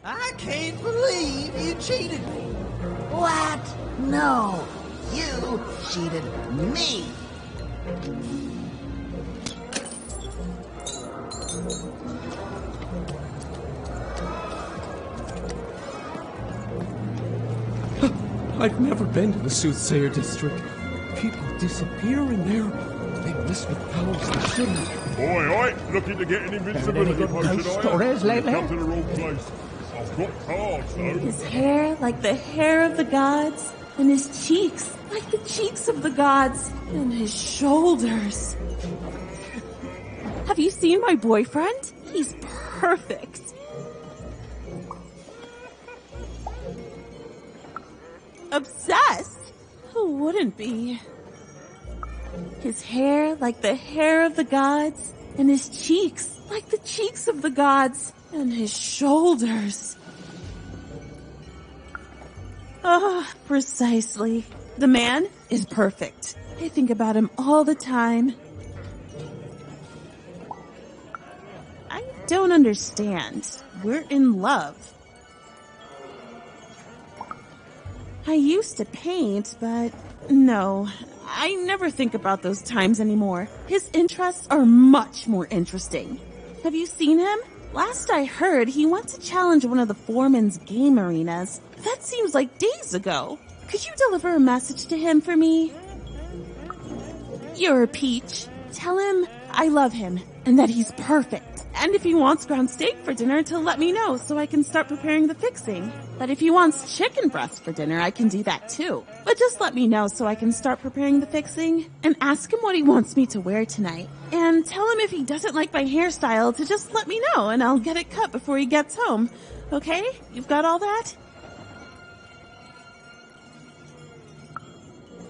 I can't believe you cheated me. What? No, you cheated me. I've never been to the Soothsayer District. People disappear in there. They mess with powers they shouldn't. Oi, looking to get an invincibility potion, stories lately? Come to the wrong place. I've got cards, though. His hair like the hair of the gods, and his cheeks like the cheeks of the gods, and his shoulders. Have you seen my boyfriend? He's perfect. Obsessed? Who wouldn't be? His hair like the hair of the gods, and his cheeks like the cheeks of the gods, and his shoulders. Precisely. The man is perfect. I think about him all the time. I don't understand. We're in love. I used to paint, but no, I never think about those times anymore. His interests are much more interesting. Have you seen him? Last I heard, he went to challenge one of the foreman's game arenas. That seems like days ago. Could you deliver a message to him for me? You're a peach. Tell him I love him and that he's perfect. And if he wants ground steak for dinner, to let me know so I can start preparing the fixing. But if he wants chicken breast for dinner, I can do that too. But just let me know so I can start preparing the fixing. And ask him what he wants me to wear tonight. And tell him if he doesn't like my hairstyle to just let me know and I'll get it cut before he gets home. Okay? You've got all that?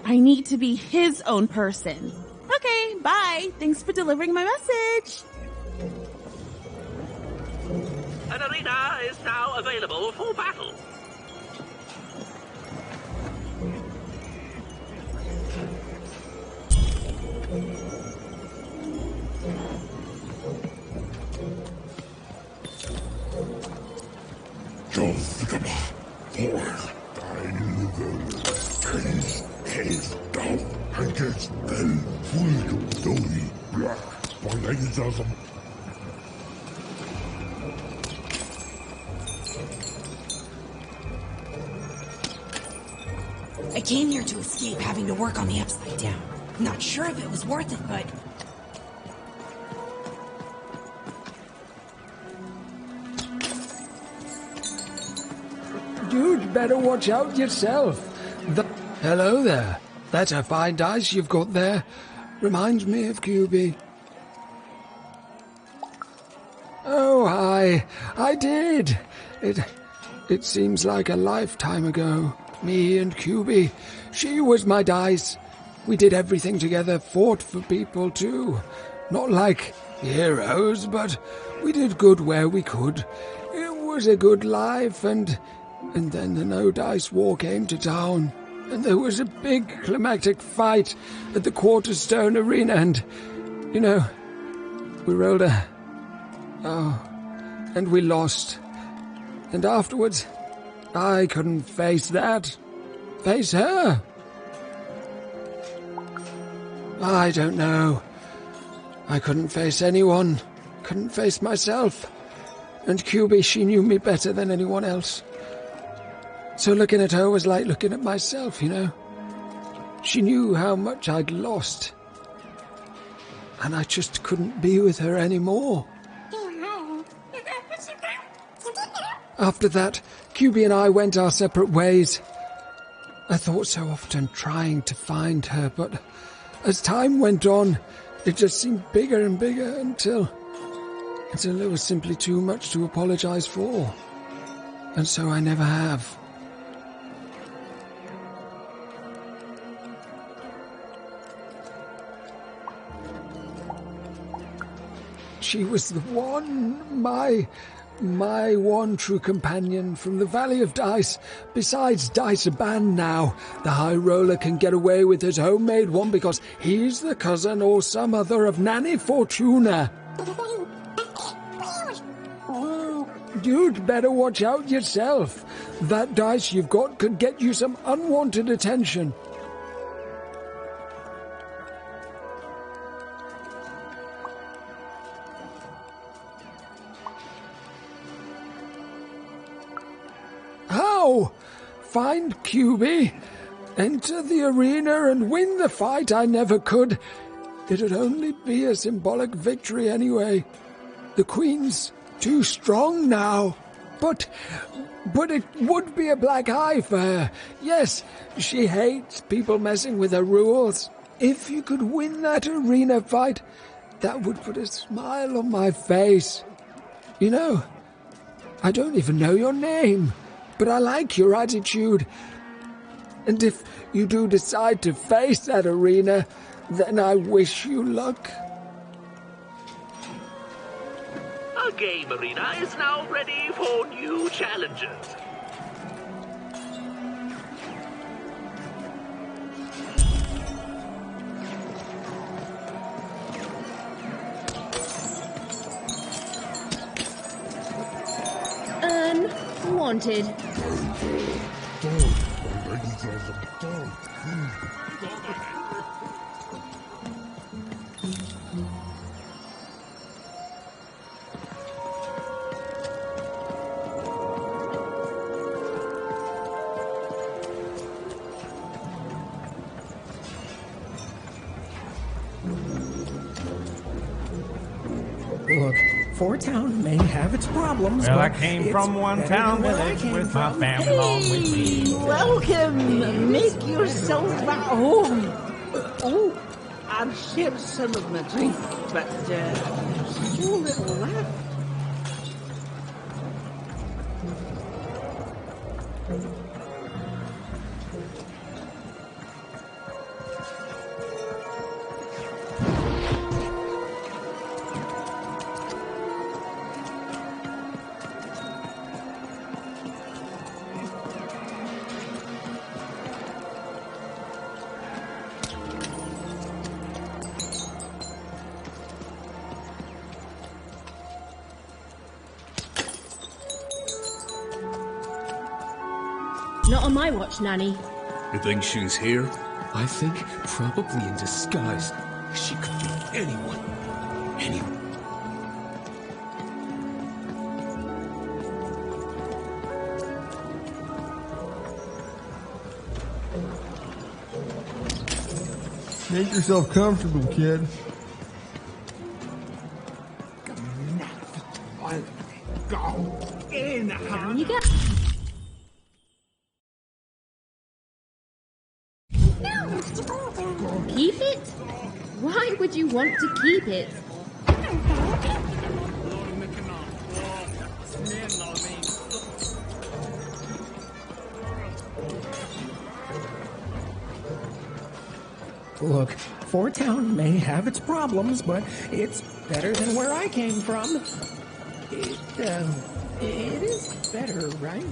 I need to be his own person. Okay, bye. Thanks for delivering my message. An arena is now available for battle. I came here to escape having to work on the Upside Down. Not sure if it was worth it, but... You'd better watch out yourself. Hello there. That's a fine dice you've got there. Reminds me of QB. Oh, hi. I did. It seems like a lifetime ago. Me and QB. She was my dice. We did everything together, fought for people too. Not like heroes, but we did good where we could. It was a good life, and then the No Dice War came to town, and there was a big climactic fight at the Quarterstone Arena, and, you know, we rolled and we lost. And afterwards, I couldn't face that. Face her. I don't know. I couldn't face anyone. Couldn't face myself. And QB, she knew me better than anyone else. So looking at her was like looking at myself, you know. She knew how much I'd lost. And I just couldn't be with her anymore. After that, QB and I went our separate ways. I thought so often trying to find her, but as time went on, it just seemed bigger and bigger until it was simply too much to apologize for. And so I never have. She was the one, my one true companion from the Valley of Dice. Besides, Dice are banned now. The High Roller can get away with his homemade one because he's the cousin or some other of Nanny Fortuna. you'd better watch out yourself. That dice you've got could get you some unwanted attention. How? Find QB, enter the arena and win the fight I never could. It'd only be a symbolic victory anyway. The Queen's too strong now. But it would be a black eye for her. Yes, she hates people messing with her rules. If you could win that arena fight, that would put a smile on my face. You know, I don't even know your name, but I like your attitude. And if you do decide to face that arena, then I wish you luck. Our game arena is now ready for new challengers. Wanted. Look, Four Town may have its problems, well, but I came from one town village with my family along with me. Welcome. Make yourself at home. Oh, I've shared some of my drink, but so little left. Not on my watch, Nanny. You think she's here? I think probably in disguise. She could be anyone. Anyone. Make yourself comfortable, kid. Down you go. Keep it? Why would you want to keep it? Look, Four Town may have its problems, but it's better than where I came from. It is better, right?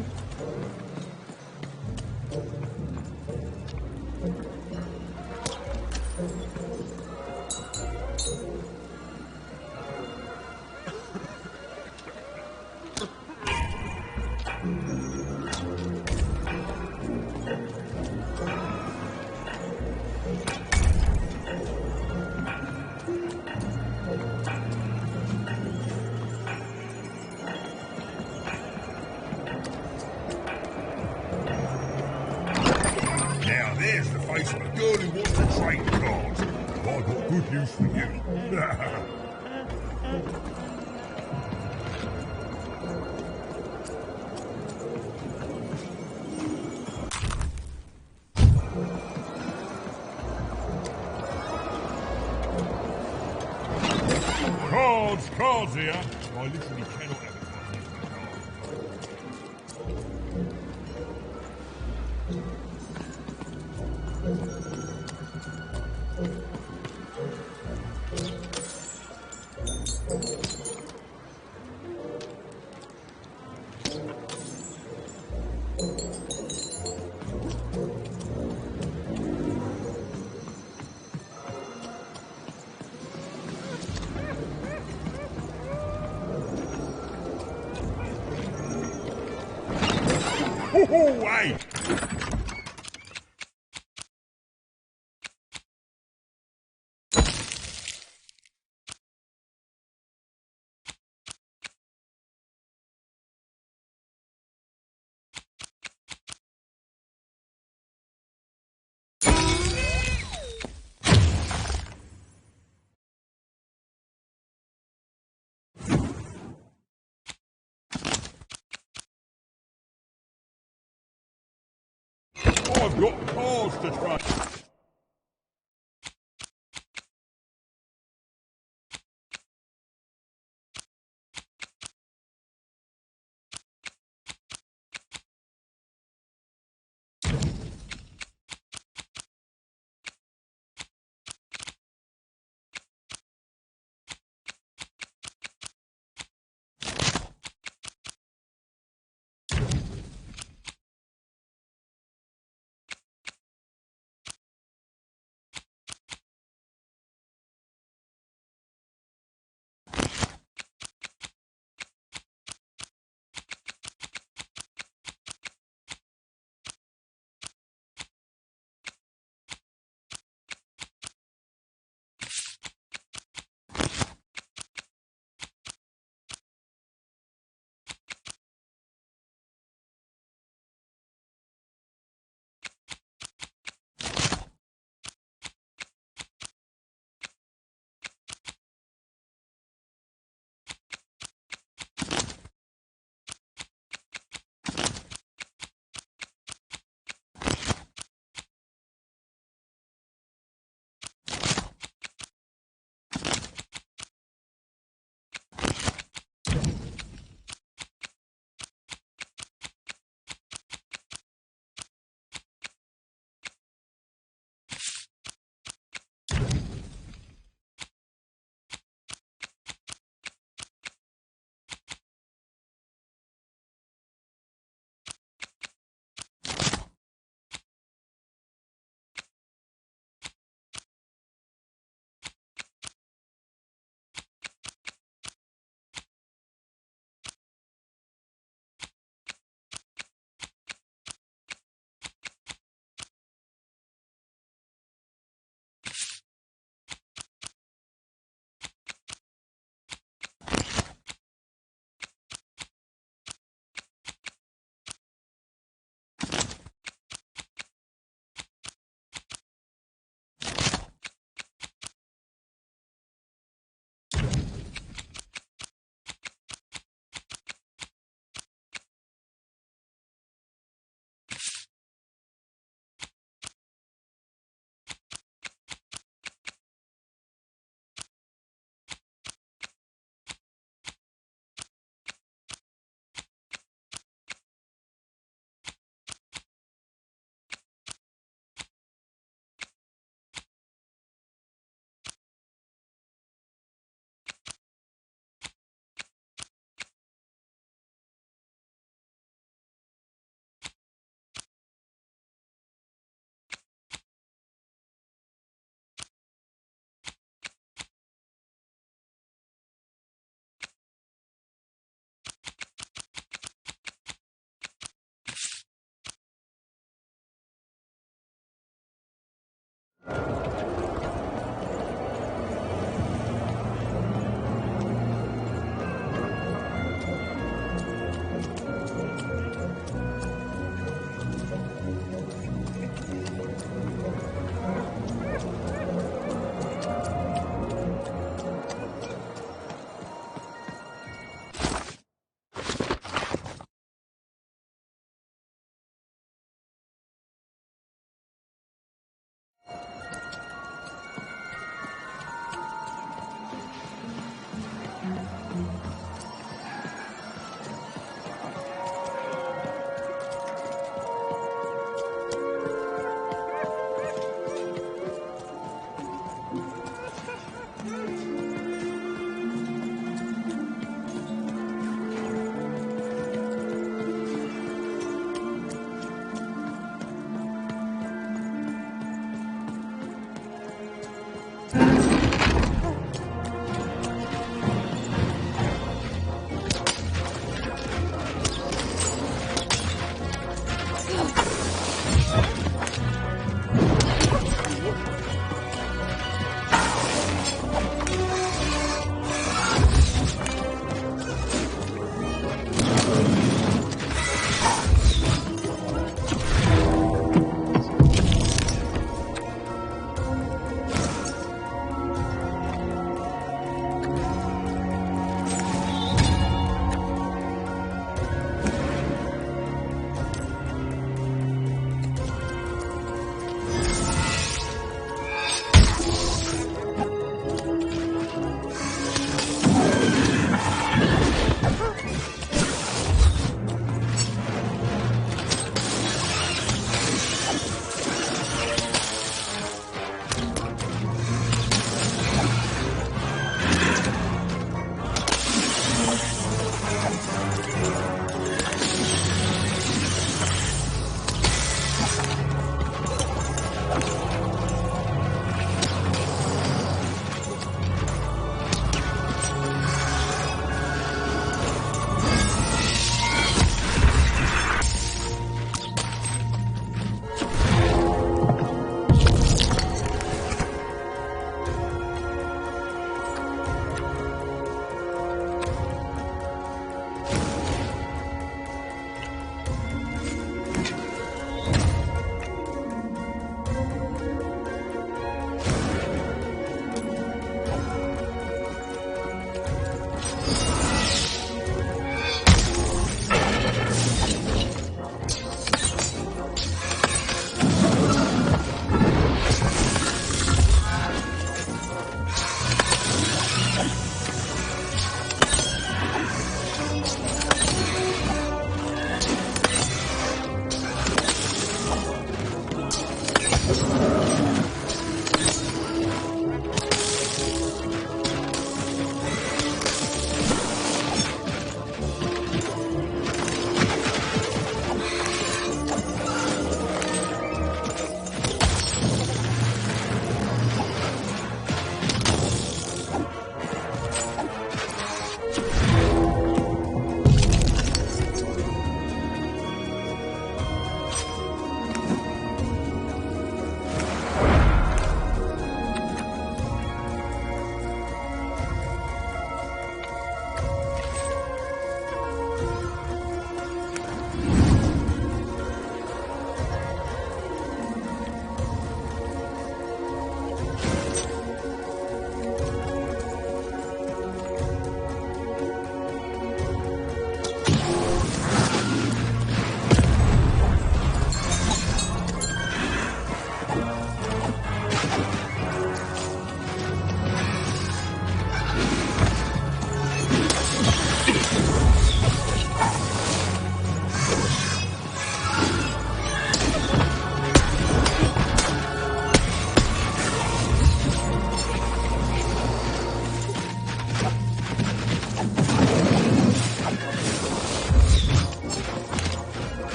Now there's the face of a girl who wants to trade cards. I've got good news for you. Cards here. I literally cannot have it. Oh, hey! I've got cars to train.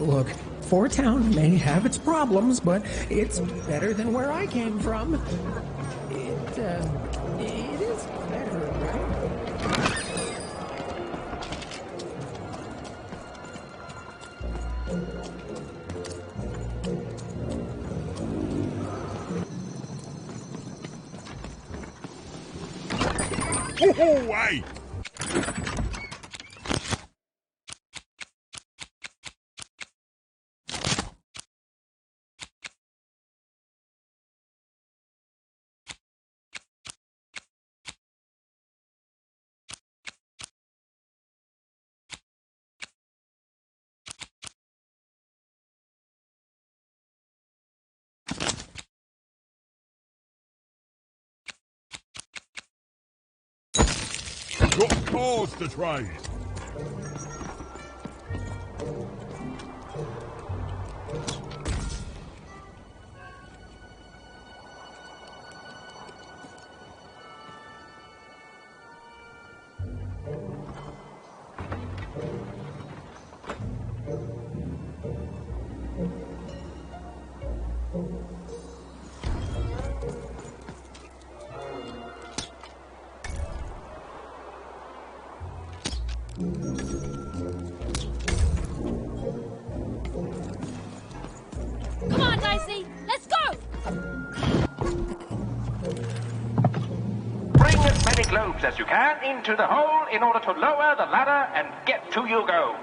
Look, Four Town may have its problems, but it's better than where I came from. It is better, right? Woohoo, hey! Got cars to trade. Come on, Dicey, let's go! Bring as many globes as you can into the hole in order to lower the ladder and get to your goal.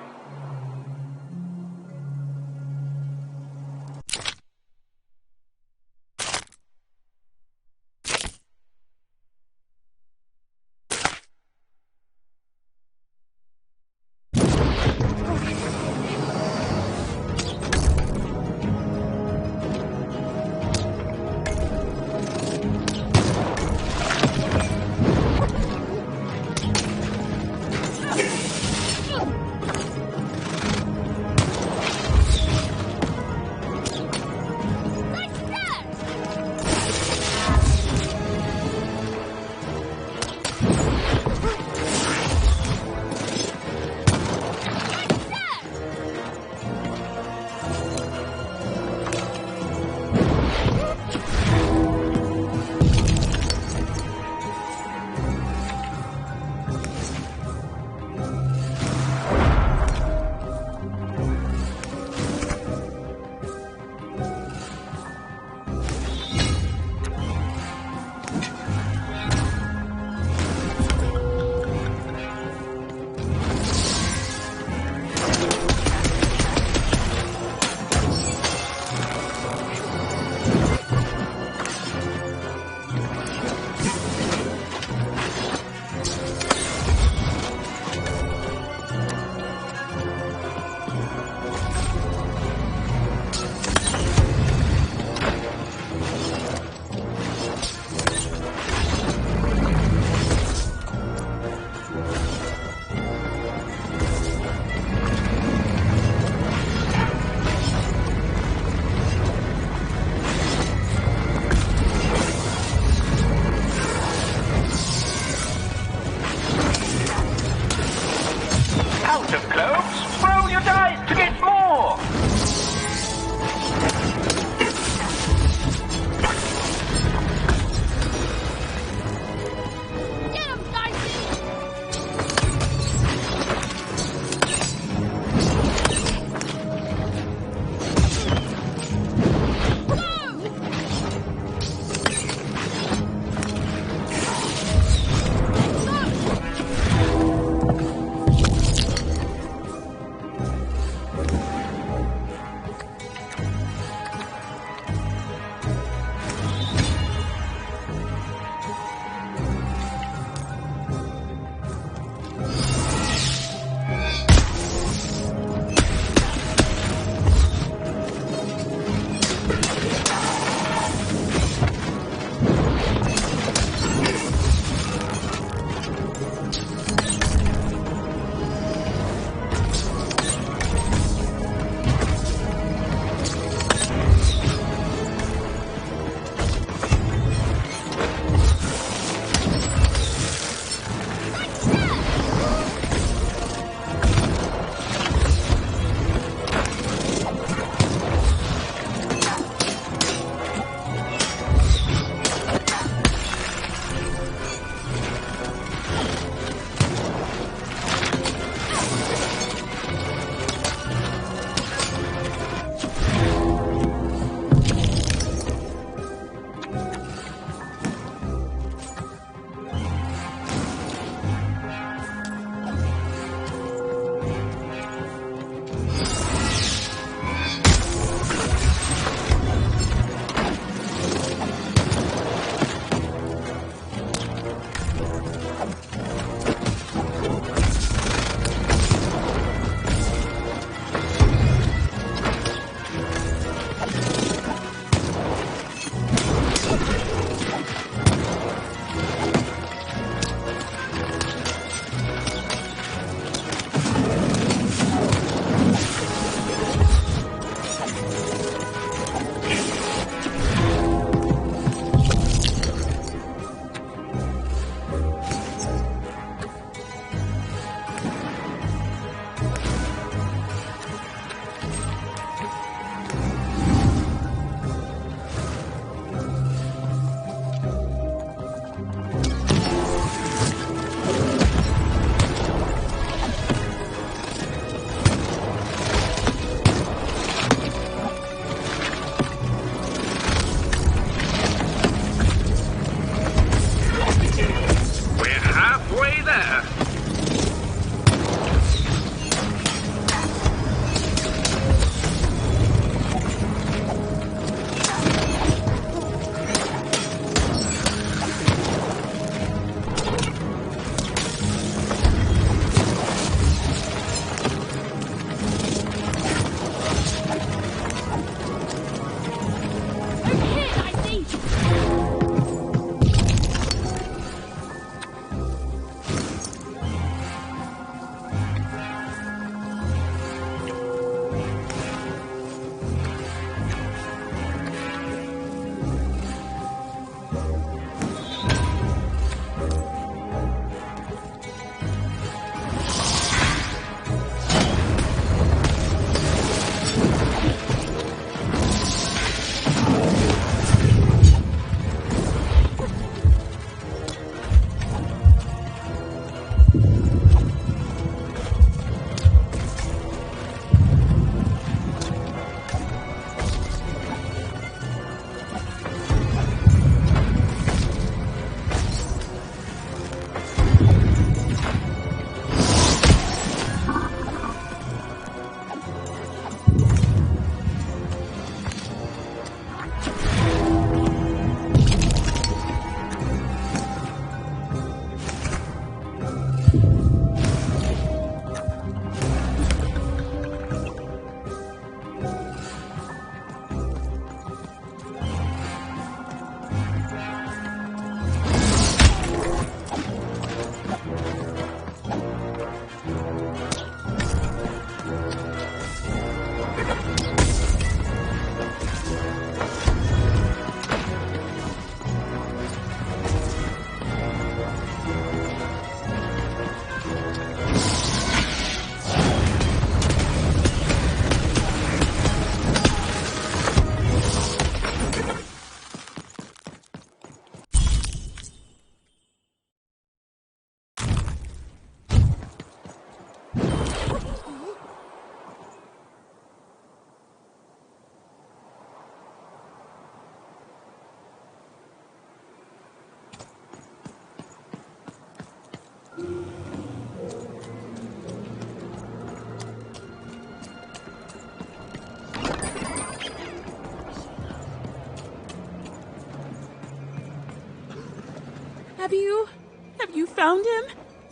Have you found him?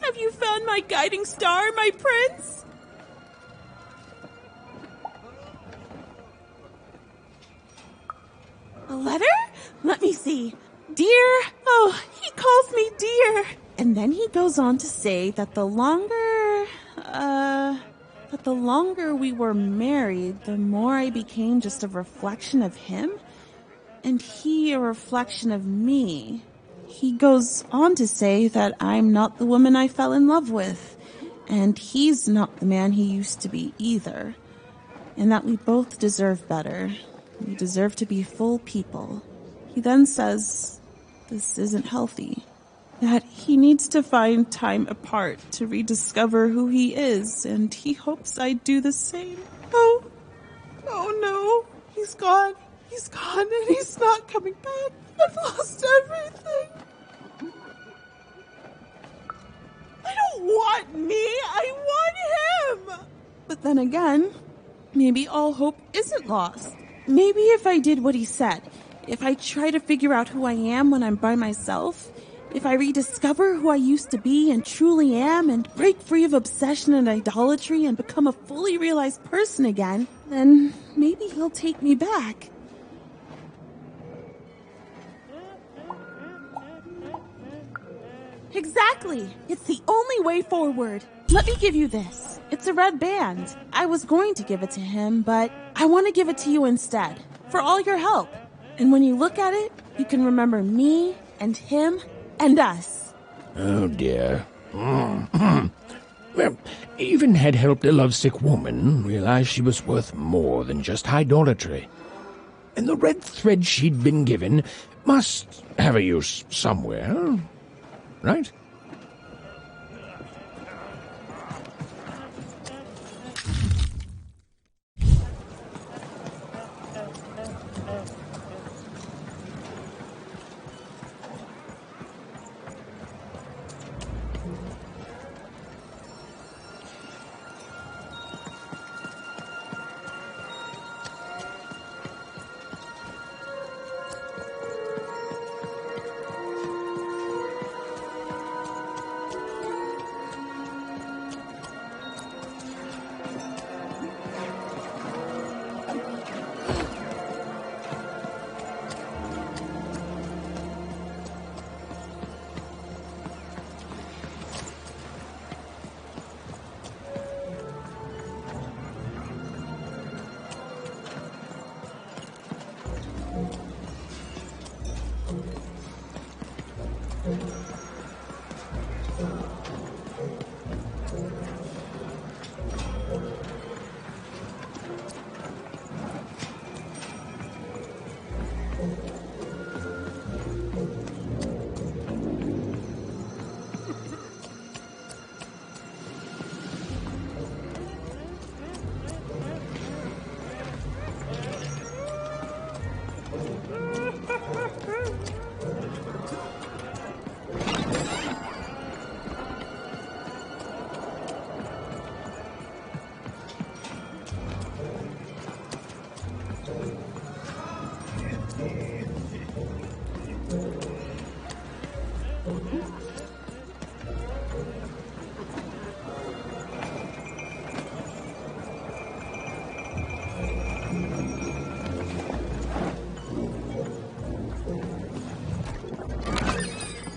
Have you found my guiding star, my prince? A letter? Let me see. Dear, oh, he calls me dear. And then he goes on to say that the longer we were married, the more I became just a reflection of him, and he a reflection of me. He goes on to say that I'm not the woman I fell in love with, and he's not the man he used to be either, and that we both deserve better. We deserve to be full people. He then says this isn't healthy, that he needs to find time apart to rediscover who he is, and he hopes I do the same. Oh no, he's gone, and he's not coming back. I've lost everything. I don't want me, I want him! But then again, maybe all hope isn't lost. Maybe if I did what he said, if I try to figure out who I am when I'm by myself, if I rediscover who I used to be and truly am and break free of obsession and idolatry and become a fully realized person again, then maybe he'll take me back. Exactly! It's the only way forward. Let me give you this. It's a red band. I was going to give it to him, but I want to give it to you instead, for all your help. And when you look at it, you can remember me and him and us. Oh dear. Well, even had helped a lovesick woman realize she was worth more than just idolatry. And the red thread she'd been given must have a use somewhere, right?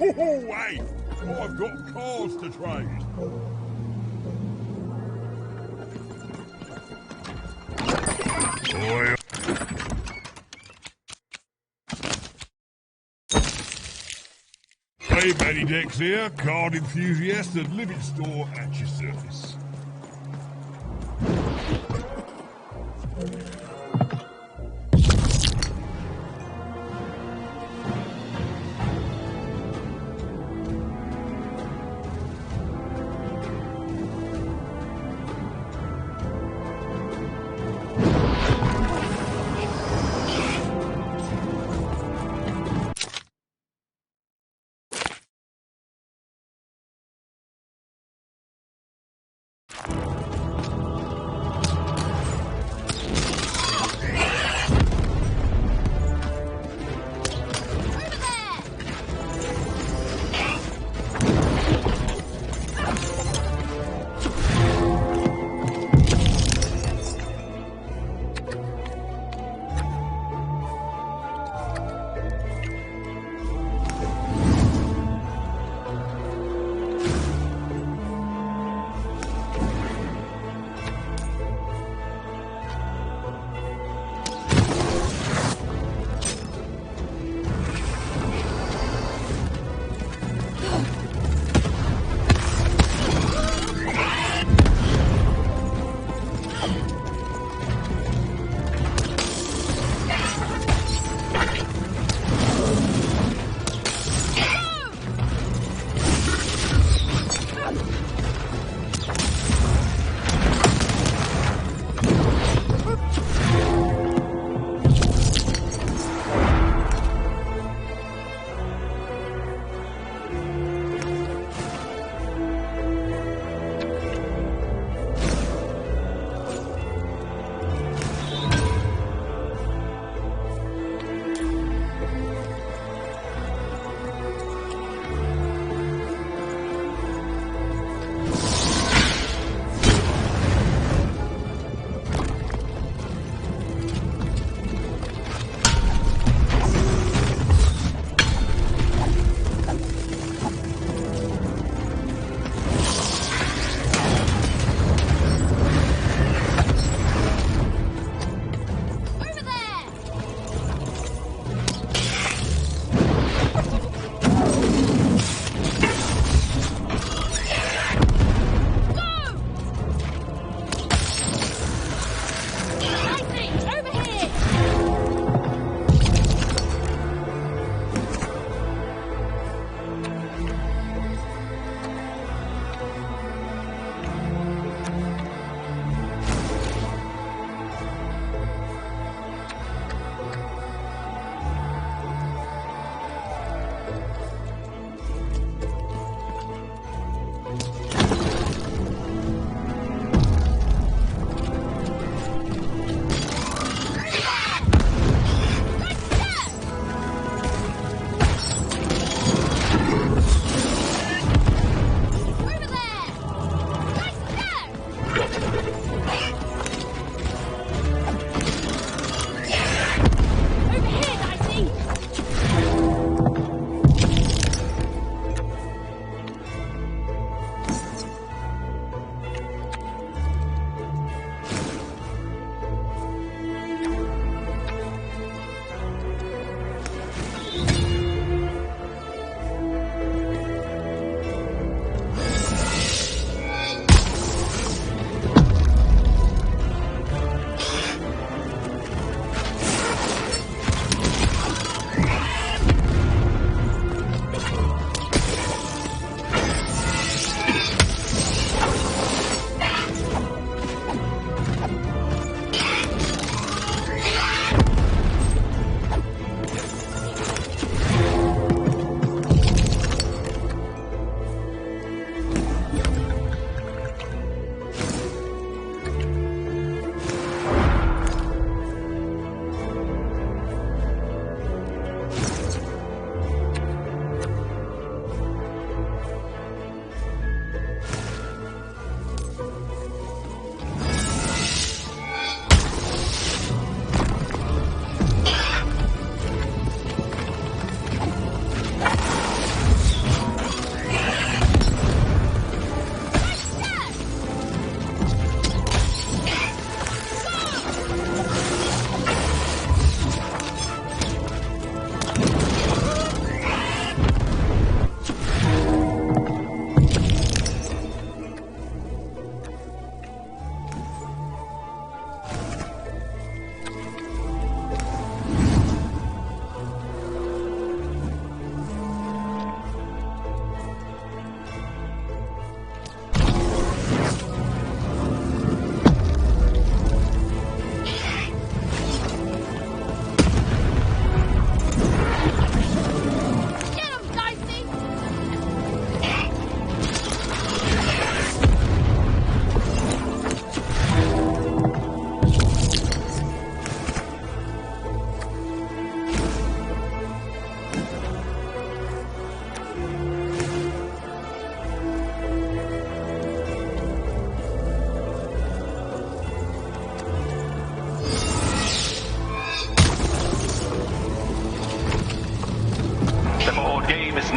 Oh, hey! I've got cars to trade. Boy. Hey, Matty Dex here, card enthusiast and living store at your service.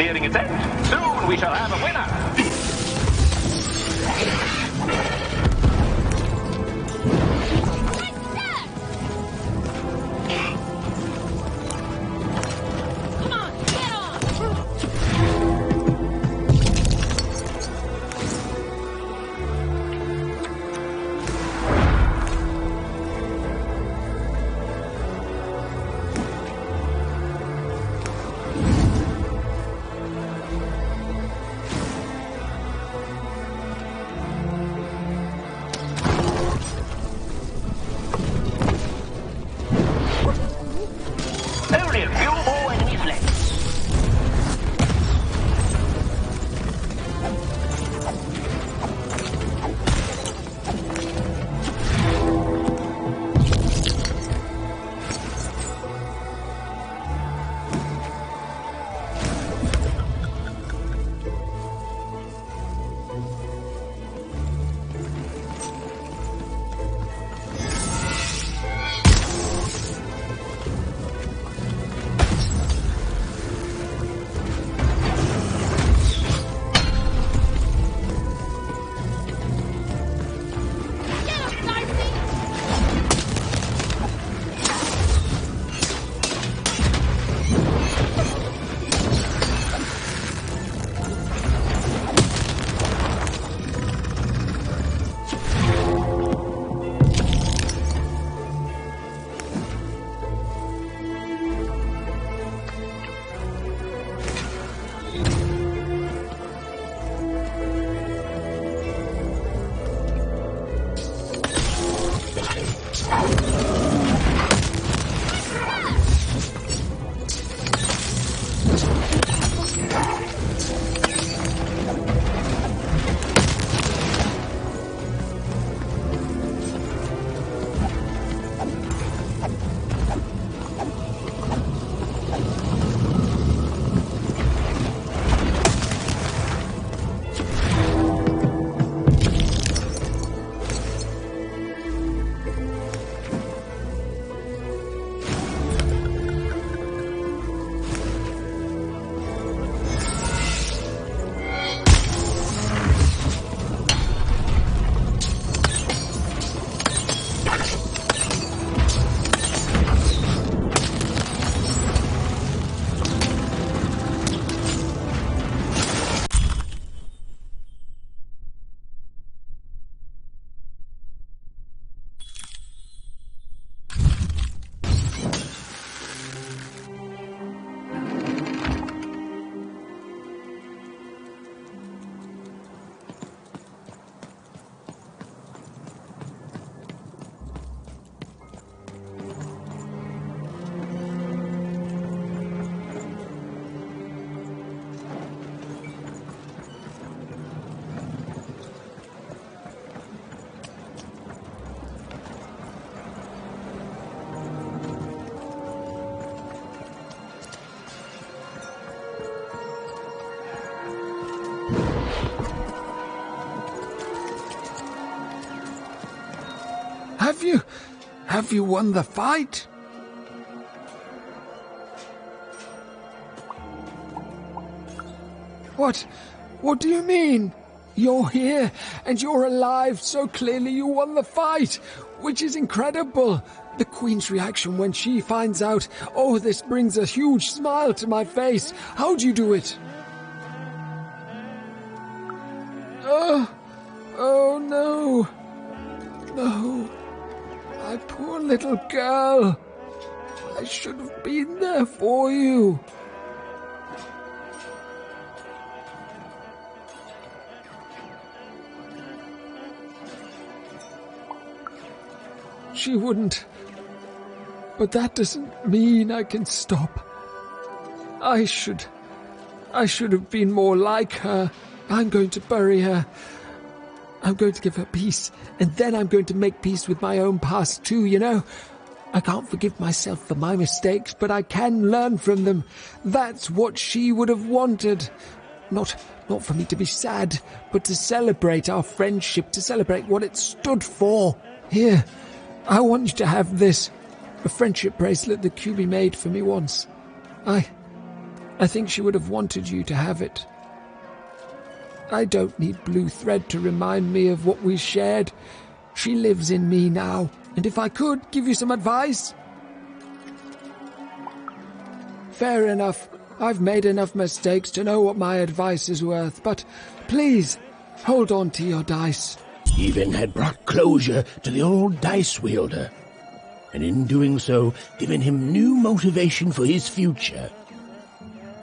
nearing its end. Soon we shall have a winner. Only a few more enemies left. Have you won the fight? What do you mean? You're here and you're alive, so clearly you won the fight, which is incredible. The Queen's reaction when she finds out, oh, this brings a huge smile to my face. How'd you do it? Oh no. No. My poor little girl. I should have been there for you. She wouldn't. But that doesn't mean I can stop. I should have been more like her. I'm going to bury her. I'm going to give her peace, and then I'm going to make peace with my own past too, you know? I can't forgive myself for my mistakes, but I can learn from them. That's what she would have wanted. Not for me to be sad, but to celebrate our friendship, to celebrate what it stood for. Here, I want you to have this. A friendship bracelet that QB made for me once. I I think she would have wanted you to have it. I don't need blue thread to remind me of what we shared. She lives in me now, and if I could give you some advice... Fair enough. I've made enough mistakes to know what my advice is worth, but please, hold on to your dice. Even had brought closure to the old dice wielder, and in doing so, given him new motivation for his future.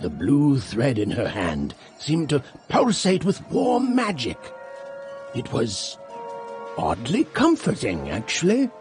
The blue thread in her hand seemed to pulsate with warm magic. It was oddly comforting, actually.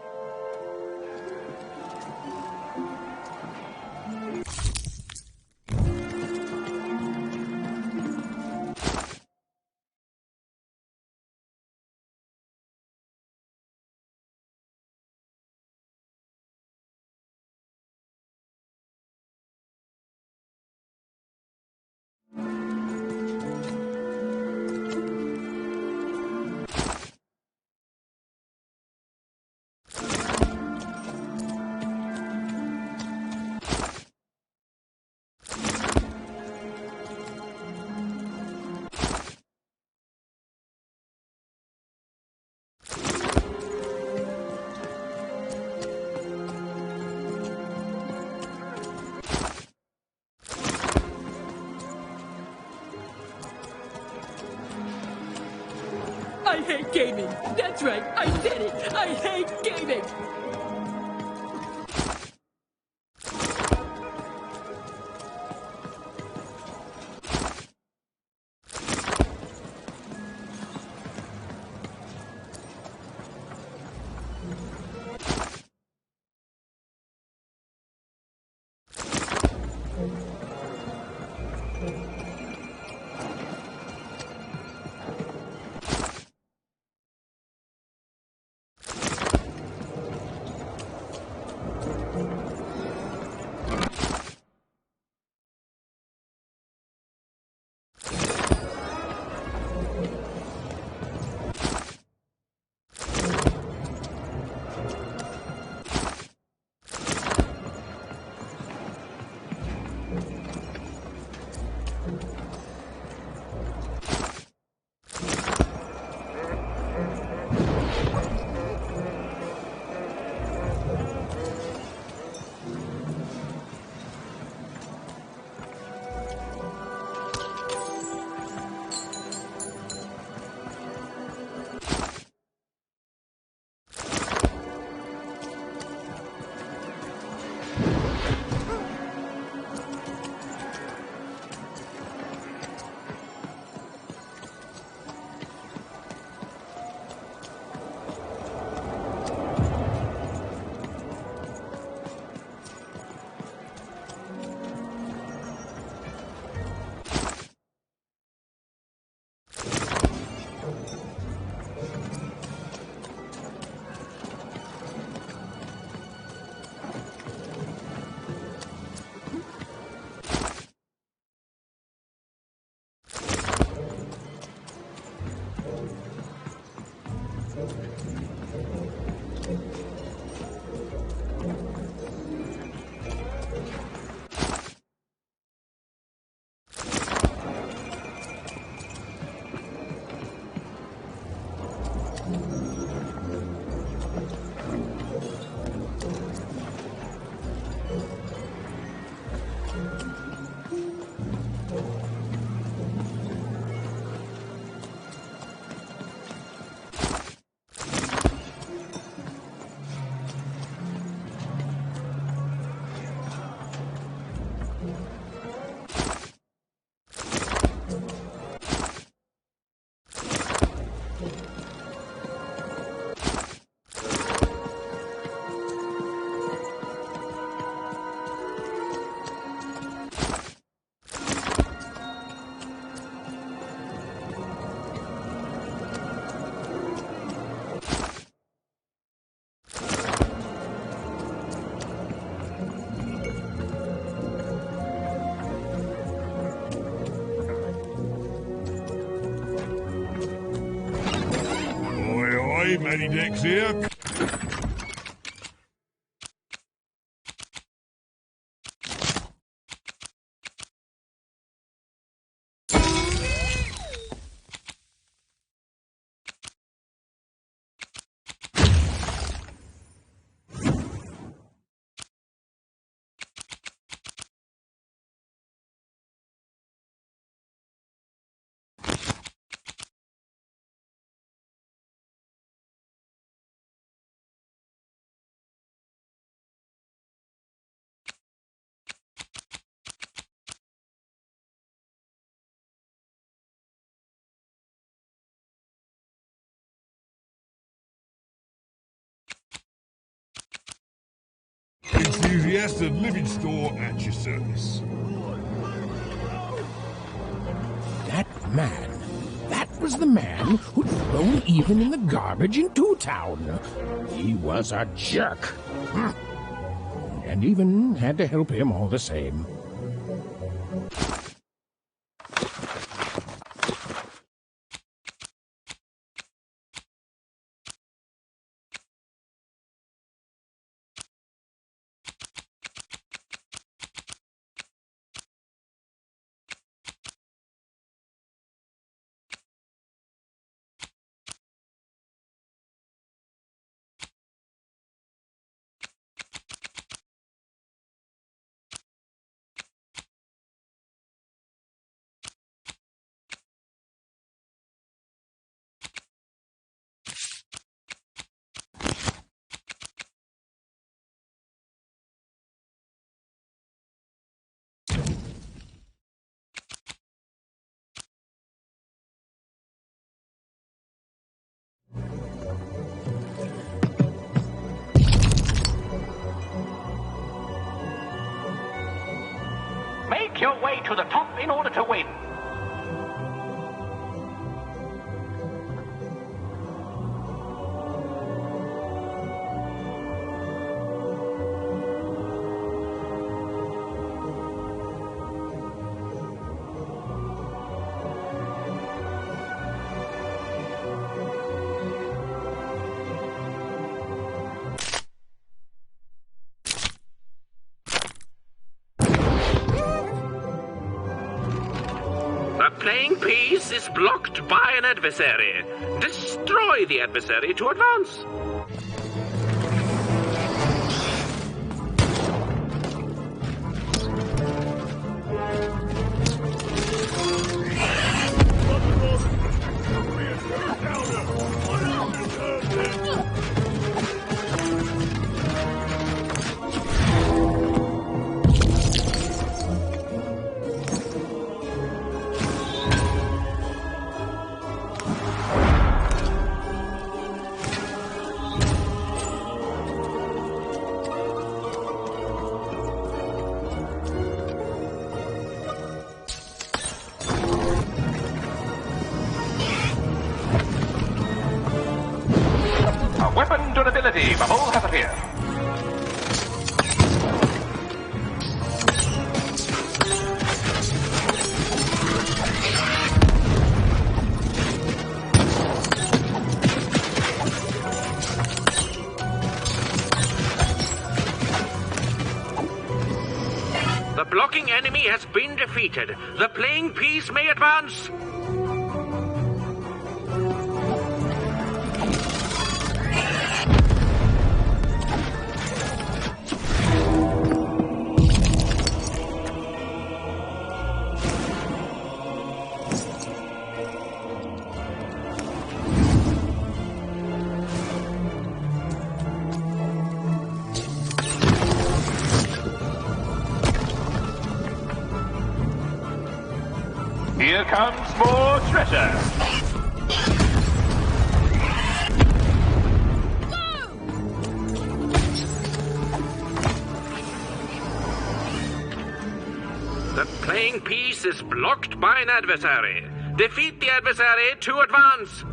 I hate gaming. That's right. I did it. I hate gaming. Matty Dex here. enthusiastic living store at your service. That was the man who'd thrown even in the garbage in Two Town. He was a jerk. And even had to help him all the same. Make your way to the top in order to win. The playing piece is blocked by an adversary. Destroy the adversary to advance. Weapon durability bubble has appeared. The blocking enemy has been defeated. The playing piece may advance. Here comes more treasure. The playing piece is blocked by an adversary. Defeat the adversary to advance.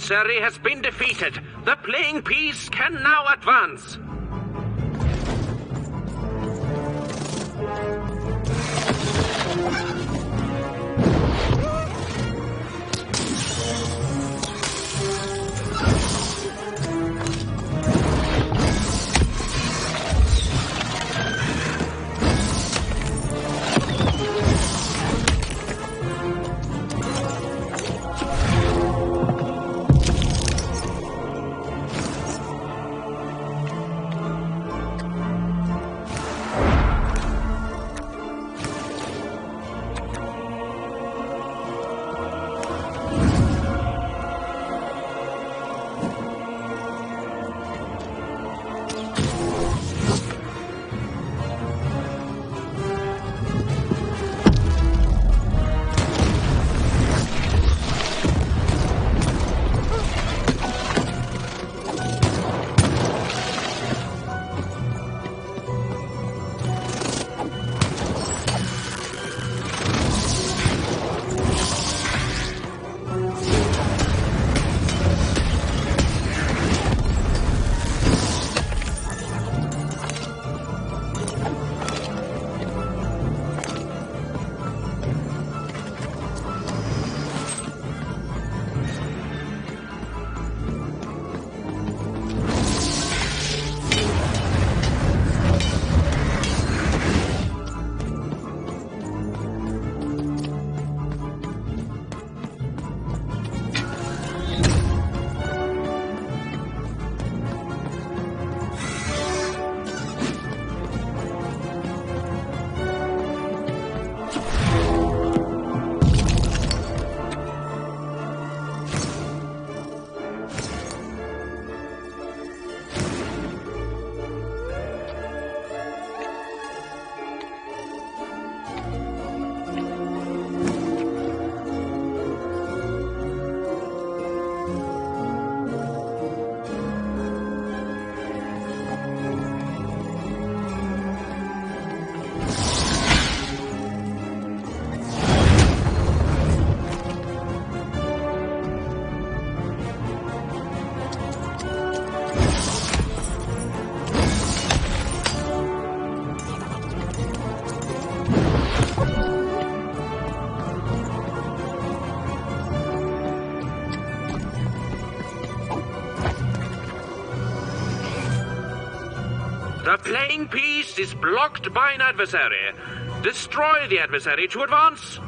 adversary has been defeated. The playing piece can now advance. The playing piece is blocked by an adversary. Destroy the adversary to advance.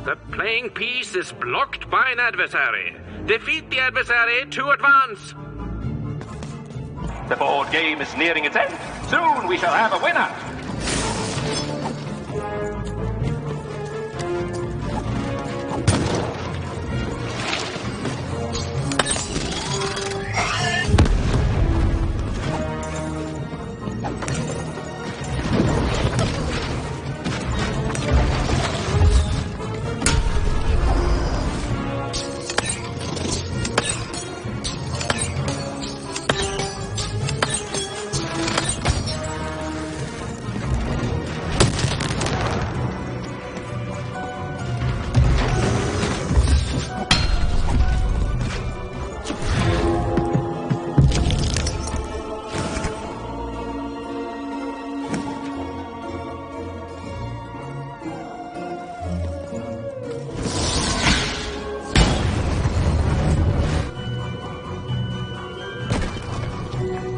The playing piece is blocked by an adversary. Defeat the adversary to advance. The board game is nearing its end. Soon we shall have a winner.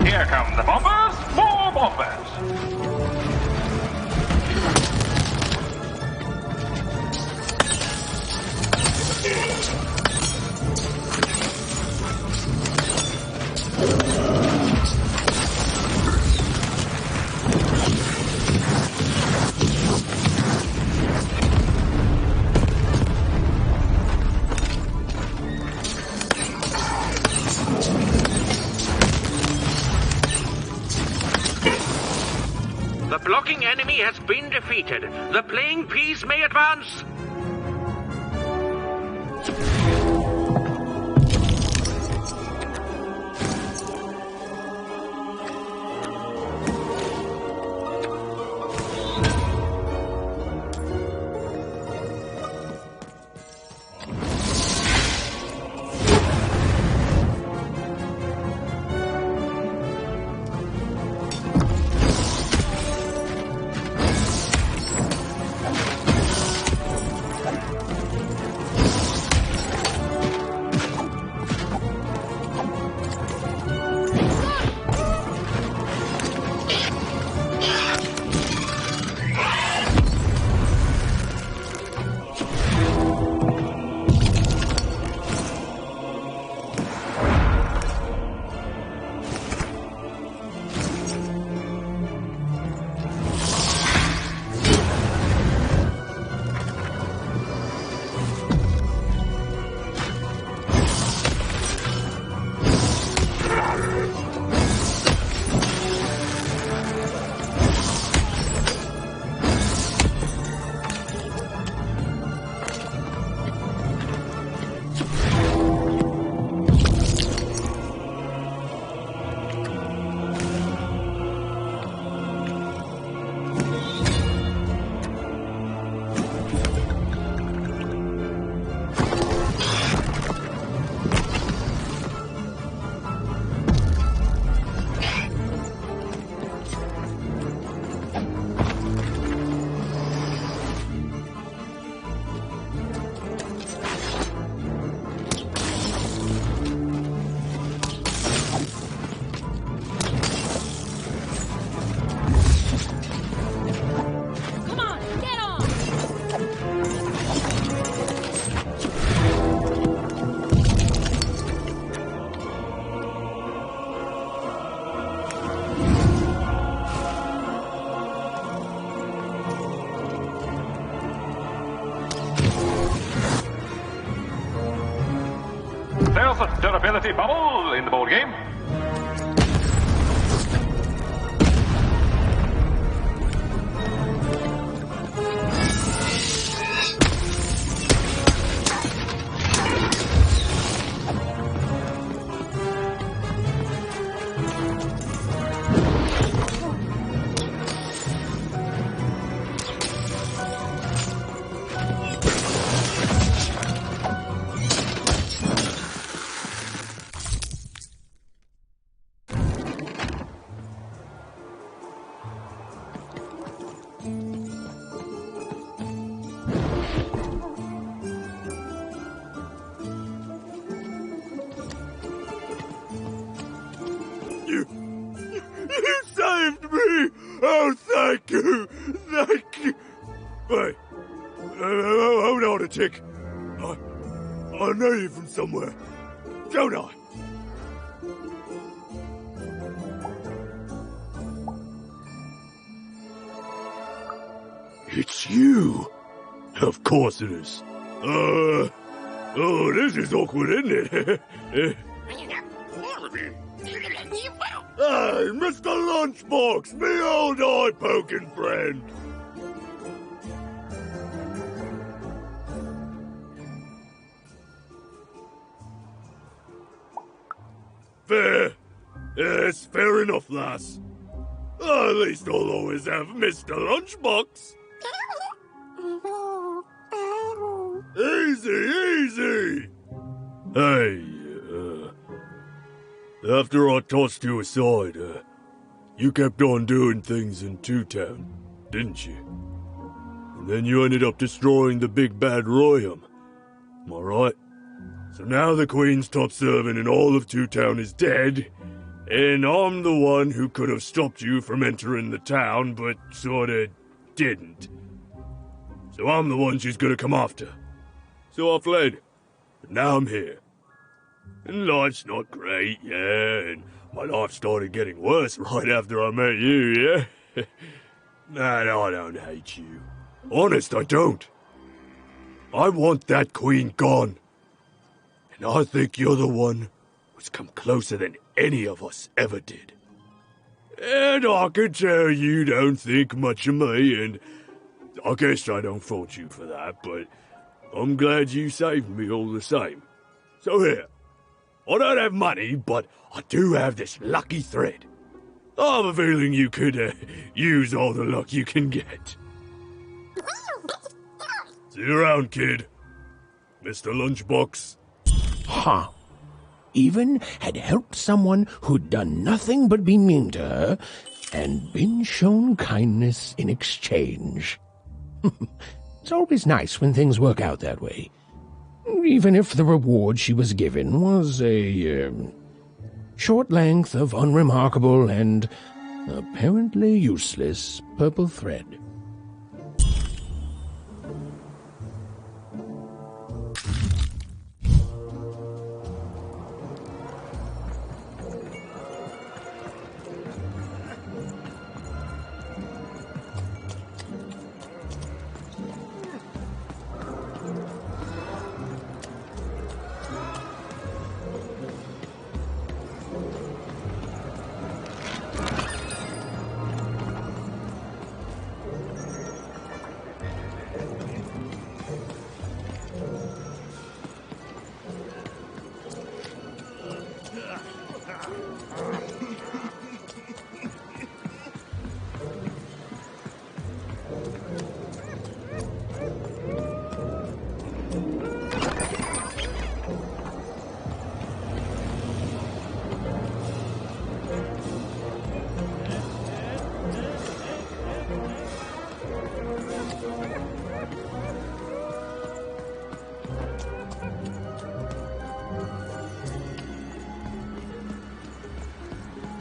Here come the bombers, more bombers. defeated. The playing piece may advance. There's a durability bubble in the board game. You saved me! Oh, thank you! Thank you! Wait. Hold on a tick. I know you from somewhere. Don't I? It's you! Of course it is. Oh, this is awkward, isn't it? Hey, Mr. Lunchbox, me old eye-poking friend. Fair. Yes, fair enough, lass. At least I'll always have Mr. Lunchbox. Easy, easy. Hey, after I tossed you aside, you kept on doing things in Two Town, didn't you? And then you ended up destroying the big bad Royum. Am I right? So now the Queen's top servant in all of Two Town is dead, and I'm the one who could have stopped you from entering the town, but sorta didn't. So I'm the one she's gonna come after. So I fled, but now I'm here. And life's not great, yeah, and my life started getting worse right after I met you, yeah? Man, I don't hate you. Honest, I don't. I want that queen gone. And I think you're the one who's come closer than any of us ever did. And I can tell you don't think much of me, and I guess I don't fault you for that, but I'm glad you saved me all the same. So here, I don't have money, but I do have this lucky thread. I have a feeling you could use all the luck you can get. See you around, kid. Mr. Lunchbox. Huh. Even had helped someone who'd done nothing but be mean to her, and been shown kindness in exchange. It's always nice when things work out that way. Even if the reward she was given was a short length of unremarkable and apparently useless purple thread.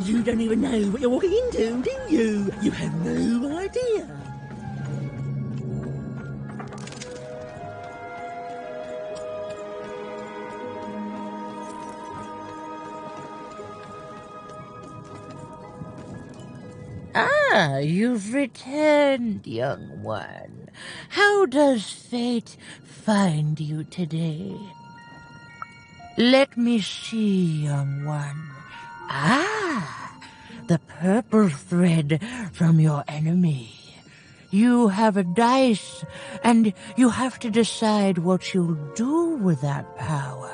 You don't even know what you're walking into, do you? You have no idea. Ah, you've returned, young one. How does fate find you today? Let me see, young one. Ah, the purple thread from your enemy. You have a dice, and you have to decide what you'll do with that power.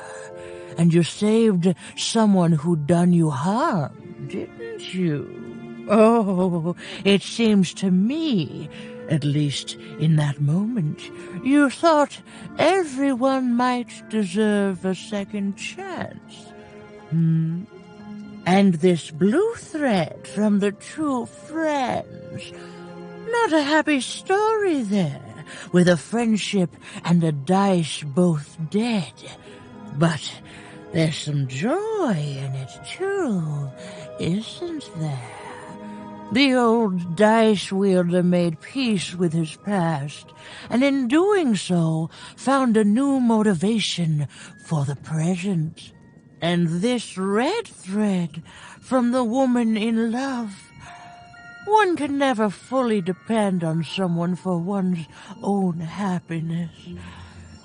And you saved someone who'd done you harm, didn't you? Oh, it seems to me, at least in that moment, you thought everyone might deserve a second chance. And this blue thread from the two friends. Not a happy story there, with a friendship and a dice both dead. But there's some joy in it too, isn't there? The old dice wielder made peace with his past, and in doing so found a new motivation for the present. And this red thread from the woman in love. One can never fully depend on someone for one's own happiness.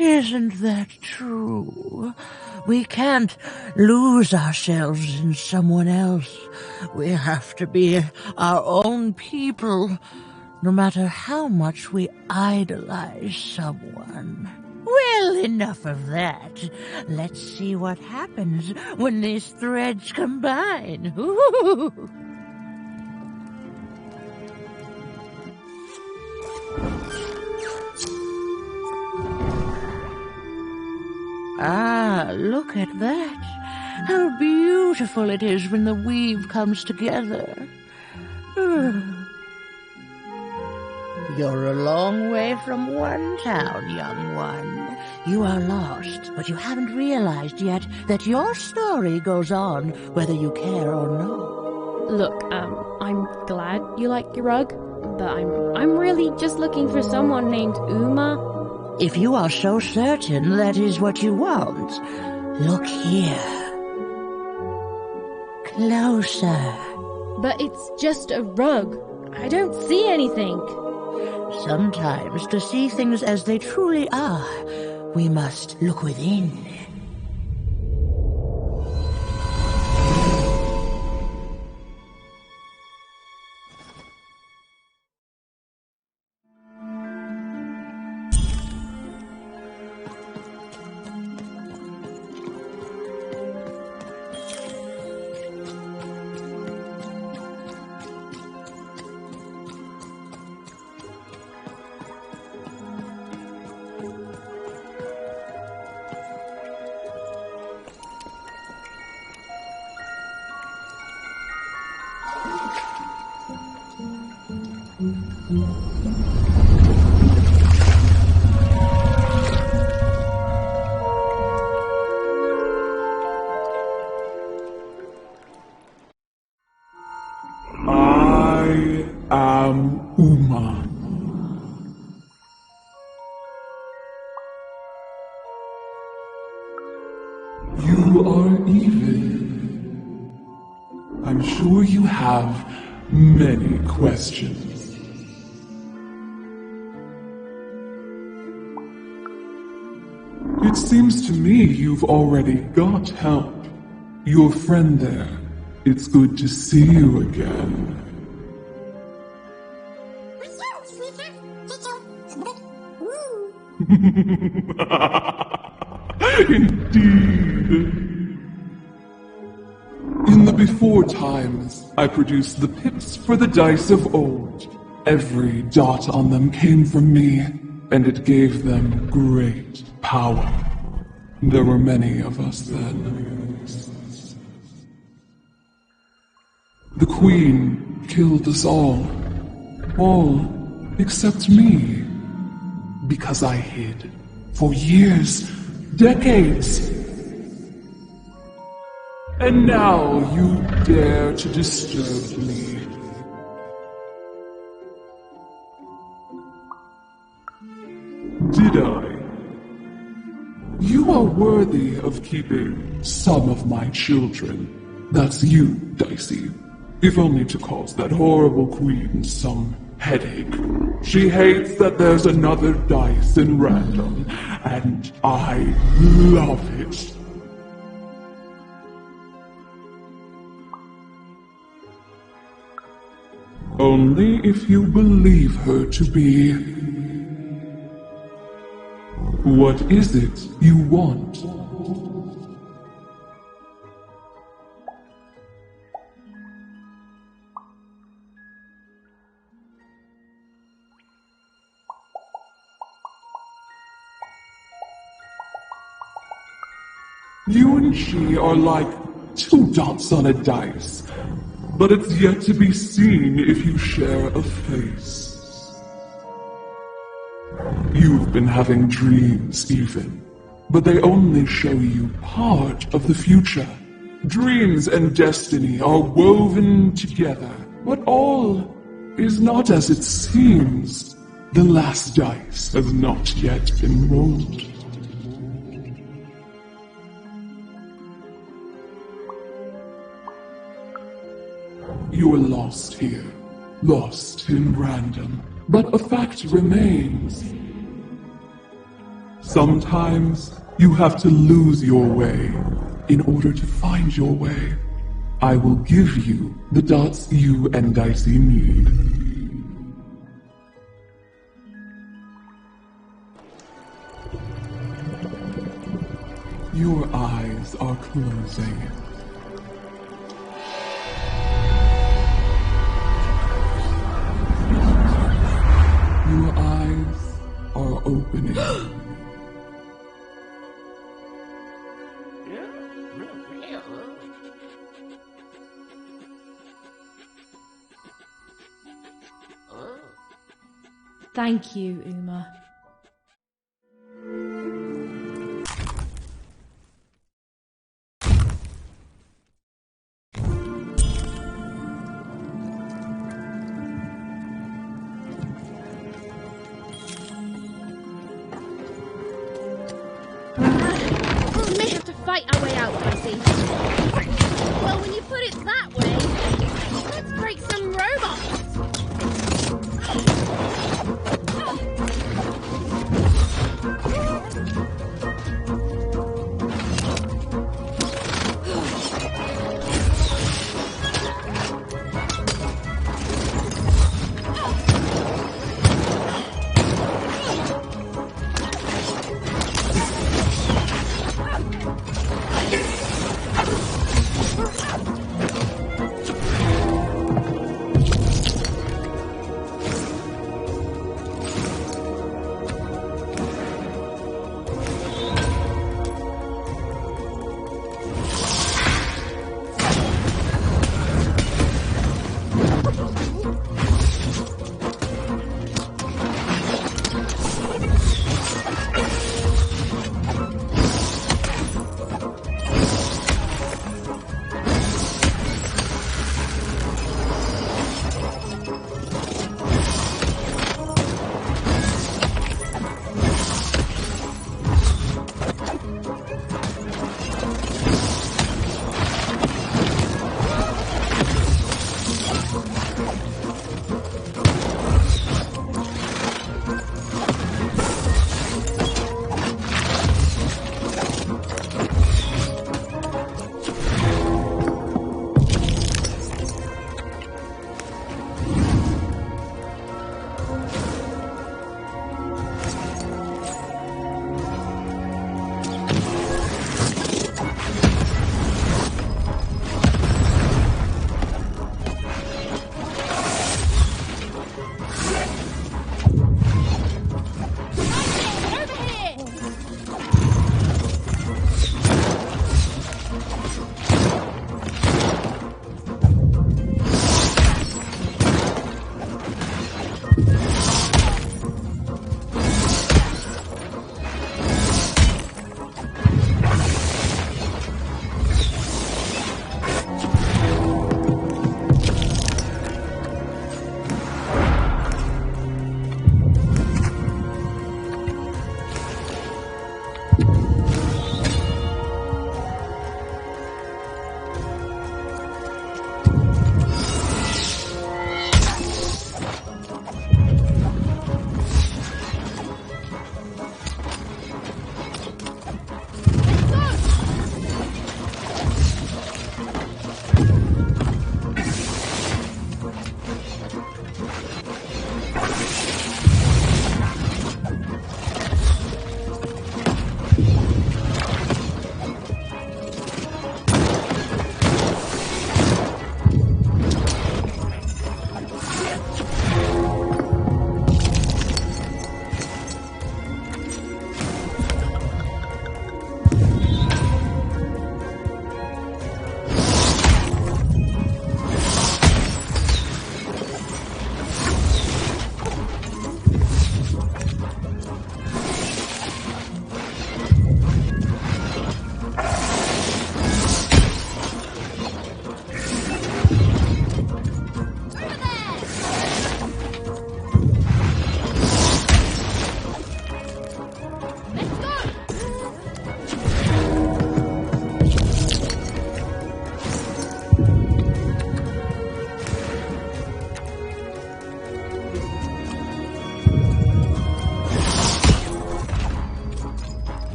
Isn't that true? We can't lose ourselves in someone else. We have to be our own people, no matter how much we idolize someone. Well, enough of that. Let's see what happens when these threads combine. Ooh. Ah, look at that. How beautiful it is when the weave comes together. You're a long way from one town, young one. You are lost, but you haven't realized yet that your story goes on whether you care or no. Look, I'm glad you like your rug, but I'm really just looking for someone named Uma. If you are so certain that is what you want, look here. Closer. But it's just a rug. I don't see anything. Sometimes, to see things as they truly are, we must look within. I am Uma. You are evil. I'm sure you have many questions. It seems to me you've already got help. Your friend there. It's good to see you again. Indeed. In the before times, I produced the pips for the dice of old. Every dot on them came from me, and it gave them great power. There were many of us then. The Queen killed us all except me, because I hid for years, decades. And now you dare to disturb me. Did I? You are worthy of keeping some of my children. That's you, Dicey. If only to cause that horrible queen some headache. She hates that there's another dice in random, and I love it. Only if you believe her to be. What is it you want? You and she are like two dots on a dice, but it's yet to be seen if you share a face. You've been having dreams even, but they only show you part of the future. Dreams and destiny are woven together, but all is not as it seems. The last dice has not yet been rolled. You are lost here, lost in random, but a fact remains. Sometimes you have to lose your way in order to find your way. I will give you the dots you and Dicey need. Your eyes are closing. Your eyes are opening. Thank you, Uma. We may have to fight our way out, Dicey. Well, when you put it that way, let's break some robots.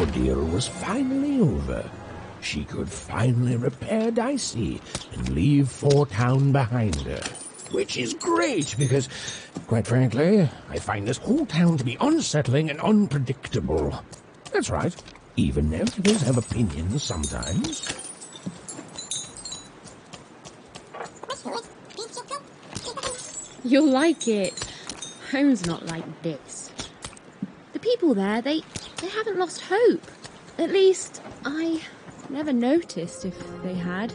ordeal was finally over. She could finally repair Dicey and leave Four Town behind her. Which is great, because, quite frankly, I find this whole town to be unsettling and unpredictable. That's right, even nevers have opinions sometimes. You'll like it. Home's not like this. The people there, they haven't lost hope. At least, I never noticed if they had.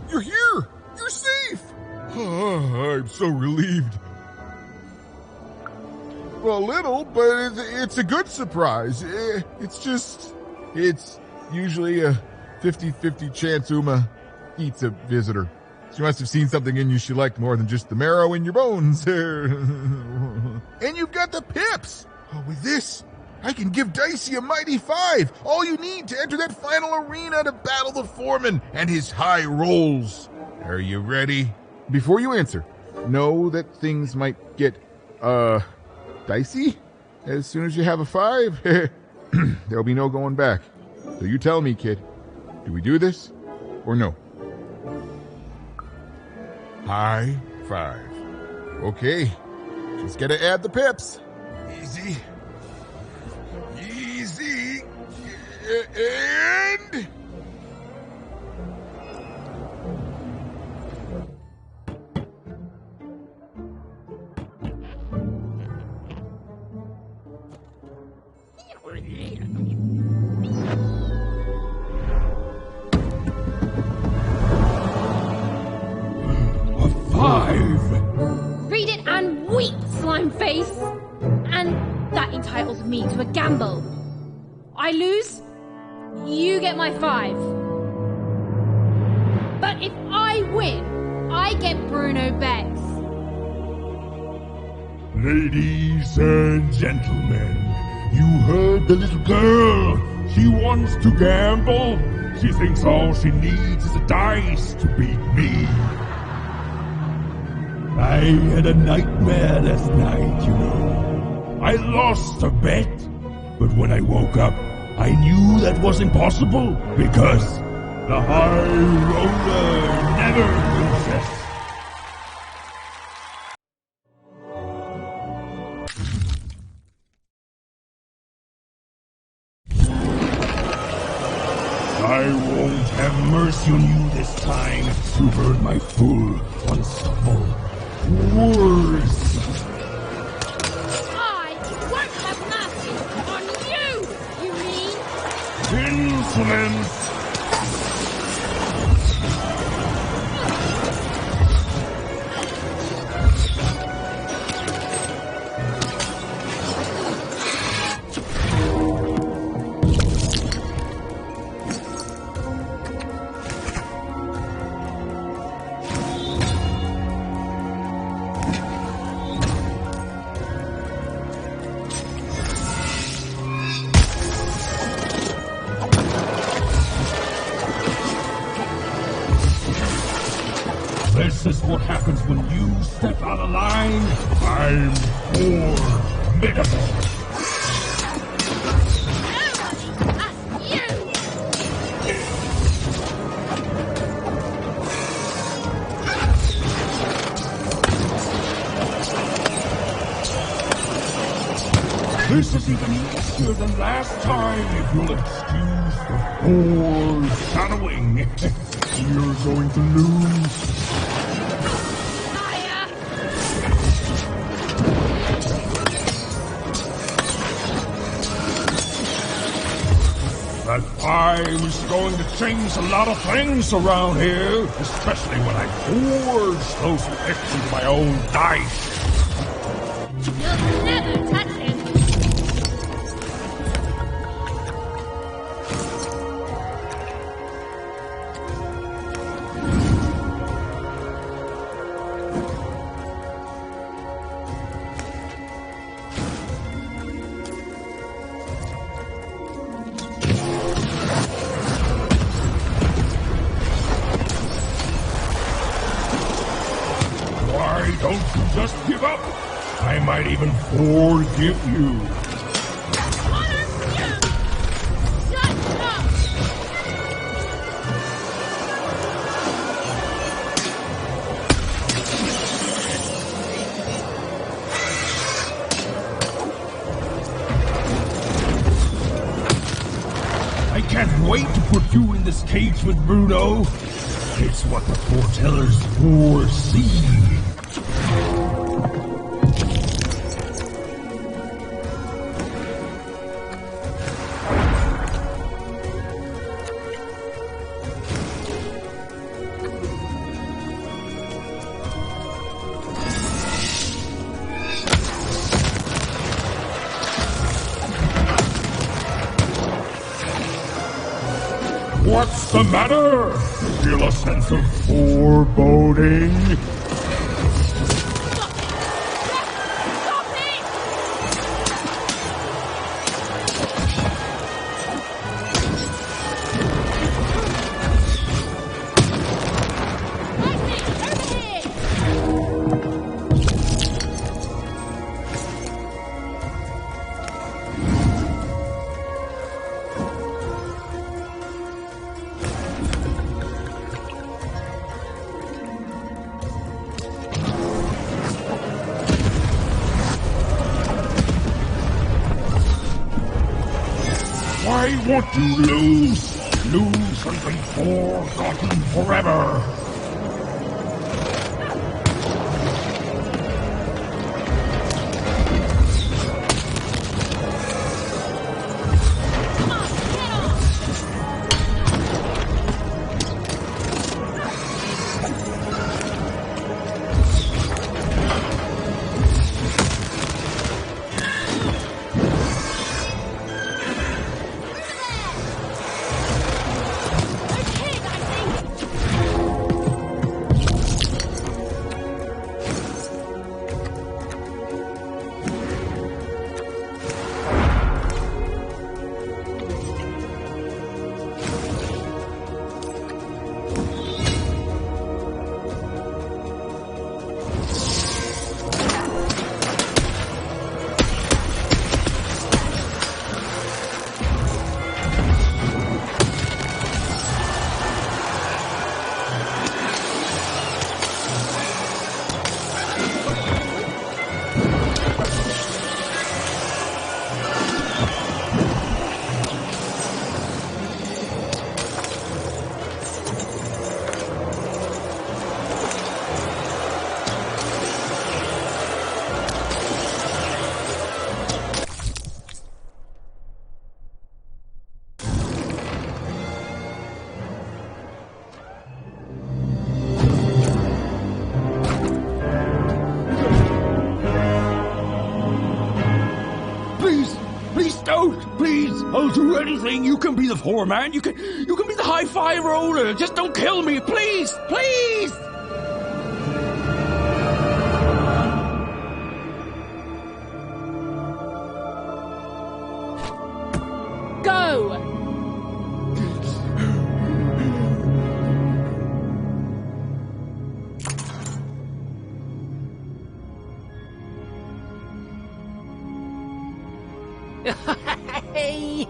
You're here! You're safe! Oh, I'm so relieved. Well, a little, but it's a good surprise. It's usually a 50-50 chance Uma eats a visitor. She must have seen something in you she liked more than just the marrow in your bones. And you've got the pips! Oh, with this, I can give Dicey a mighty 5. All you need to enter that final arena to battle the foreman and his high rolls. Are you ready? Before you answer, know that things might get, dicey as soon as you have a 5. There'll be no going back. So you tell me, kid. Do we do this or no? High 5. Okay. Just gotta add the pips. Easy. Easy. And... A 5. Read it and weep, slime face! And that entitles me to a gamble. I lose, you get my 5. But if I win, I get Bruno Bex. Ladies and gentlemen, you heard the little girl. She wants to gamble. She thinks all she needs is a dice to beat me. I had a nightmare last night, you know. I lost a bet, but when I woke up, I knew that was impossible because the high roller never loses. I won't have mercy on you this time. You've heard my full, unstoppable words. I won't have mercy on you, you mean? Insolence! This is what happens when you step out of line. I'm formidable. This is even easier than last time, if you'll excuse the foreshadowing. You're going to lose. That 5 is going to change a lot of things around here, especially when I forge those effects into my own dice. You'll never touch him. I might even forgive you. I can't wait to put you in this cage with Bruno. It's what the foretellers foresee. What's the matter? Feel a sense of foreboding? I want to lose and be forgotten forever. Please, I'll do anything. You can be the foreman. You can be the high five roller. Just don't kill me, please, please. Go. Hey!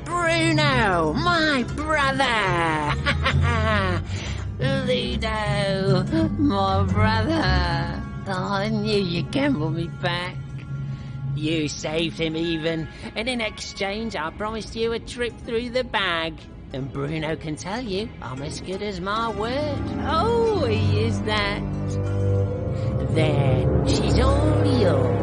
Bruno, my brother! Ludo, my brother! Oh, I knew you'd gamble me back. You saved him even, and in exchange I promised you a trip through the bag. And Bruno can tell you I'm as good as my word. Oh, he is that. There, she's all yours.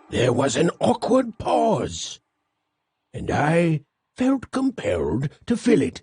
There was an awkward pause, and I felt compelled to fill it.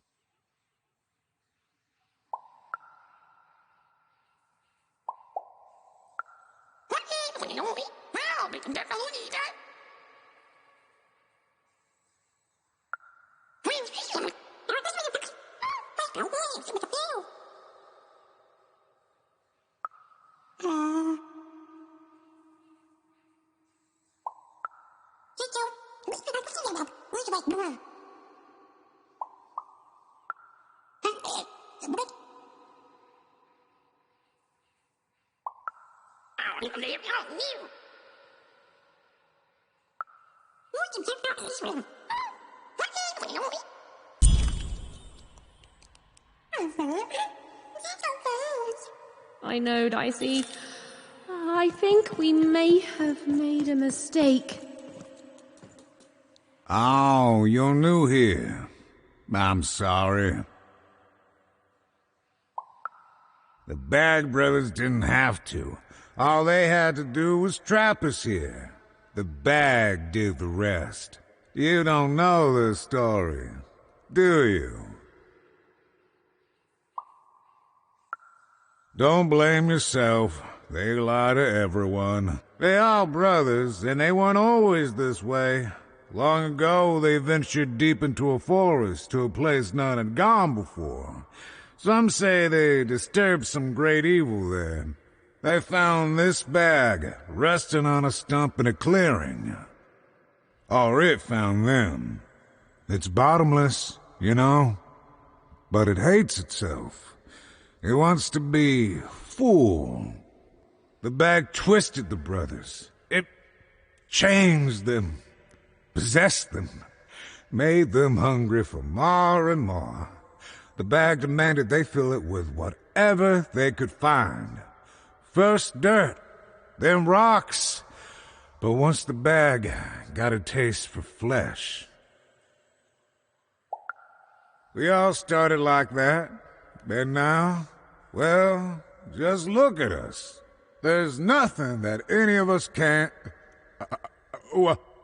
I know, Dicey. I think we may have made a mistake. Oh, you're new here. I'm sorry. The Bag Brothers didn't have to. All they had to do was trap us here. The Bag did the rest. You don't know the story, do you? Don't blame yourself. They lie to everyone. They are brothers, and they weren't always this way. Long ago, they ventured deep into a forest to a place none had gone before. Some say they disturbed some great evil there. They found this bag resting on a stump in a clearing. Or it found them. It's bottomless, you know, but it hates itself. It wants to be full. The bag twisted the brothers. It changed them, possessed them, made them hungry for more and more. The bag demanded they fill it with whatever they could find. First dirt, then rocks. But once the bag got a taste for flesh, we all started like that. And now, well, just look at us. There's nothing that any of us can't...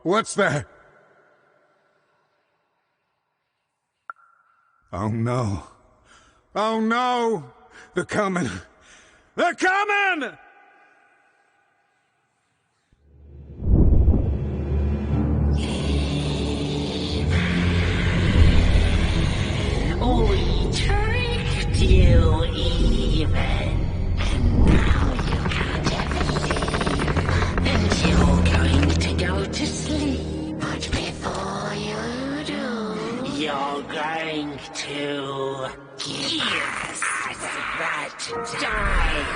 What's that? Oh no. Oh no! They're coming! They're coming! We tricked you even, and now you can't have and you're going to go to sleep. But before you do, you're going to give us that dice.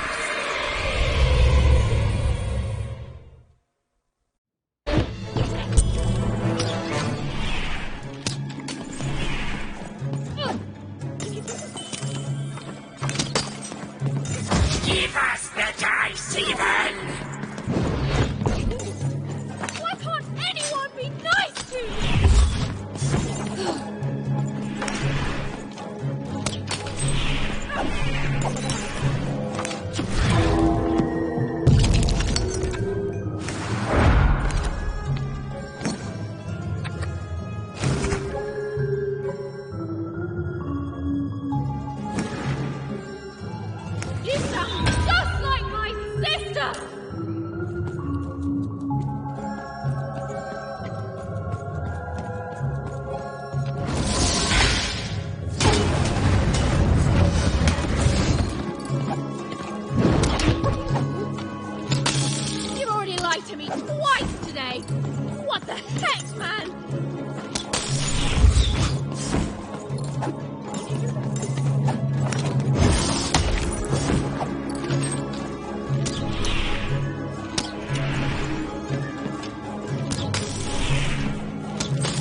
Give us the dice, even! Why can't anyone be nice to you? You sound just like my sister! You've already lied to me twice today! What the heck, man?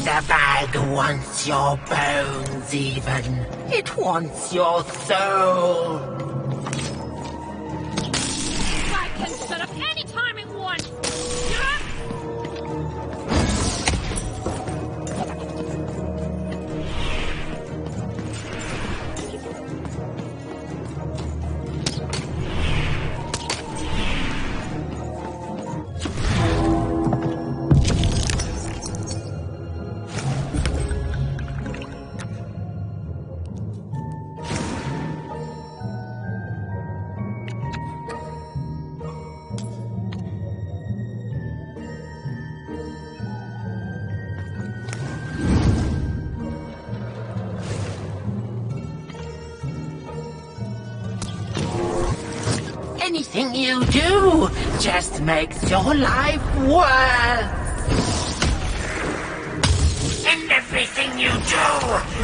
The bag wants your bones, even. It wants your soul. I can shut up any time it wants! Yeah? Anything you do just makes your life worse. And everything you do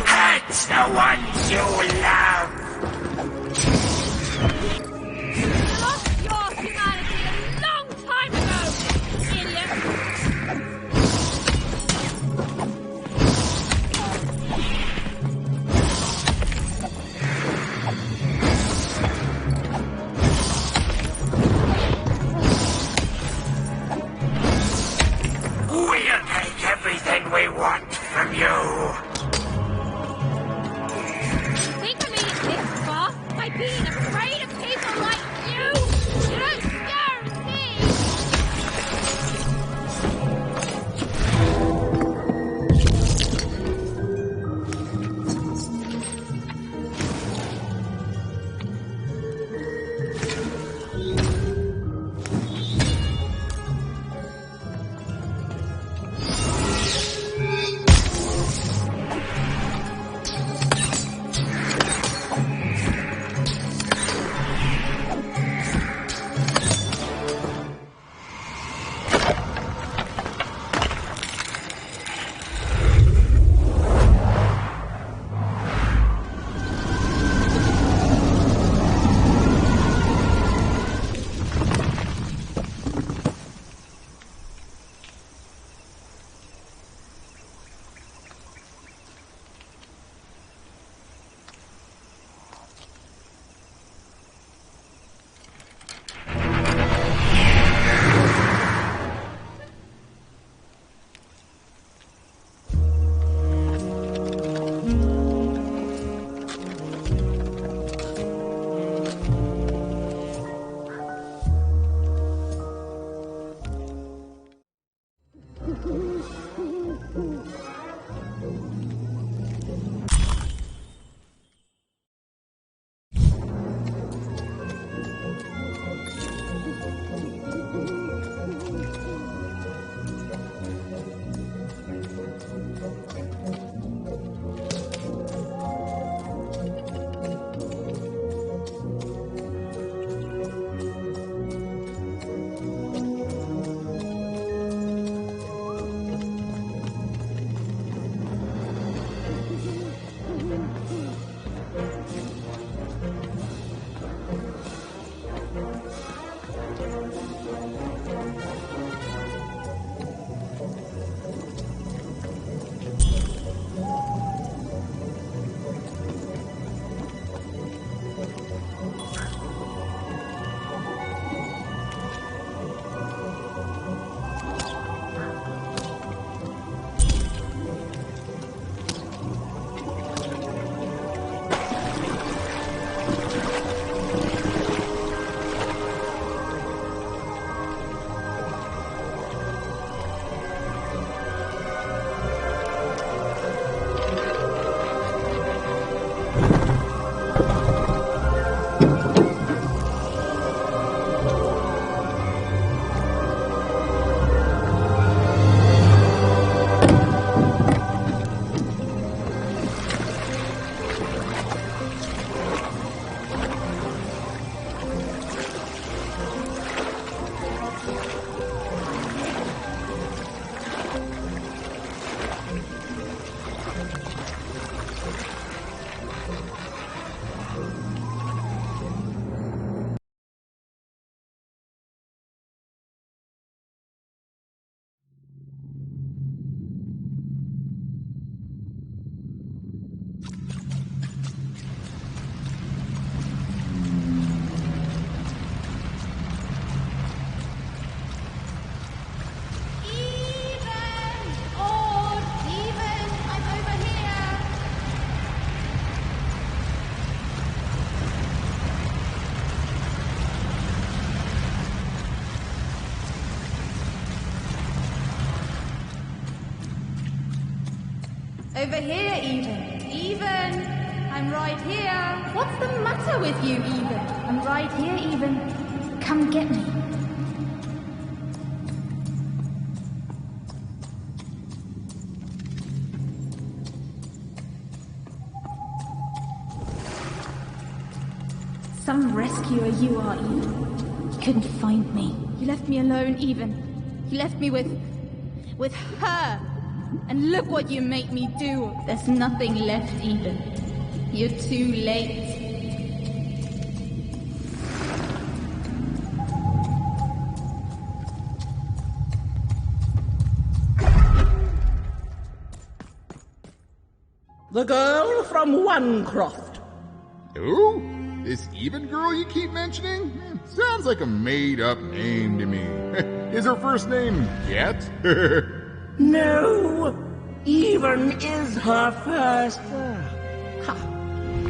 hurts the ones you love. Lost your humanity a long time ago, idiot! We'll take everything we want from you. Think I made it this far by being afraid of people like you? You don't scare me! Over here, Even. Even! I'm right here. What's the matter with you, Even? I'm right here, Even. Come get me. Some rescuer you are, Even. couldn't find me. You left me alone, even. You left me with her. And look what you made me do. There's nothing left, even. You're too late. The girl from Onecroft. Who? This Even girl you keep mentioning? Sounds like a made-up name to me. Is her first name Get? No, Even is her first.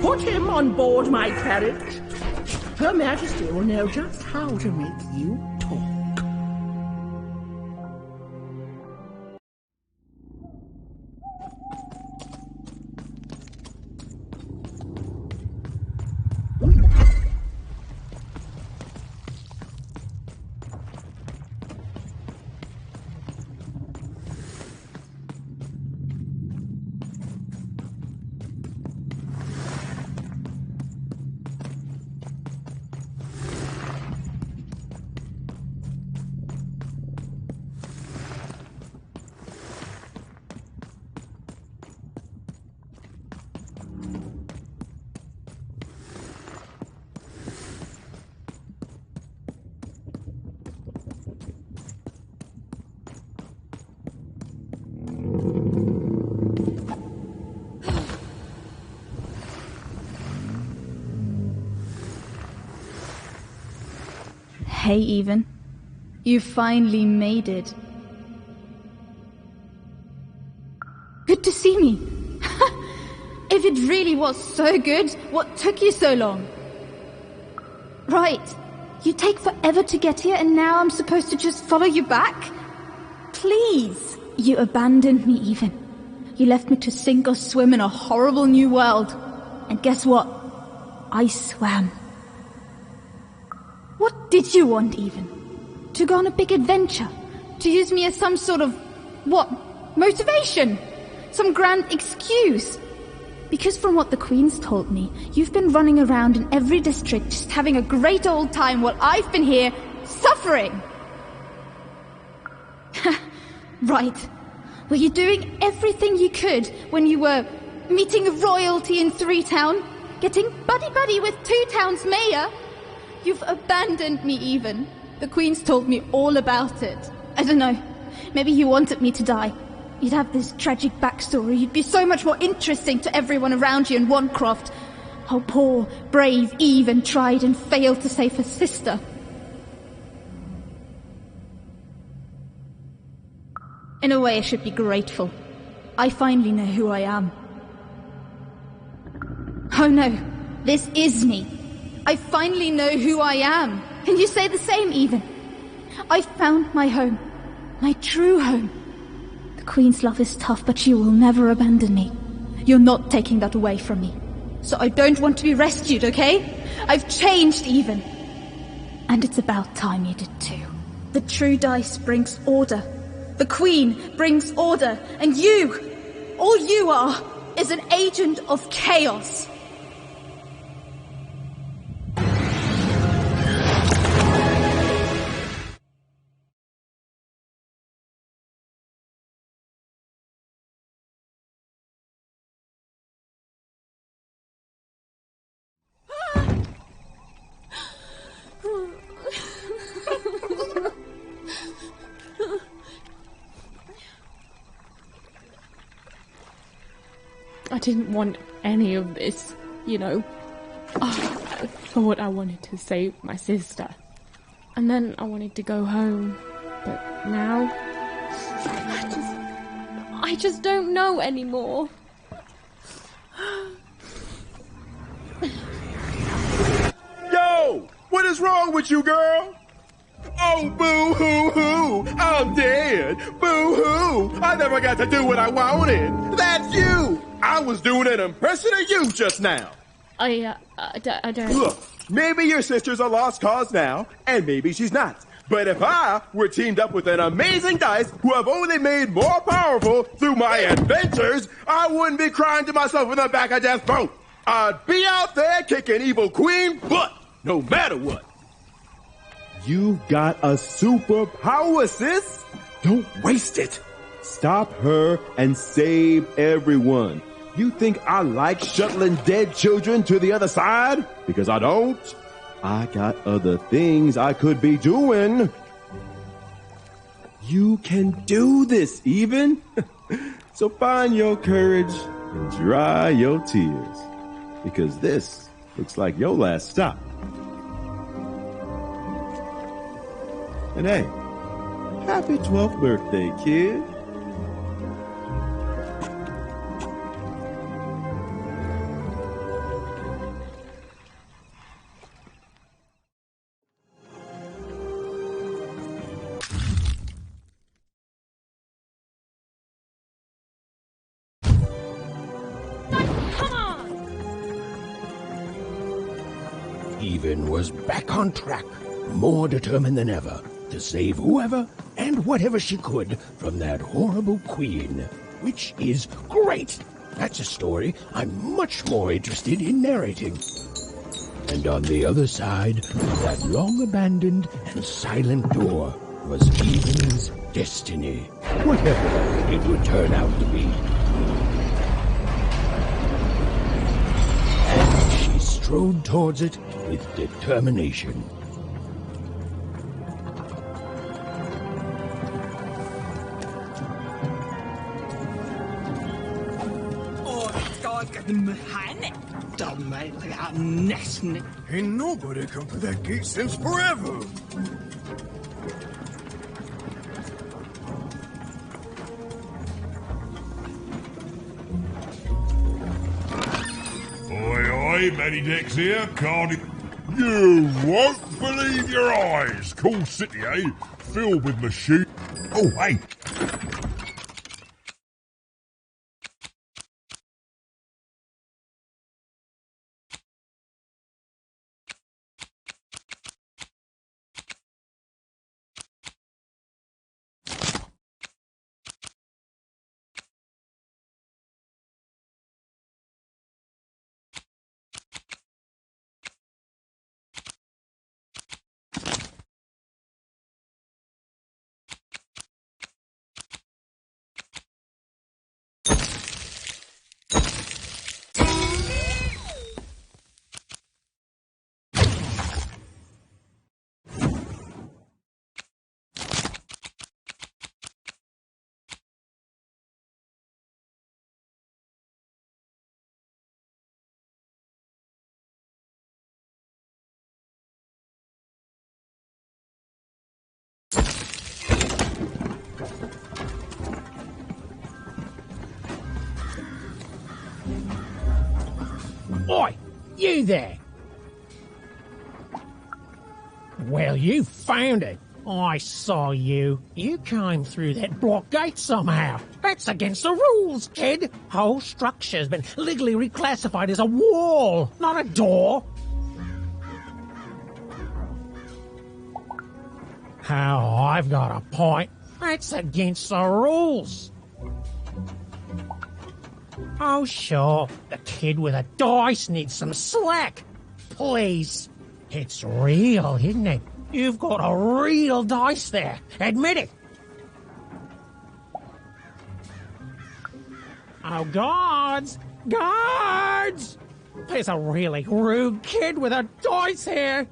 Put him on board my carriage. Her Majesty will know just how to make you talk. Hey, Even. You finally made it. Good to see me. If it really was so good, what took you so long? Right. You take forever to get here and now I'm supposed to just follow you back? Please. You abandoned me, Even. You left me to sink or swim in a horrible new world. And guess what? I swam. What did you want, Even? To go on a big adventure? To use me as some sort of, motivation? Some grand excuse? Because from what the Queen's told me, you've been running around in every district just having a great old time while I've been here, suffering! Right. Were you doing everything you could when you were meeting royalty in 3 Town? Getting buddy-buddy with 2 Town's mayor? You've abandoned me, Even. The Queen's told me all about it. I don't know. Maybe you wanted me to die. You'd have this tragic backstory. You'd be so much more interesting to everyone around you in Onecroft. How poor, brave Even tried and failed to save her sister. In a way, I should be grateful. I finally know who I am. Oh no, this is me. I finally know who I am. Can you say the same, Even? I found my home. My true home. The Queen's love is tough, but she will never abandon me. You're not taking that away from me. So I don't want to be rescued, okay? I've changed, Even. And it's about time you did too. The true dice brings order. The Queen brings order. And you, all you are, is an agent of chaos. I didn't want any of this, you know. I thought I wanted to save my sister. And then I wanted to go home. But now... I just don't know anymore. Yo! What is wrong with you, girl? Oh, boo-hoo-hoo! I'm dead! Boo-hoo! I never got to do what I wanted! That's you! I was doing an impression of you just now! I don't... Look, maybe your sister's a lost cause now, and maybe she's not. But if I were teamed up with an amazing dice who have only made more powerful through my adventures, I wouldn't be crying to myself in the back of death's boat. I'd be out there kicking evil Queen butt, no matter what. You've got a superpower, sis! Don't waste it! Stop her and save everyone. You think I like shuttling dead children to the other side? Because I don't. I got other things I could be doing. You can do this, even. So find your courage and dry your tears. Because this looks like your last stop. And hey, happy 12th birthday, kid. Even was back on track, more determined than ever to save whoever and whatever she could from that horrible queen, which is great. That's a story I'm much more interested in narrating. And on the other side, that long-abandoned and silent door was Even's destiny, whatever it would turn out to be. And she strode towards it with determination. Ain't nobody come through that gate since forever. Oi, Matty Dex here, Cardi. You won't believe your eyes. Cool city, eh? Filled with machine. Oh, hey. Oi, you there! Well, you found it. I saw you. You came through that block gate somehow. That's against the rules, kid. Whole structure's been legally reclassified as a wall, not a door. Oh, I've got a point. That's against the rules. Oh, sure, the kid with a dice needs some slack. Please. It's real, isn't it? You've got a real dice there. Admit it. Oh, guards! Guards! There's a really rude kid with a dice here.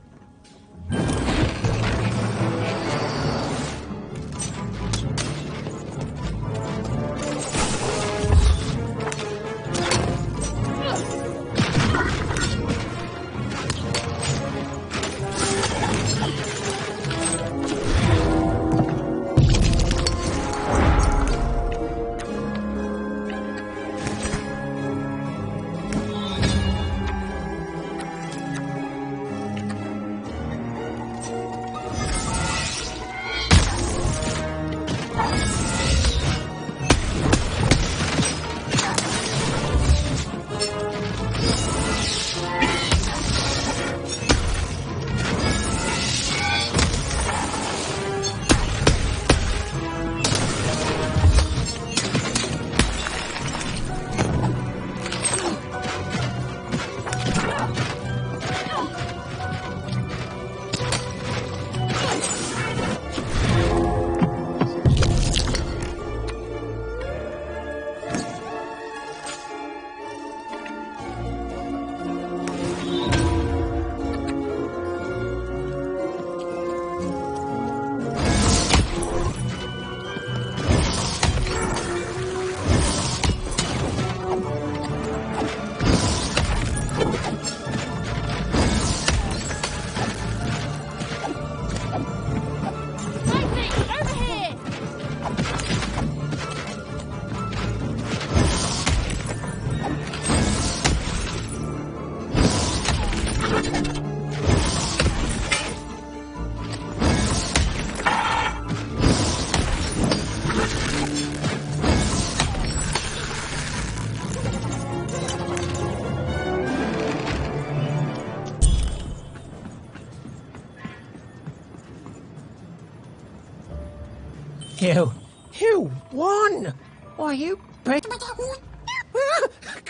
You won! Why, you bet...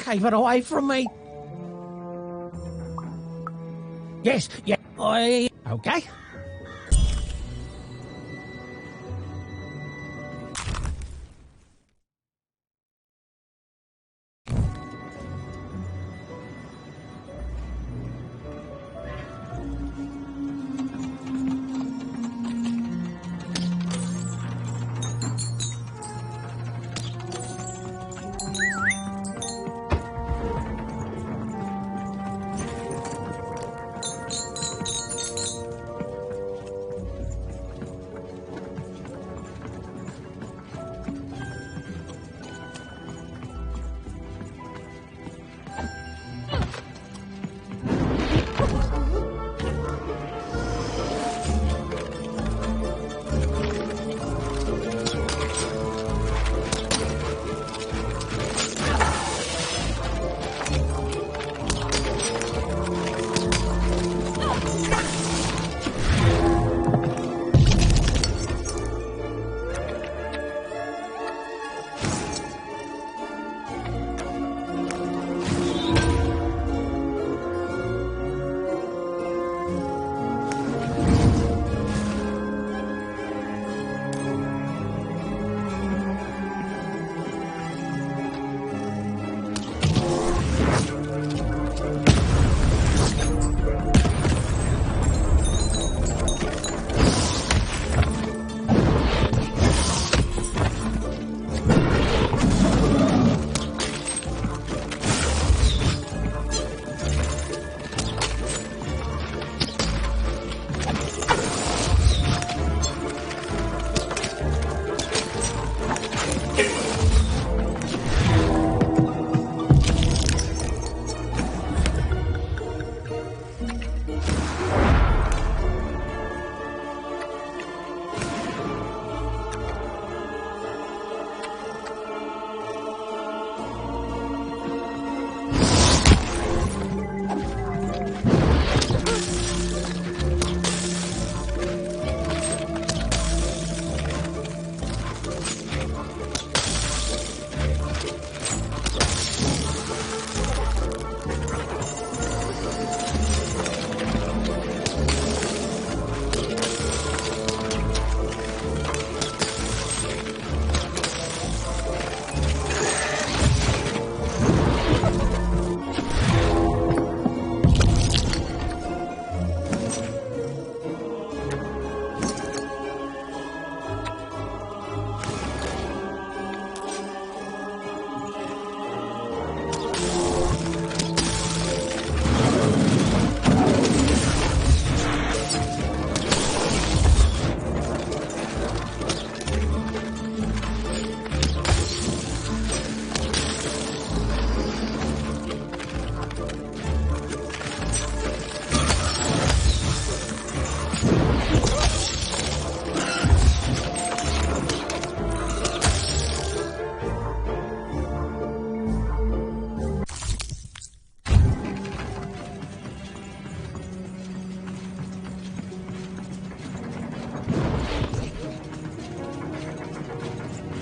Gave it away from me. Yes, yeah, okay.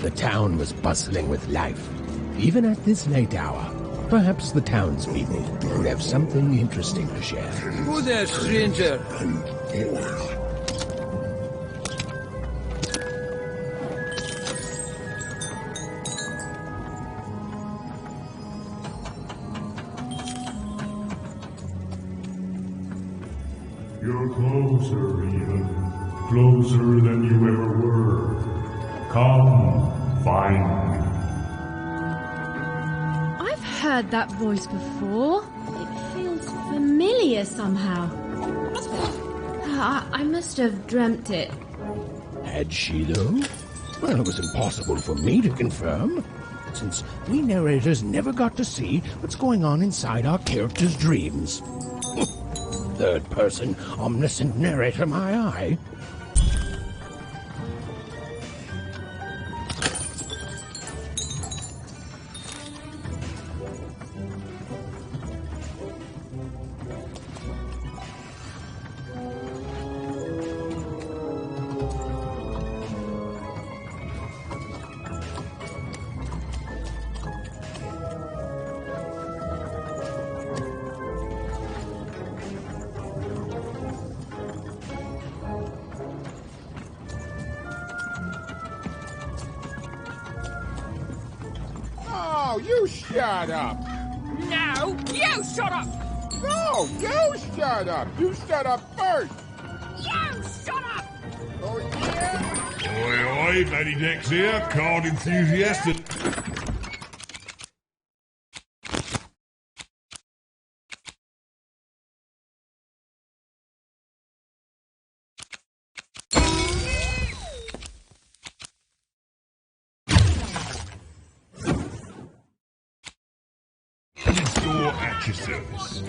The town was bustling with life, even at this late hour. Perhaps the townspeople would have something interesting to share. Who there, stranger? You're closer, even. Closer than you ever were. Come, find me. I've heard that voice before. It feels familiar somehow. I must have dreamt it. Had she, though? Well, it was impossible for me to confirm, since we narrators never got to see what's going on inside our characters' dreams. Third-person, omniscient narrator, my eye. you shut up. No, you shut up! No, you shut up. You shut up first. You shut up! Oh, yeah? Oi, oi, Matty Dex here, card enthusiastic. Store at your service.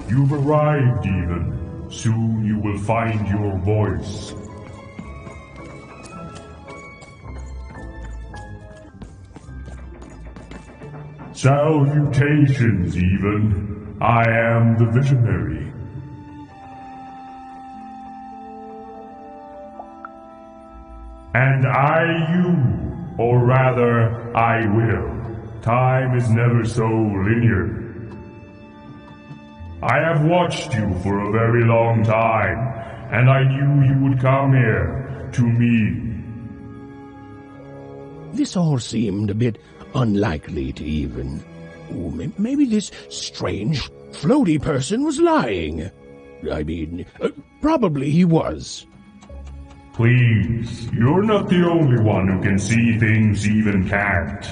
You've arrived, even. Soon you will find your voice. Salutations, even. I am the visionary. And I you, or rather, I will. Time is never so linear. I have watched you for a very long time, and I knew you would come here, to me. This all seemed a bit unlikely to even. Ooh, maybe this strange, floaty person was lying. I mean, probably he was. Please, you're not the only one who can see things even can't.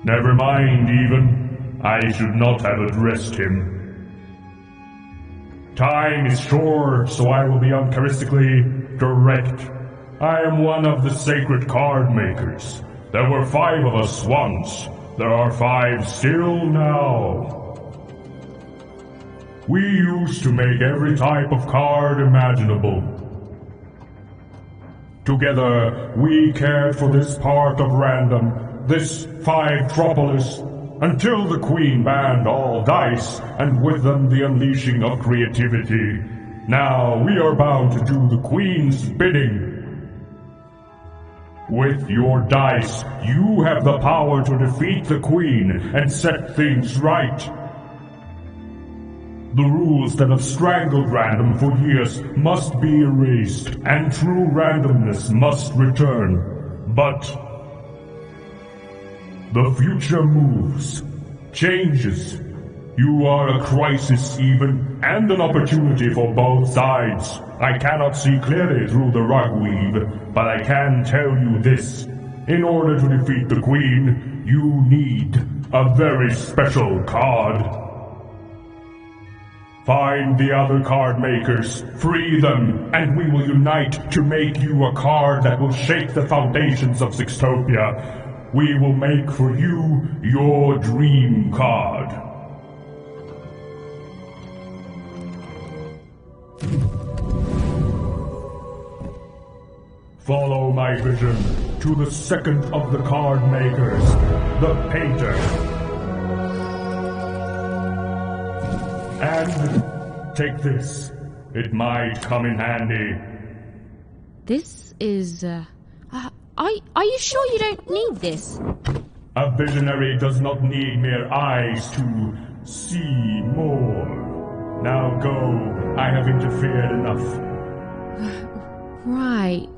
Never mind, even. I should not have addressed him. Time is short, so I will be uncharacteristically direct. I am one of the sacred card makers. There were 5 of us once. There are 5 still now. We used to make every type of card imaginable. Together, we cared for this part of random, this 5-tropolis, until the Queen banned all dice, and with them the unleashing of creativity. Now we are bound to do the Queen's bidding. With your dice, you have the power to defeat the Queen and set things right. The rules that have strangled random for years must be erased, and true randomness must return. But The future moves, changes. You are a crisis even, and an opportunity for both sides. I cannot see clearly through the rugweave, but I can tell you this. In order to defeat the Queen, you need a very special card. Find the other card makers, free them, and we will unite to make you a card that will shake the foundations of Sixtopia. We will make for you your dream card. Follow my vision to the second of the card makers, the painter. And take this. It might come in handy. This is, are you sure you don't need this? A visionary does not need mere eyes to see more. Now go. I have interfered enough. Right.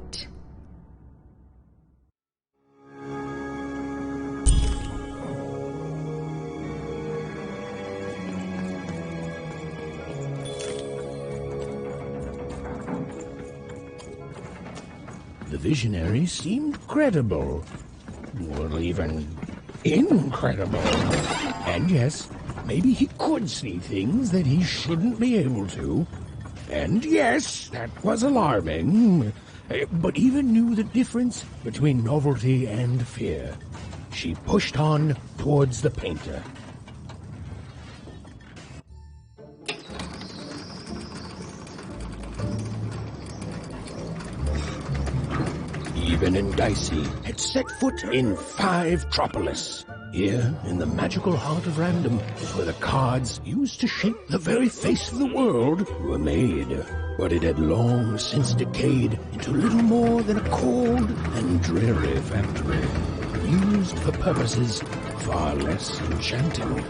The visionary seemed credible. Well, even incredible. And yes, maybe he could see things that he shouldn't be able to. And yes, that was alarming. But Eva knew the difference between novelty and fear. She pushed on towards the painter. Even and Dicey had set foot in 5-tropolis. Here, in the magical heart of random, is where the cards used to shape the very face of the world were made. But it had long since decayed into little more than a cold and dreary factory, used for purposes far less enchanting.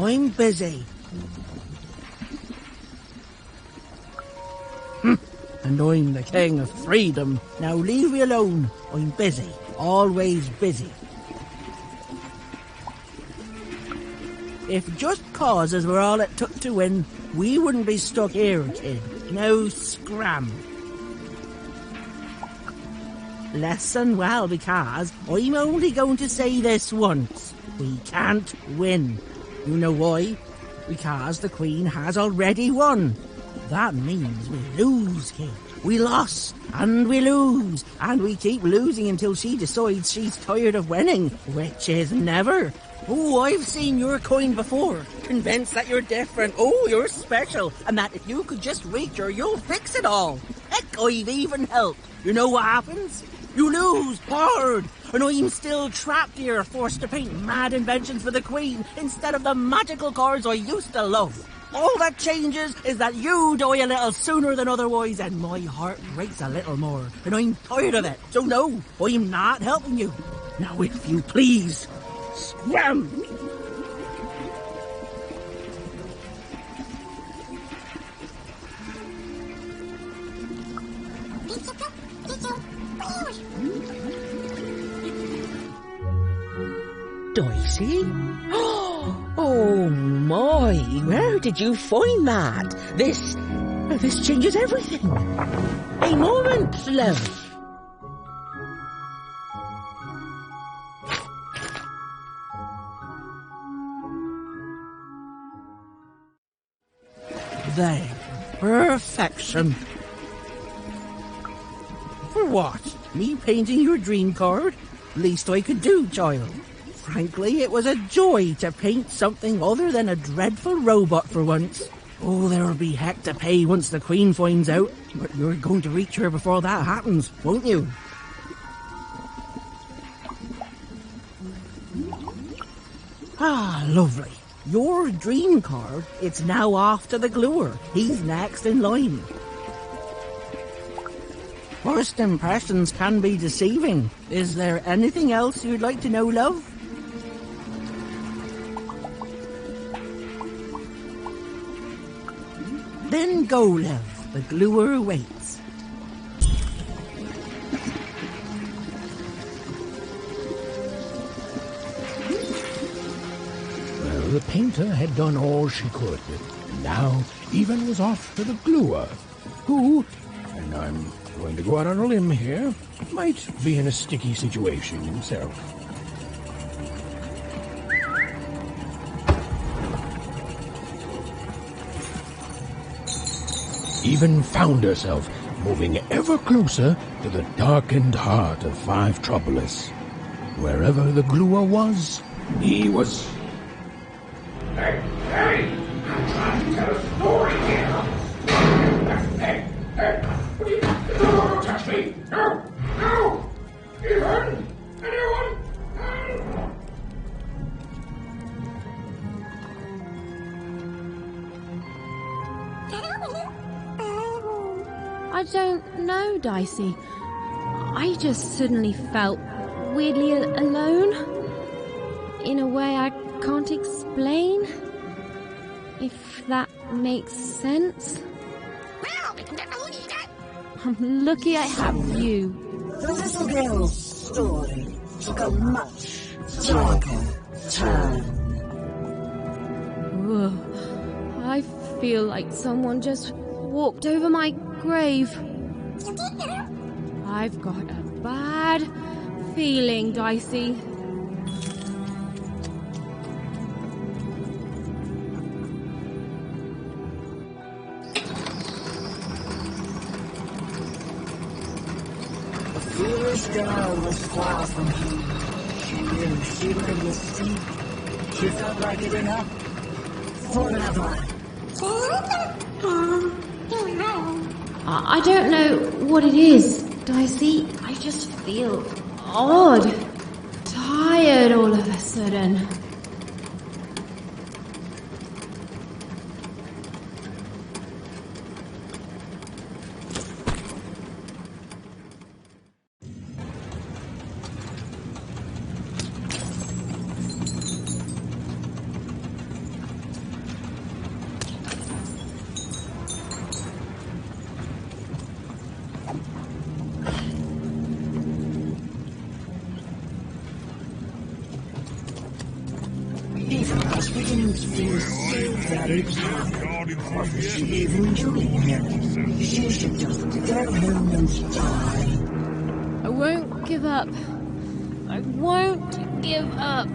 I'm busy. And I'm the king of freedom. Now leave me alone. I'm busy. Always busy. If just causes were all it took to win, we wouldn't be stuck here, kid. No scram. Listen well, because I'm only going to say this once. We can't win. You know why? Because the Queen has already won. That means we lose, kid. We lost, and we lose, and we keep losing until she decides she's tired of winning, which is never. Oh, I've seen your coin before, convinced that you're different, oh, you're special, and that if you could just reach her, you'll fix it all. Heck, I've even helped. You know what happens? You lose hard, and I'm still trapped here, forced to paint mad inventions for the Queen instead of the magical cards I used to love. All that changes is that you die a little sooner than otherwise, and my heart breaks a little more, and I'm tired of it. So no, I'm not helping you. Now, if you please, scram! Dicey? Oh my, where did you find that? This changes everything. A moment, love. There, perfection. For what? Me painting your dream card? Least I could do, child. Frankly, it was a joy to paint something other than a dreadful robot for once. Oh, there'll be heck to pay once the Queen finds out, but you're going to reach her before that happens, won't you? Ah, lovely. Your dream card, it's now off to the gluer. He's next in line. First impressions can be deceiving. Is there anything else you'd like to know, love? Then go, love. The gluer waits. Well, the painter had done all she could. Now, even was off to the gluer, who, and I'm going to go out on a limb here, might be in a sticky situation himself. Even found herself moving ever closer to the darkened heart of Five Troublous. Wherever the gluer was, he was... Hey, I'm trying to tell a story here. Hey, what are you... No, don't touch me. No. Ethan, anyone? I don't know, Dicey. I just suddenly felt weirdly alone. In a way I can't explain. If that makes sense. I'm lucky I have you. The little girl's story took a much darker turn. Ugh, I feel like someone just walked over my grave. I've got a bad feeling, Dicey. The foolish girl was far from here. She really shivered in the sea. She felt like giving up forever. I don't know what it is, Dicey. I just feel odd. Tired all of a sudden. very tired. What is she even doing here? She should just go home and die. I won't give up. I won't give up.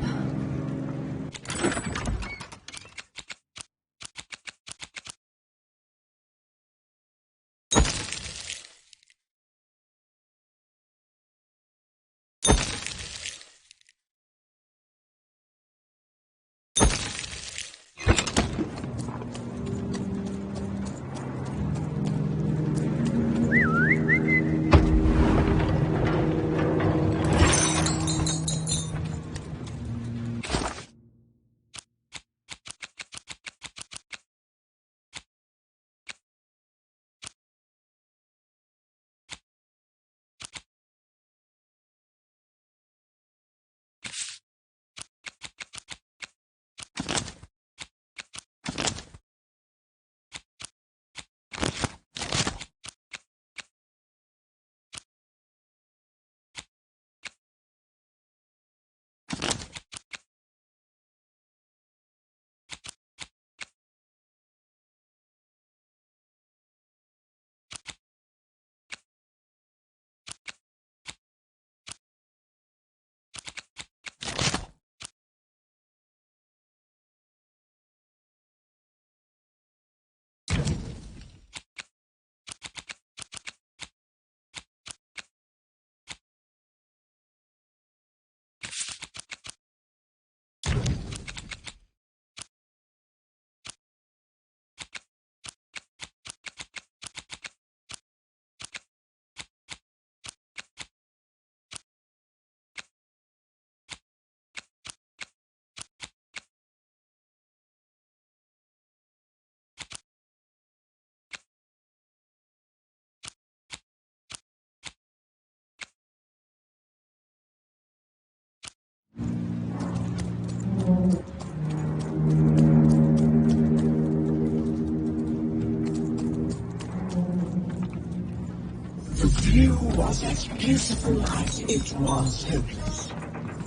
The view was as beautiful as it was hopeless,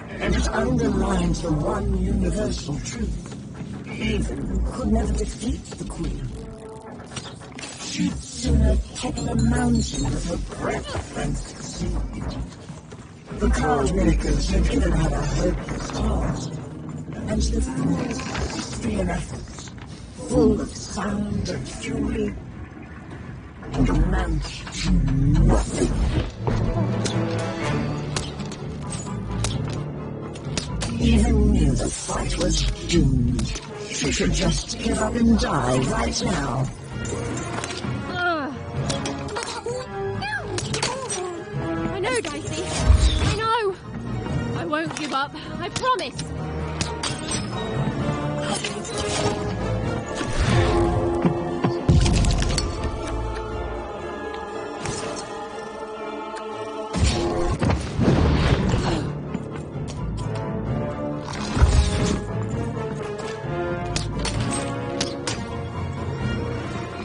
and it underlines the one universal truth. Even could never defeat the Queen. She'd sooner topple a mountain with her breath than succeed. The card makers had given her a hopeless task, and the fools persisted in efforts, full of sound and fury, and amount to nothing. Even knew the fight was doomed. She should just give up and die right now. I know, Dicey. I know. I won't give up. I promise.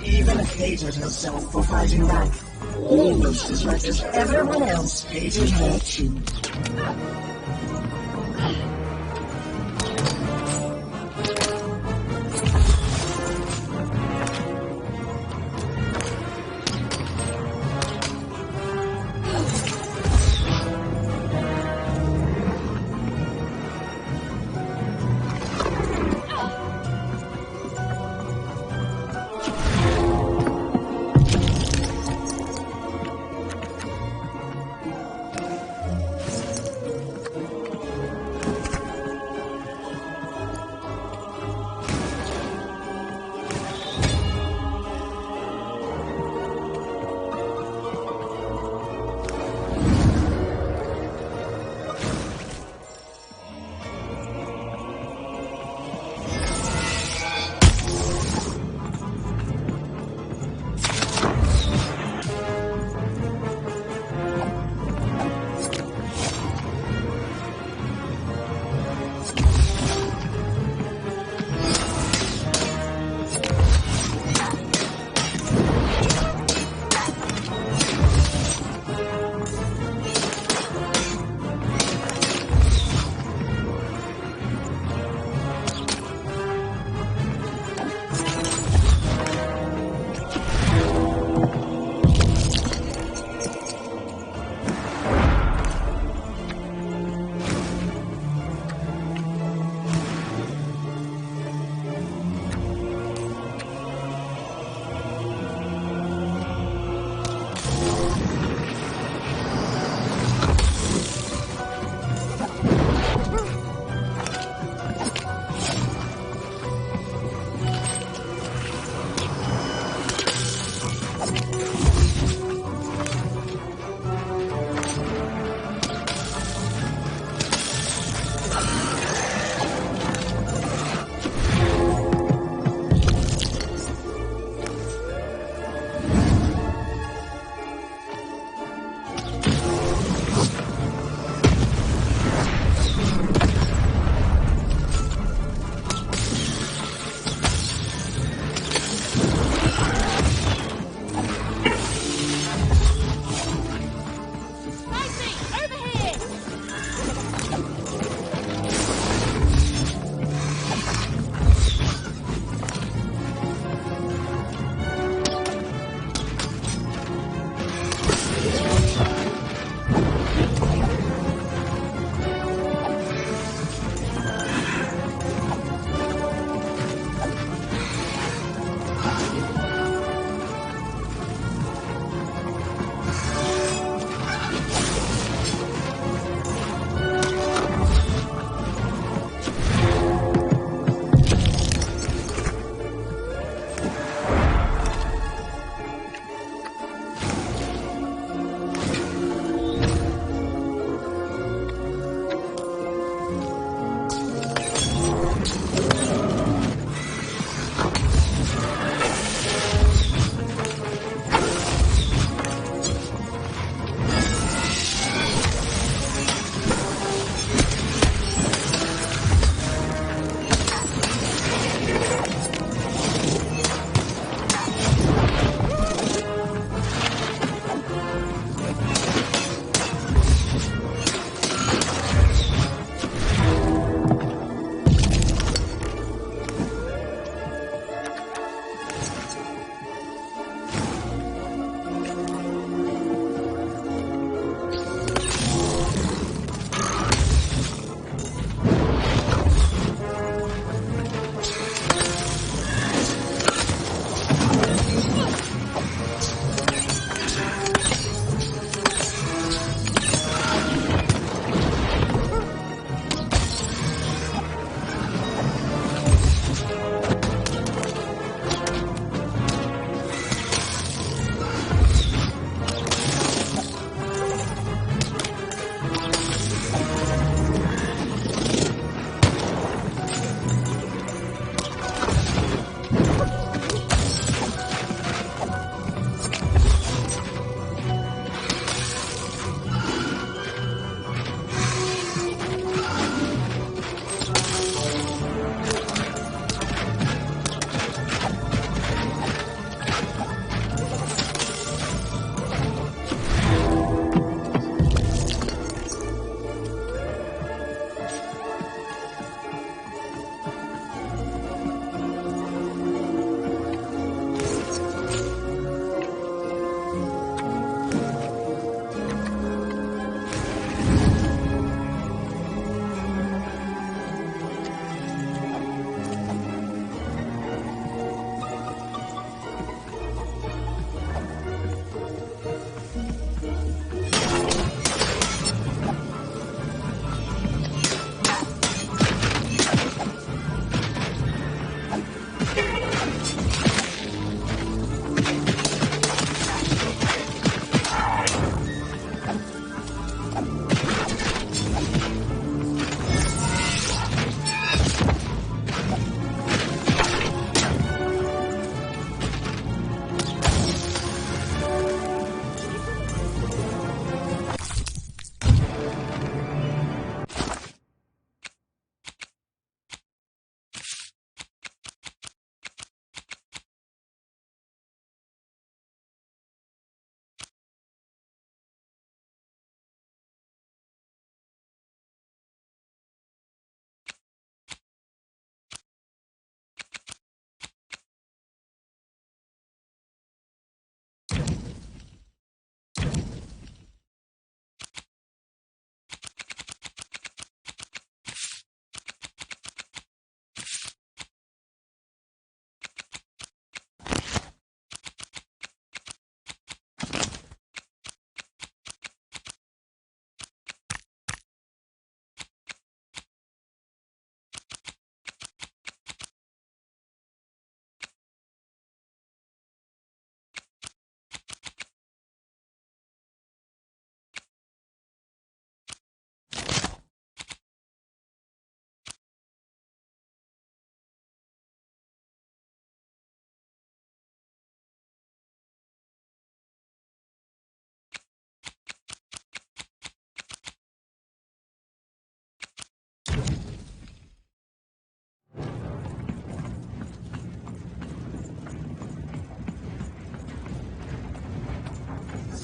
Even hated herself for fighting back, almost as much as everyone else hated her too.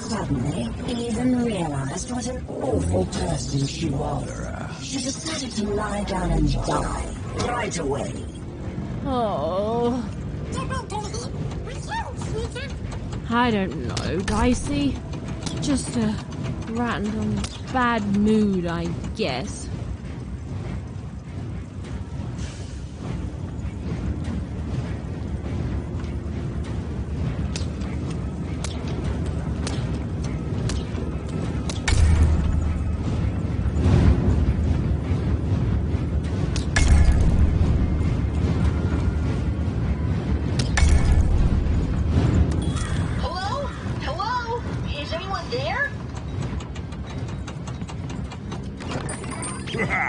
Suddenly, Eden realized what an awful person she was. She decided to lie down and die right away. Oh. I don't know, Dicey. Just a random bad mood, I guess.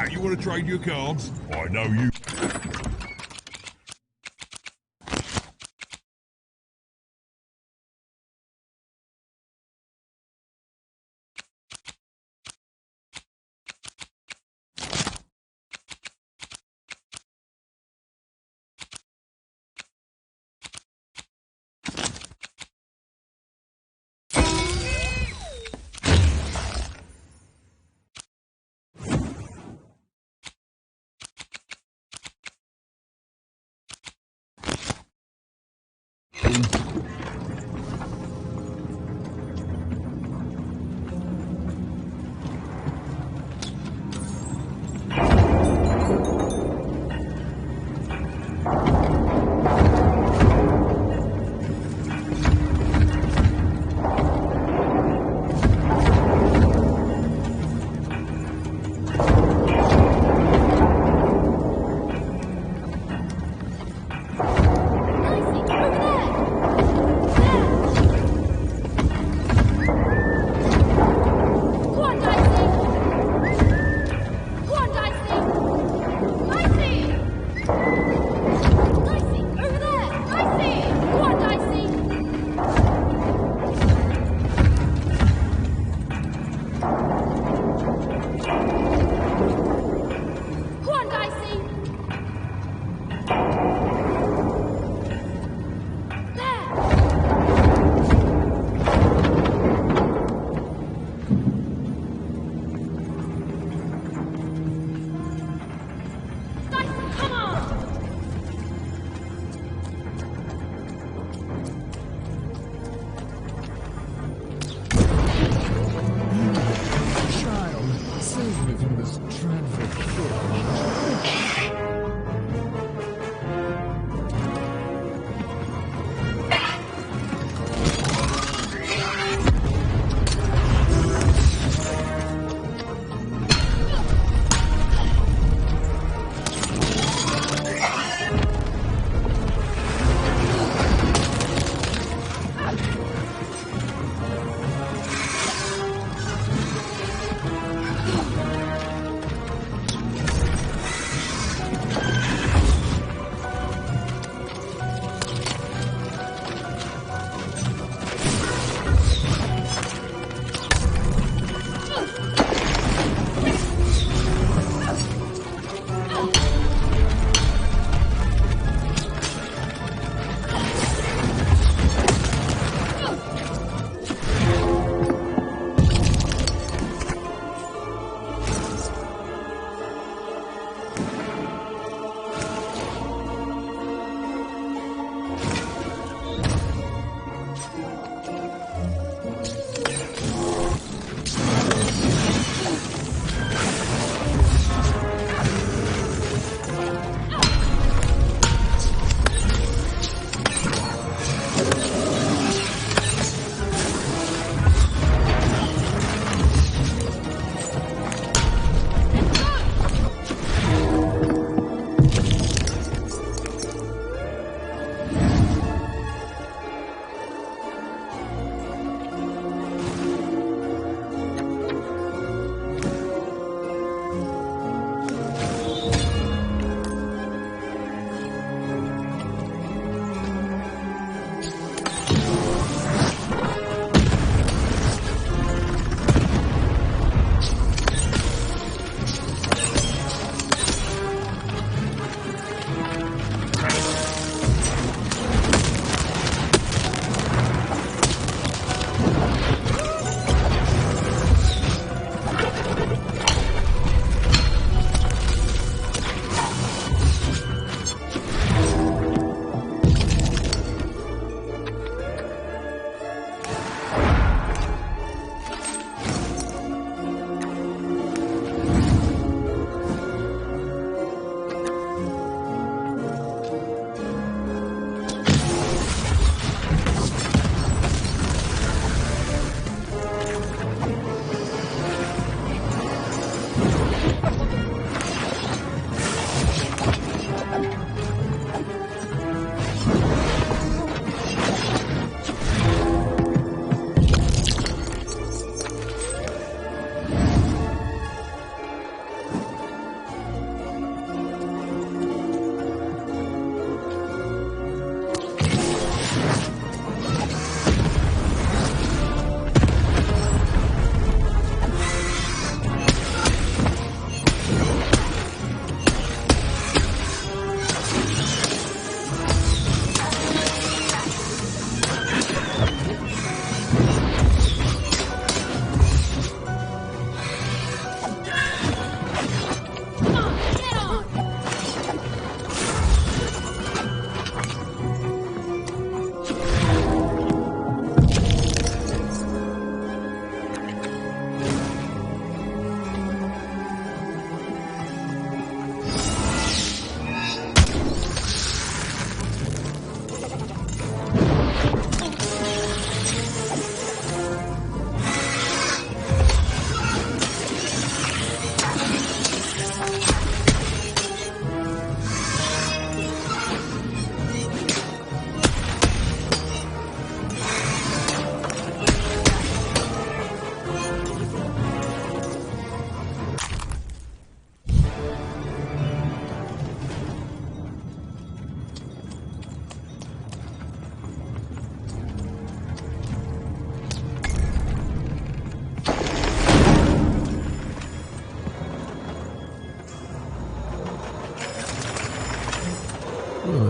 You want to trade your cards? I know you.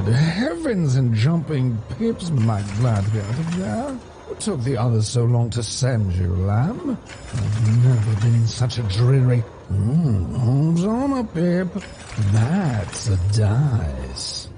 Good heavens and jumping pips, my glad to be out of there. What took the others so long to send you, lamb? I've never been in such a dreary... hold on a pip. That's a dice.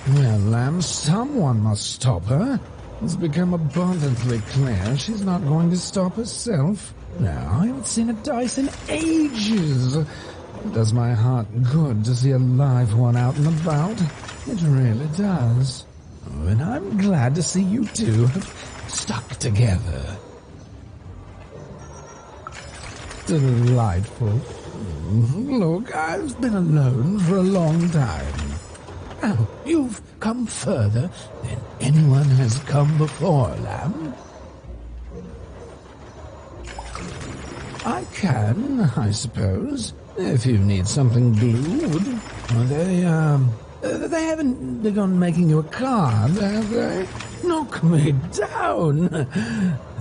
Well, lamb, someone must stop her. It's become abundantly clear she's not going to stop herself. Now, I haven't seen a dice in ages. It does my heart good to see a live one out and about. It really does. Oh, and I'm glad to see you two have stuck together. Delightful. Look, I've been alone for a long time. Now, you've come further than anyone has come before, lamb. I can, I suppose, if you need something glued. They haven't begun making you a card, have they? Knock me down.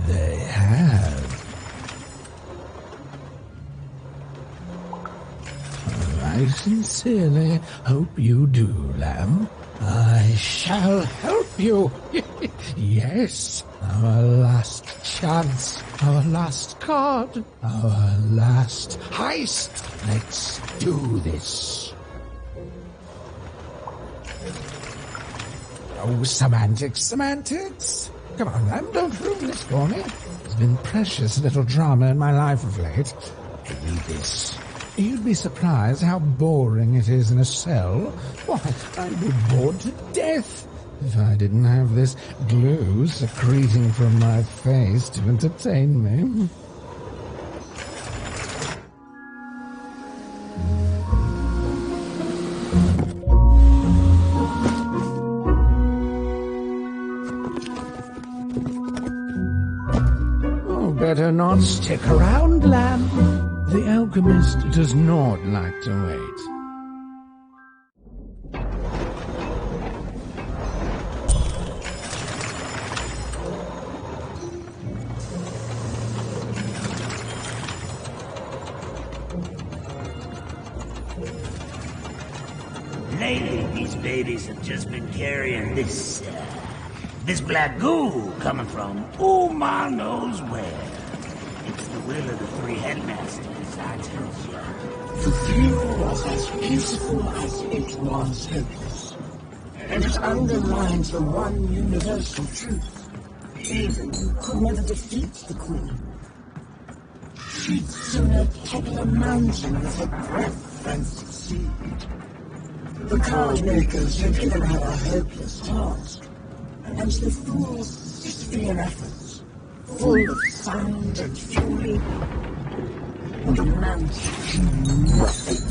They have. I sincerely hope you do, lamb. I shall help you. Yes, our last chance, our last card, our last heist. Let's do this. Oh, semantics. Come on, lamb, don't ruin this for me. There's been precious little drama in my life of late. I need this. You'd be surprised how boring it is in a cell. Why, I'd be bored to death if I didn't have this glue secreting from my face to entertain me. Oh, better not stick around, lamb. The alchemist does not like to wait. Lately, these babies have just been carrying this black goo coming from who ma knows where. It's the will of the three headmasters, I tell you. The view was as beautiful as it was hopeless, and it underlines the one universal truth. Even could never defeat the Queen. She'd sooner topple a mountain with her breath than succeed. The card makers had given her a hopeless task, and the fool's Sisyphean efforts, full of sound and fury, would amount to nothing.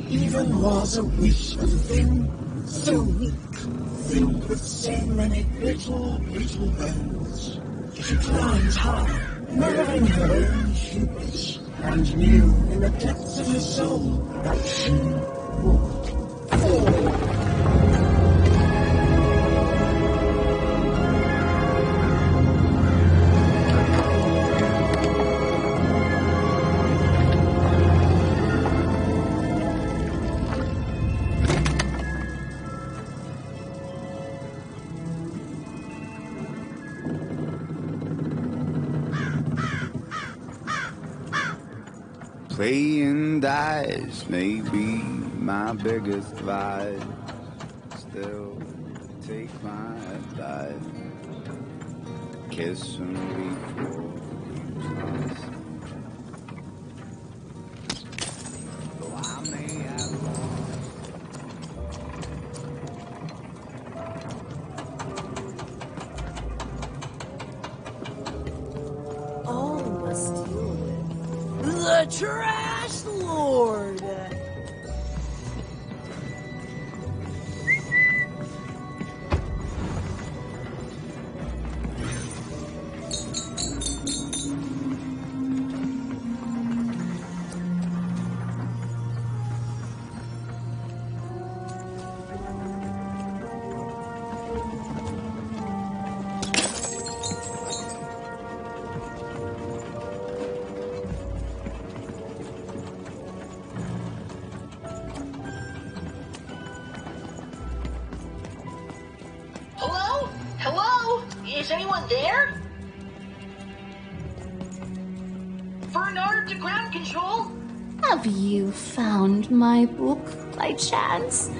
Even was a wish of thing so weak, filled with so many little bones. She climbed high, mirroring her own hubris, and knew in the depths of her soul that she would fall. Playing dice may be my biggest vice. Still, take my advice. Kiss and before you trust. Though I may have all must deal with the Trash Lord. Is anyone there? Bernard to ground control? Have you found my book by chance?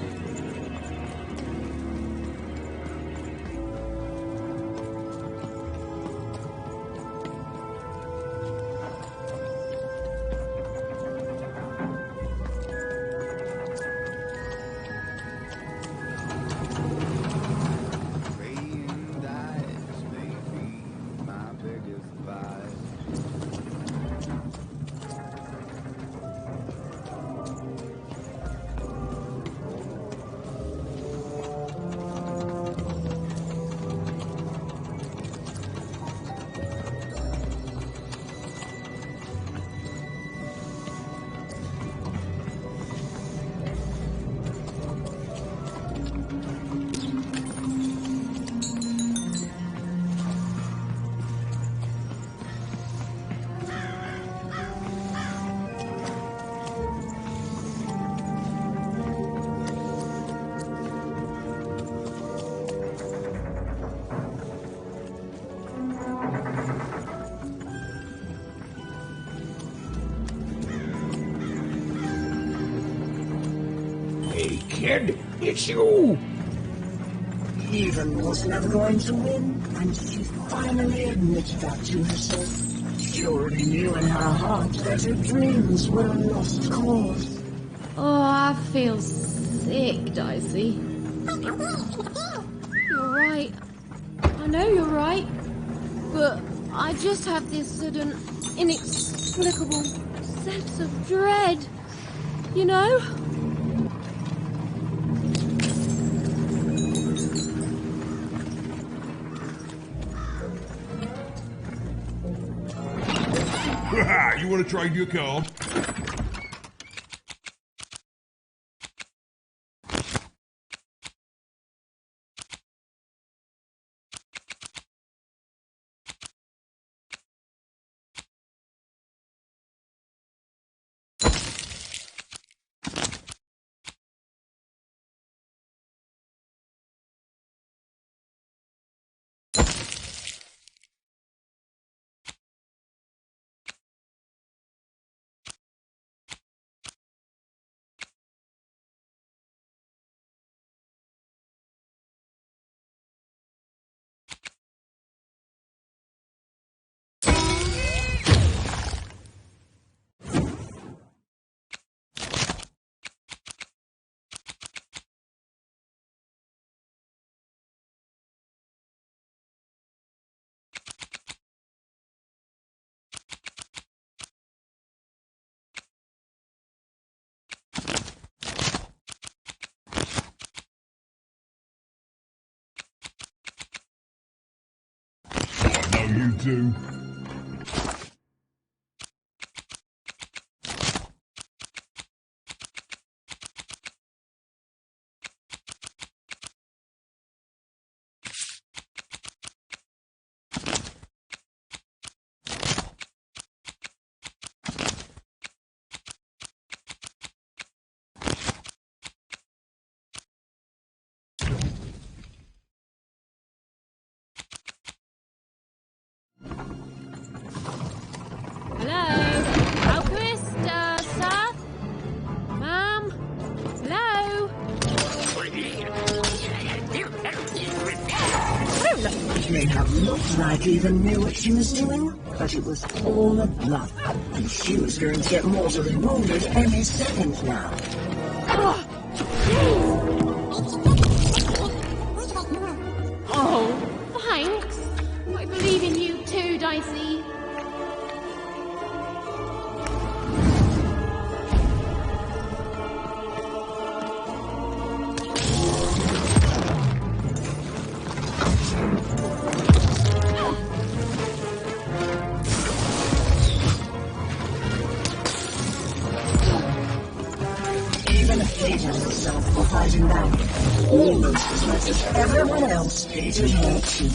Kid, it's you! Even was never going to win, and she finally admitted that to herself. She already knew in her heart that her dreams were a lost cause. Oh, I feel sick, Dicey. You're right. I know you're right. But I just have this sudden, inexplicable sense of dread. You know? You want to try your card? You two. May have looked like even knew what she was doing, but it was all a bluff, and she was going to get mortally wounded any second now. Oh, thanks. I believe in you too, Dicey. For fighting back, almost as much as everyone else hated her too.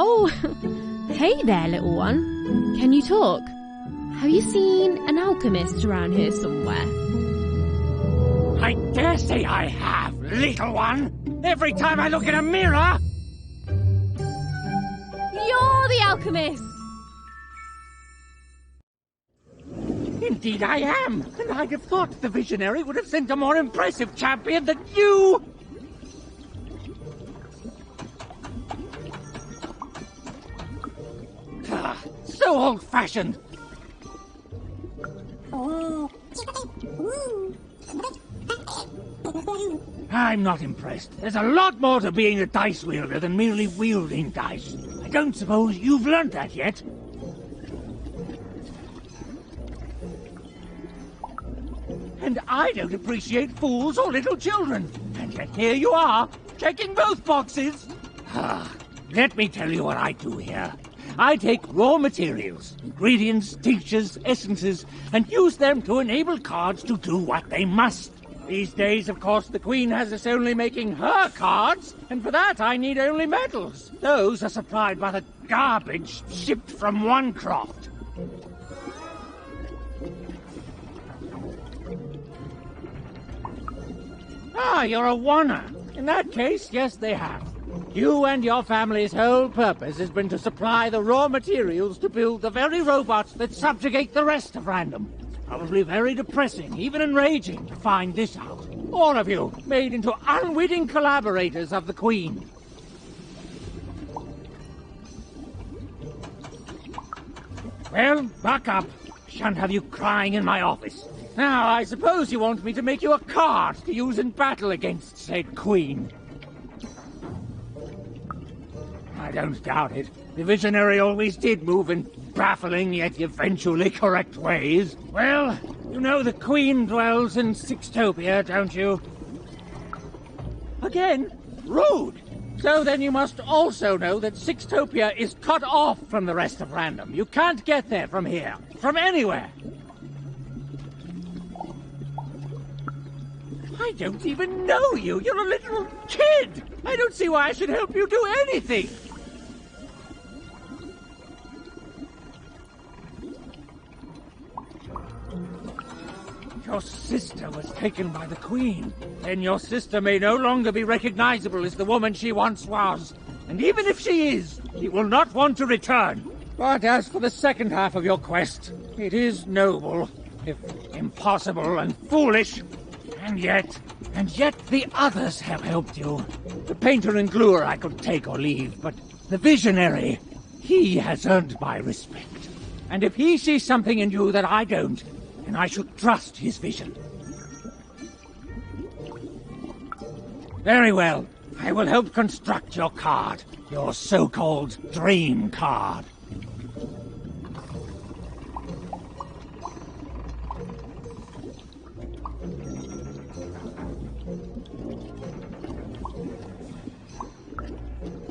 Oh, hey there, little one. Can you talk? Have you seen an alchemist around here somewhere? I dare say I have, little one. Every time I look in a mirror... You're the alchemist! Indeed I am, and I'd have thought the visionary would have sent a more impressive champion than you! So old-fashioned! I'm not impressed. There's a lot more to being a dice wielder than merely wielding dice. I don't suppose you've learned that yet. And I don't appreciate fools or little children. And yet here you are, checking both boxes. Let me tell you what I do here. I take raw materials, ingredients, tinctures, essences, and use them to enable cards to do what they must. These days, of course, the Queen has us only making her cards, and for that I need only metals. Those are supplied by the garbage shipped from one croft. Ah, you're a oner. In that case, yes, they have. You and your family's whole purpose has been to supply the raw materials to build the very robots that subjugate the rest of Random. It's probably very depressing, even enraging, to find this out. All of you, made into unwitting collaborators of the Queen. Well, buck up. Shan't have you crying in my office. Now, I suppose you want me to make you a card to use in battle against said Queen. I don't doubt it. The visionary always did move in baffling yet eventually correct ways. Well, you know the Queen dwells in Sixtopia, don't you? Again? Rude! So then you must also know that Sixtopia is cut off from the rest of Random. You can't get there from here. From anywhere. I don't even know you. You're a little kid. I don't see why I should help you do anything. Your sister was taken by the Queen. Then your sister may no longer be recognizable as the woman she once was. And even if she is, she will not want to return. But as for the second half of your quest, it is noble, if impossible and foolish. And yet the others have helped you. The painter and gluer I could take or leave, but the visionary, he has earned my respect. And if he sees something in you that I don't, then I should trust his vision. Very well. I will help construct your card. Your so-called dream card.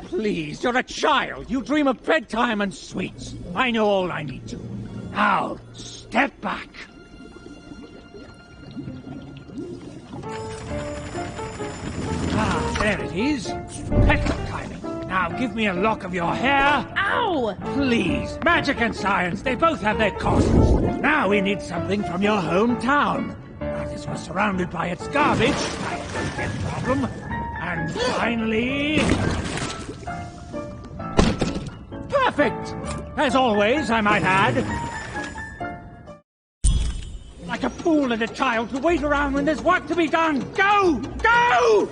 Please, you're a child. You dream of bedtime and sweets. I know all I need to. Now, step back. Ah, there it is. Excellent timing. Now give me a lock of your hair. Ow! Please, magic and science, they both have their costs. Now we need something from your hometown. That is, we're surrounded by its garbage. I don't get the problem. And finally... Perfect! As always, I might add. Like a fool and a child to wait around when there's work to be done. Go! Go!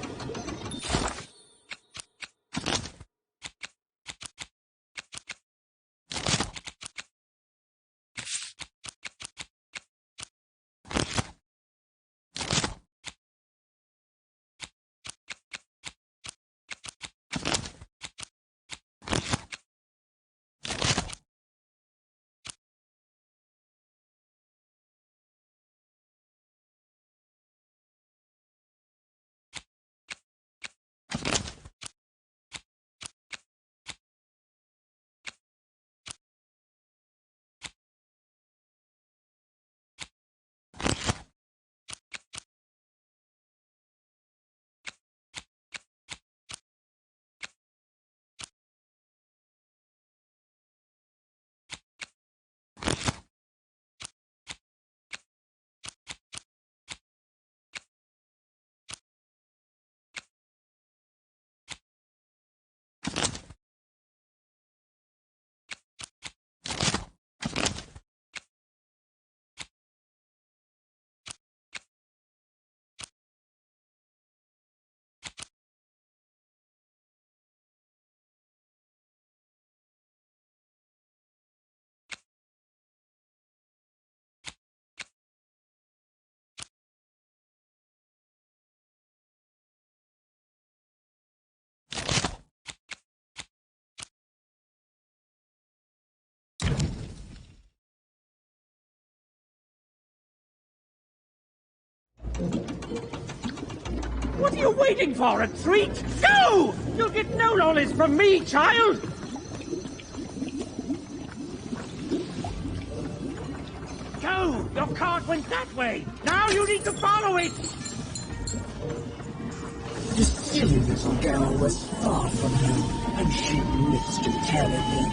What are you waiting for, a treat? Go! You'll get no lollies from me, child! Go! Your cart went that way! Now you need to follow it! The silly little girl was far from home, and she missed him terribly.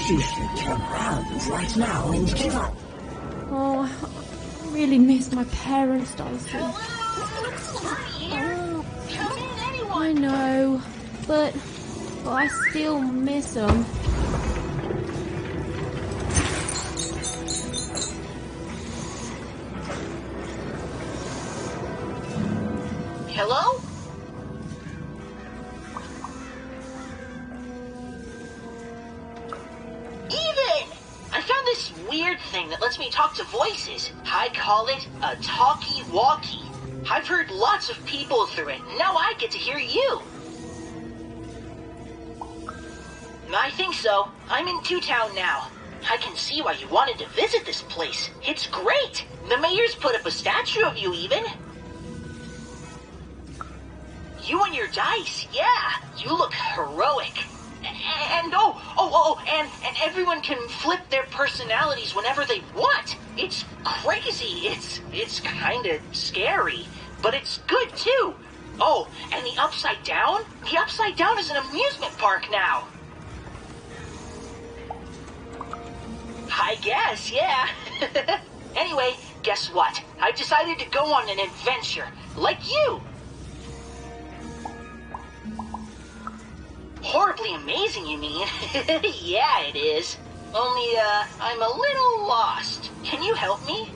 She should turn around right now and give up. Oh, I really miss my parents, Darcy. I know, but I still miss them. Hello? Even! I found this weird thing that lets me talk to voices. I call it a talkie-walkie. I've heard lots of people through it. Now I get to hear you. I think so. I'm in Two-Town now. I can see why you wanted to visit this place. It's great. The mayor's put up a statue of you even. You and your dice, yeah. You look heroic. And and everyone can flip their personalities whenever they want. It's crazy. It's kind of scary, but it's good too. Oh, and the Upside Down? The Upside Down is an amusement park now. I guess, yeah. Anyway, guess what? I've decided to go on an adventure, like you. Horribly amazing, you mean? Yeah, it is. Only, I'm a little lost. Can you help me?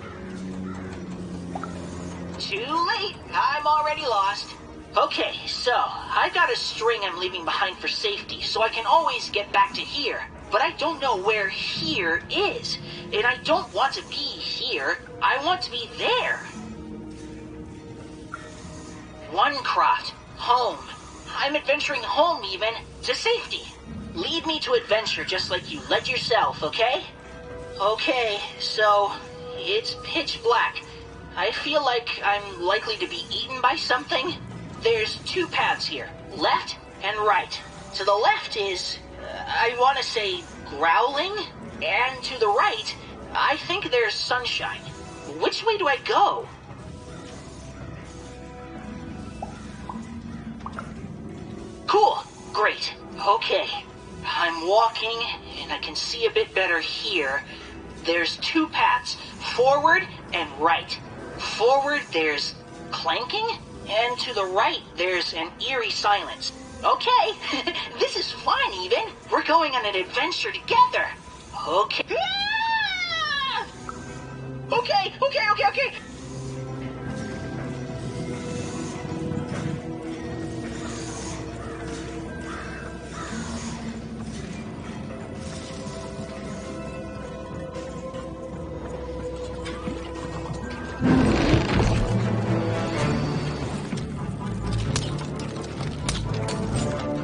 Too late. I'm already lost. Okay, so, I got a string I'm leaving behind for safety, so I can always get back to here. But I don't know where here is. And I don't want to be here. I want to be there. Onecroft. Home. I'm adventuring home even, to safety. Lead me to adventure just like you led yourself, okay? Okay, so it's pitch black. I feel like I'm likely to be eaten by something. There's two paths here, left and right. To the left is, I want to say, growling, and to the right, I think there's sunshine. Which way do I go? Cool, great, okay. I'm walking, and I can see a bit better here. There's two paths, forward and right. Forward, there's clanking, and to the right, there's an eerie silence. Okay, this is fun even. We're going on an adventure together. Okay. Ah! Okay.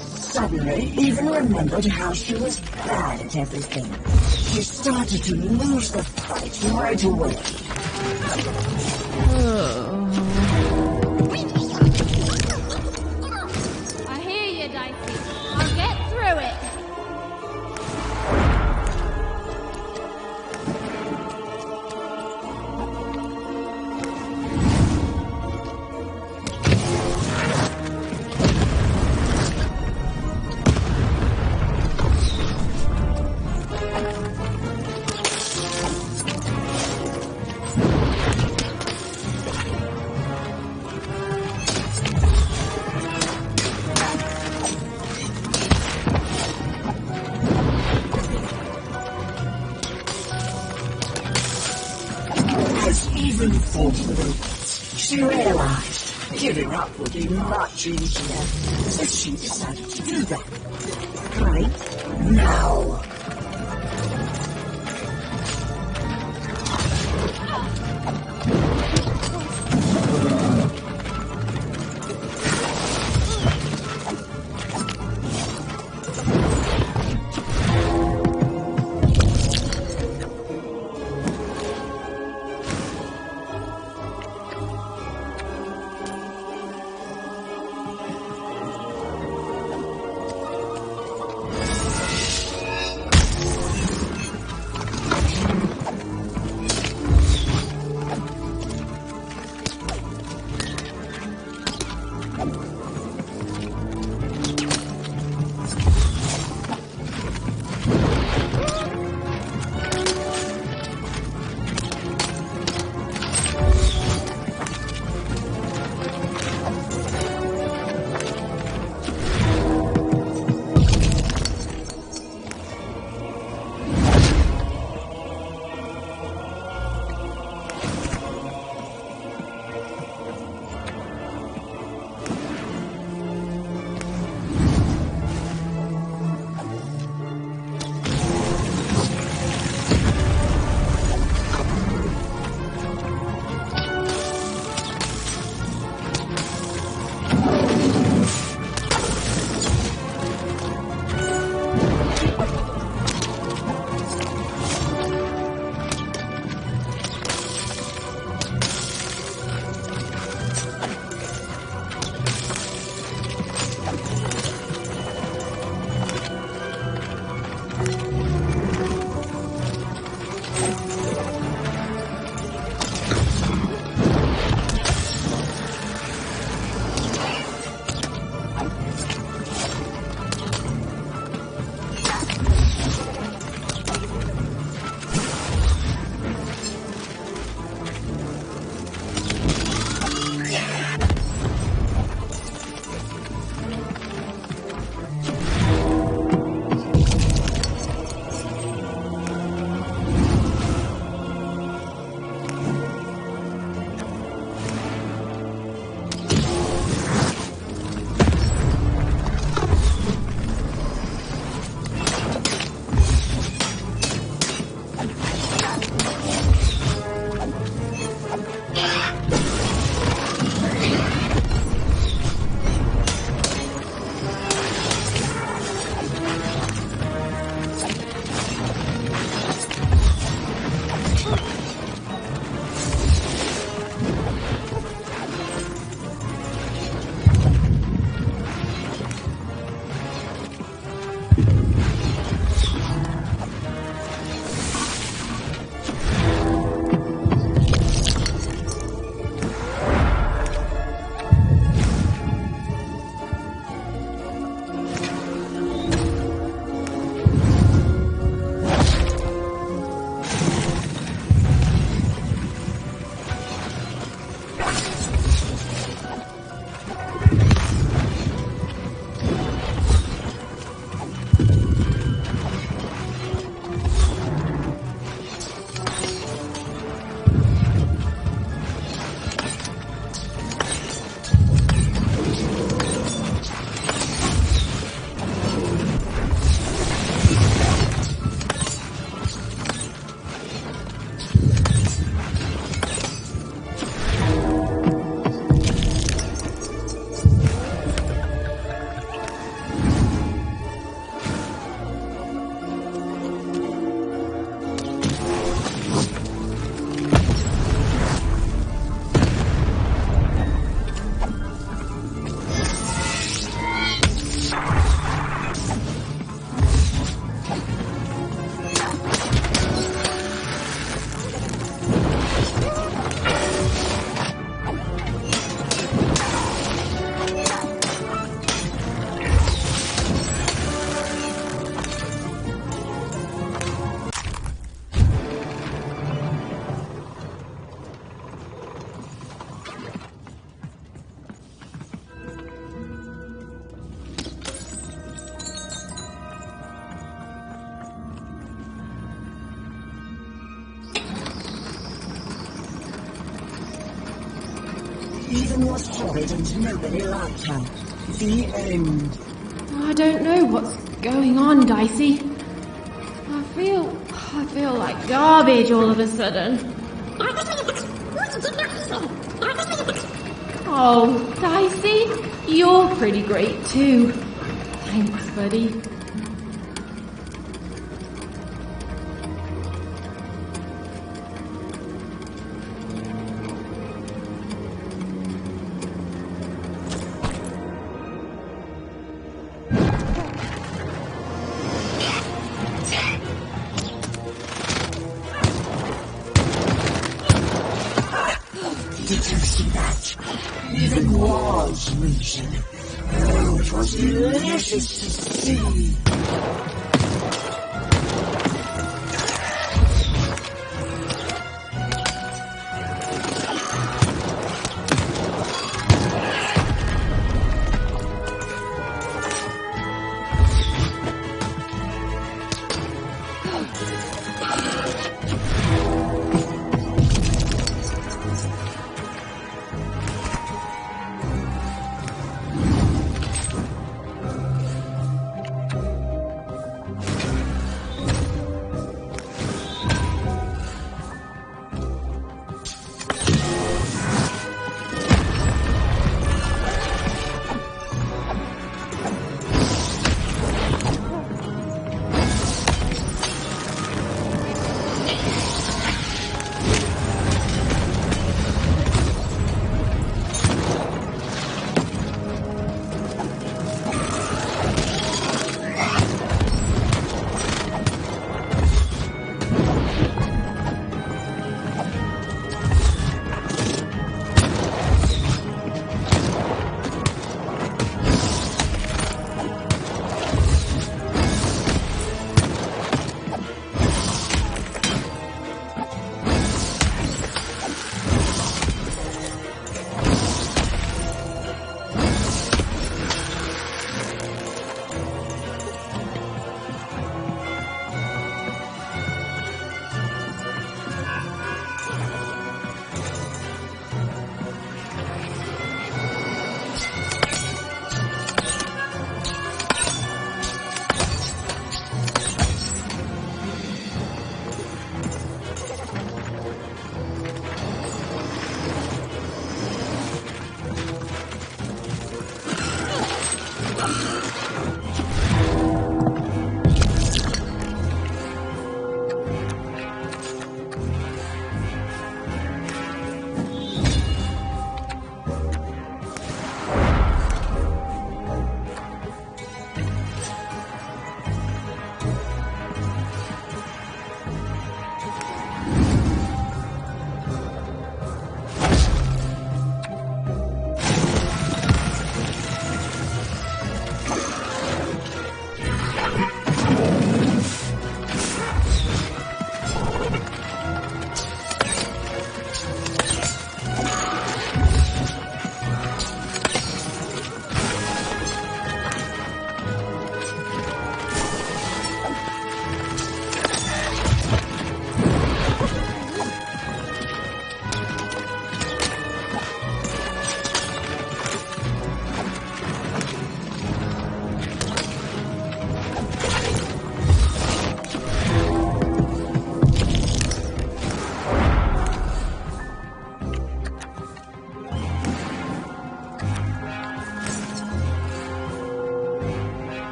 Suddenly, even remembered how she was bad at everything. She started to lose the fight right away. I hear you, Dicey. I'll get through it. Even for the robots, she realized giving up would be much easier, so she decided to do that. Right now. Susan was horrid and nobody liked her. The end. I don't know what's going on, Dicey. I feel like garbage all of a sudden. Oh, Dicey, you're pretty great too. Thanks, buddy. Did you see that? Even walls moving. Oh, it was delicious to see.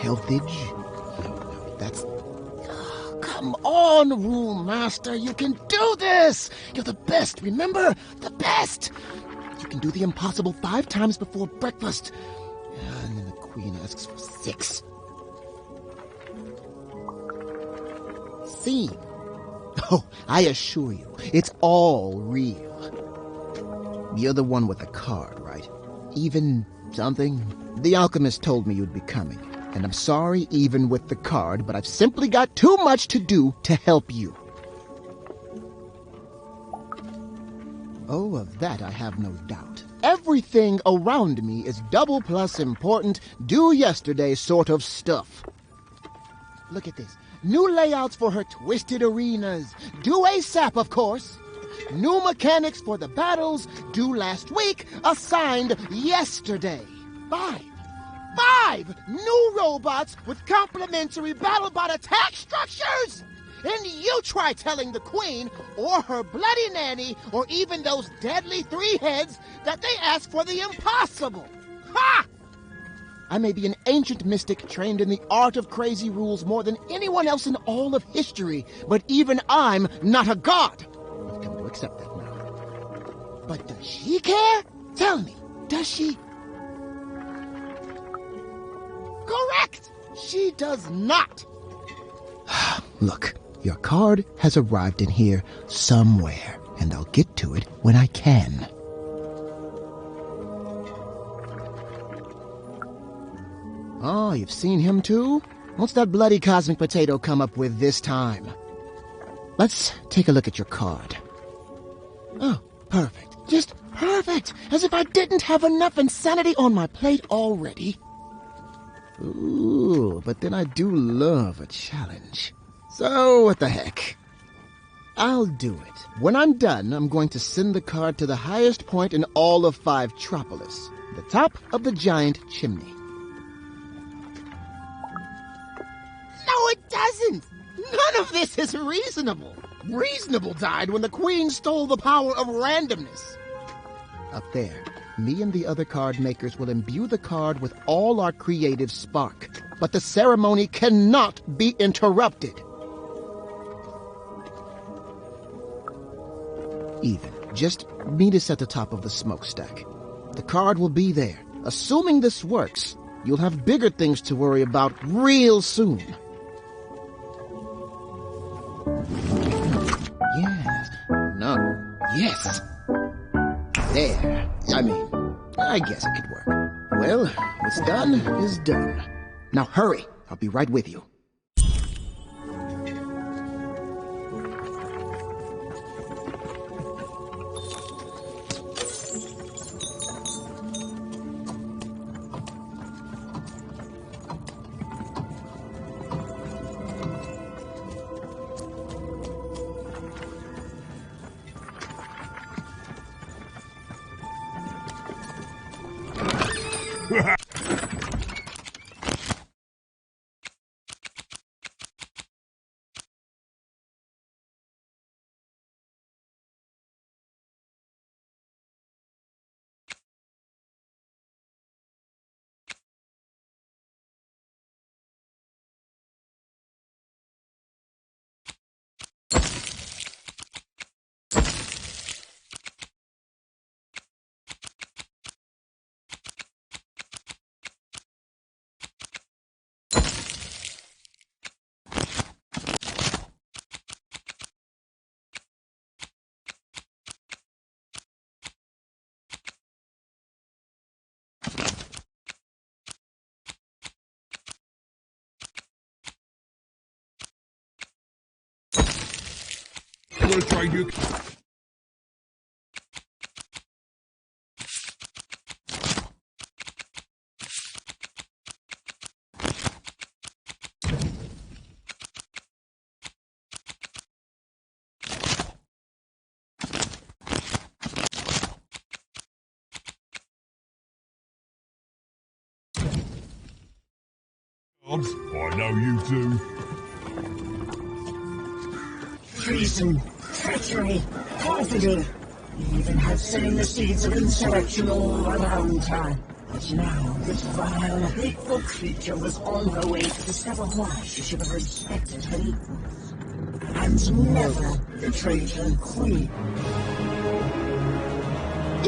healthage. No, that's... Come on, Rule Master, you can do this! You're the best, remember? The best! You can do the impossible 5 times before breakfast. And then the Queen asks for 6. See? Oh, I assure you, it's all real. You're the one with the card, right? Even something? The alchemist told me you'd be coming. And I'm sorry even with the card, but I've simply got too much to do to help you. Oh, of that I have no doubt. Everything around me is double plus important, do yesterday sort of stuff. Look at this. New layouts for her twisted arenas. Due ASAP, of course. New mechanics for the battles, due last week, assigned yesterday. 5 new robots with complementary BattleBot attack structures! And you try telling the Queen, or her bloody nanny, or even those deadly 3 heads that they ask for the impossible. Ha! I may be an ancient mystic trained in the art of crazy rules more than anyone else in all of history, but even I'm not a god. I've come to accept that now. But does she care? Tell me, does she? Correct! She does not! Look, your card has arrived in here somewhere, and I'll get to it when I can. Oh, you've seen him too? What's that bloody cosmic potato come up with this time? Let's take a look at your card. Oh, perfect. Just perfect! As if I didn't have enough insanity on my plate already. Ooh, but then I do love a challenge. So, what the heck? I'll do it. When I'm done, I'm going to send the card to the highest point in all of 5-tropolis, the top of the giant chimney. No, it doesn't! None of this is reasonable. Reasonable died when the Queen stole the power of randomness. Up there, me and the other card makers will imbue the card with all our creative spark, but the ceremony cannot be interrupted. Even. Just meet us at the top of the smokestack. The card will be there. Assuming this works, you'll have bigger things to worry about real soon. Yes. No. Yes. There. I guess it could work. Well, what's done is done. Now hurry. I'll be right with you. Try to... I know you two. Treason, treachery, perfidy. You even have sown the seeds of insurrection all around time. But now, this vile, hateful creature was on her way to discover why she should have respected her equals, and never betrayed her queen.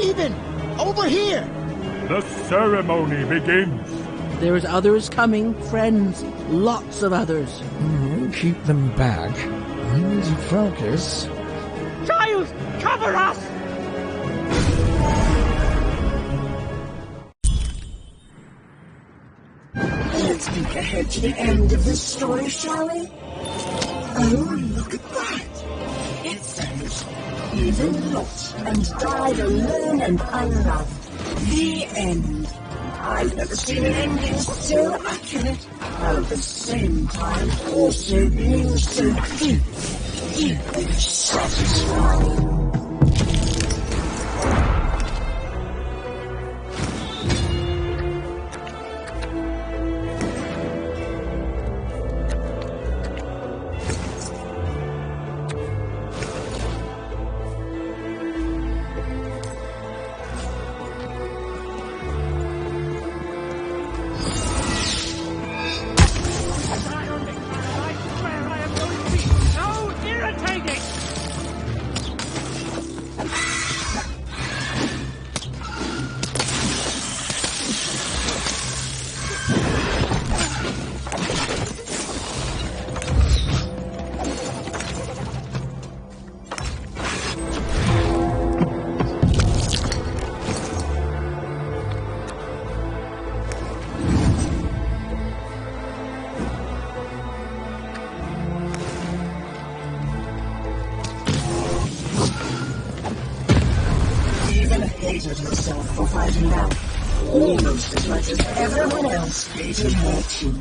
Even! Over here! The ceremony begins. There's others coming, friends. Lots of others. Keep them back. We need to focus. Giles, cover us! Let's peek ahead to the end of this story, shall we? Oh, look at that! It says, Even lost and died alone and unloved. The end. I've never seen an ending so accurate, while at the same time also being so deeply satisfying. Hated herself for fighting back, almost as much as everyone else hated her too.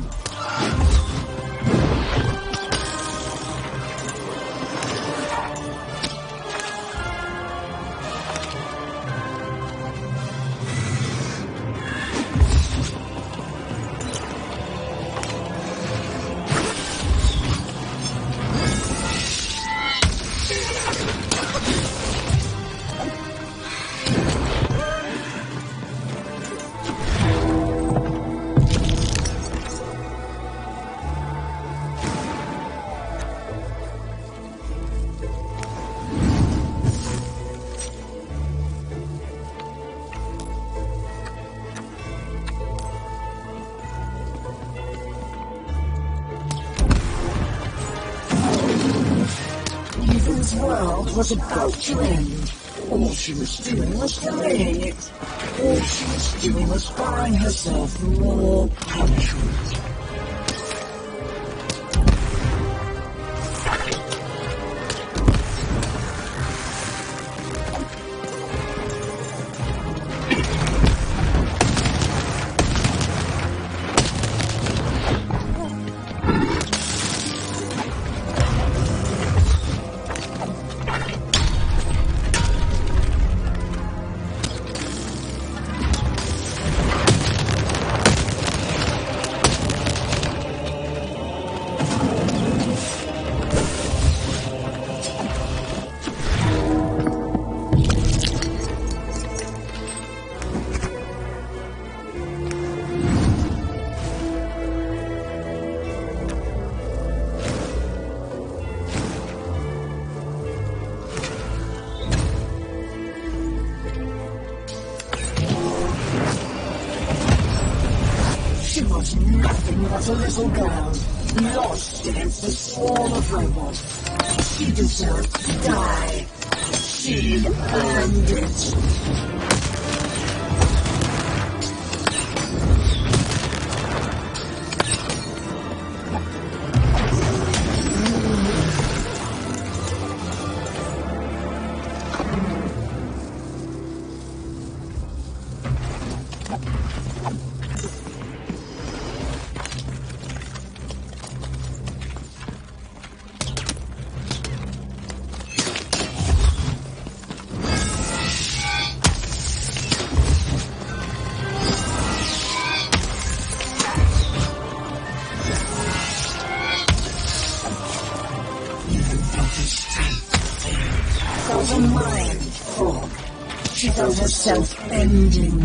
Eva's world was about to end. All she was doing was delaying it. All she was doing was buying herself more punishment. She was nothing but a little girl, lost against a swarm of robots. She deserved to die. She earned it. She felt her herself bending,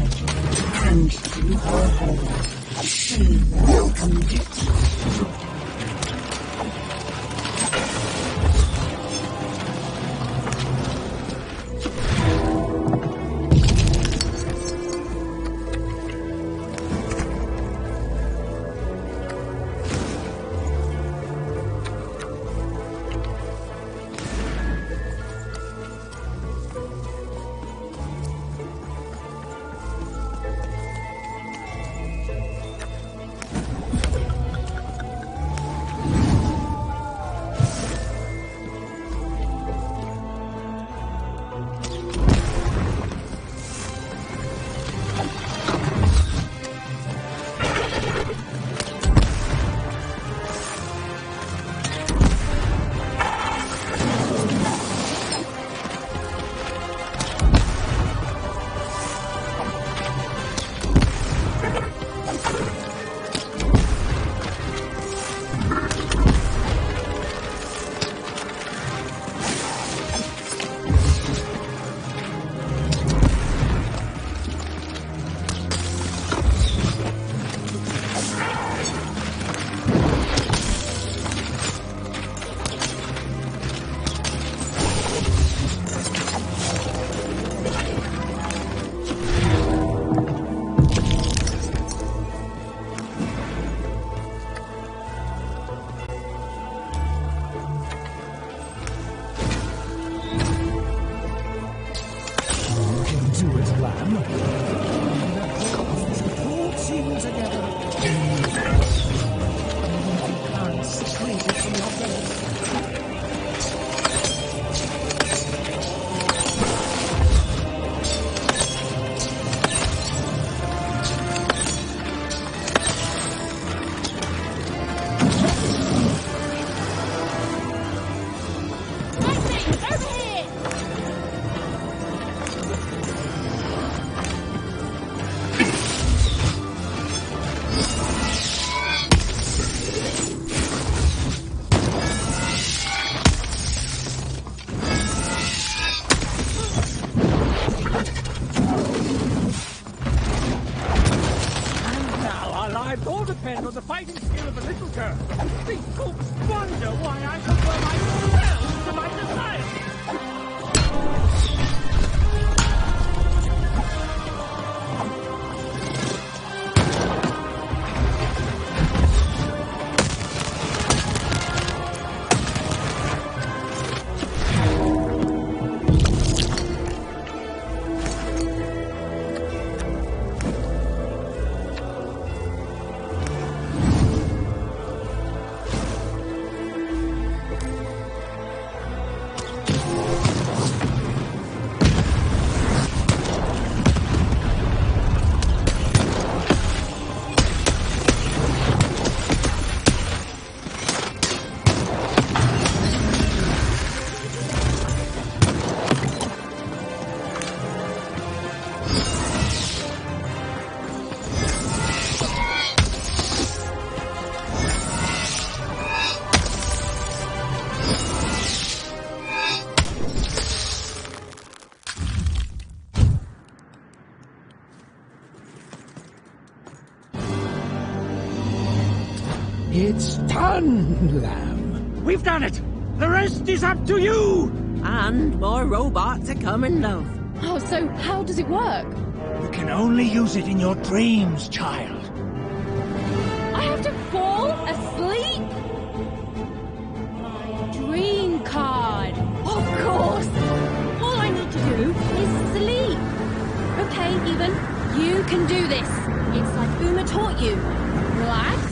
and through her hole, she welcomed it. depend on the fighting skill of a little girl. People wonder why I prefer myself to my desire. It's done, Lamb. We've done it! The rest is up to you! And more robots are coming, love. Oh, so how does it work? You can only use it in your dreams, child. I have to fall asleep? My dream card. Of course. All I need to do is sleep. Okay, Even, you can do this. It's like Uma taught you. Relax.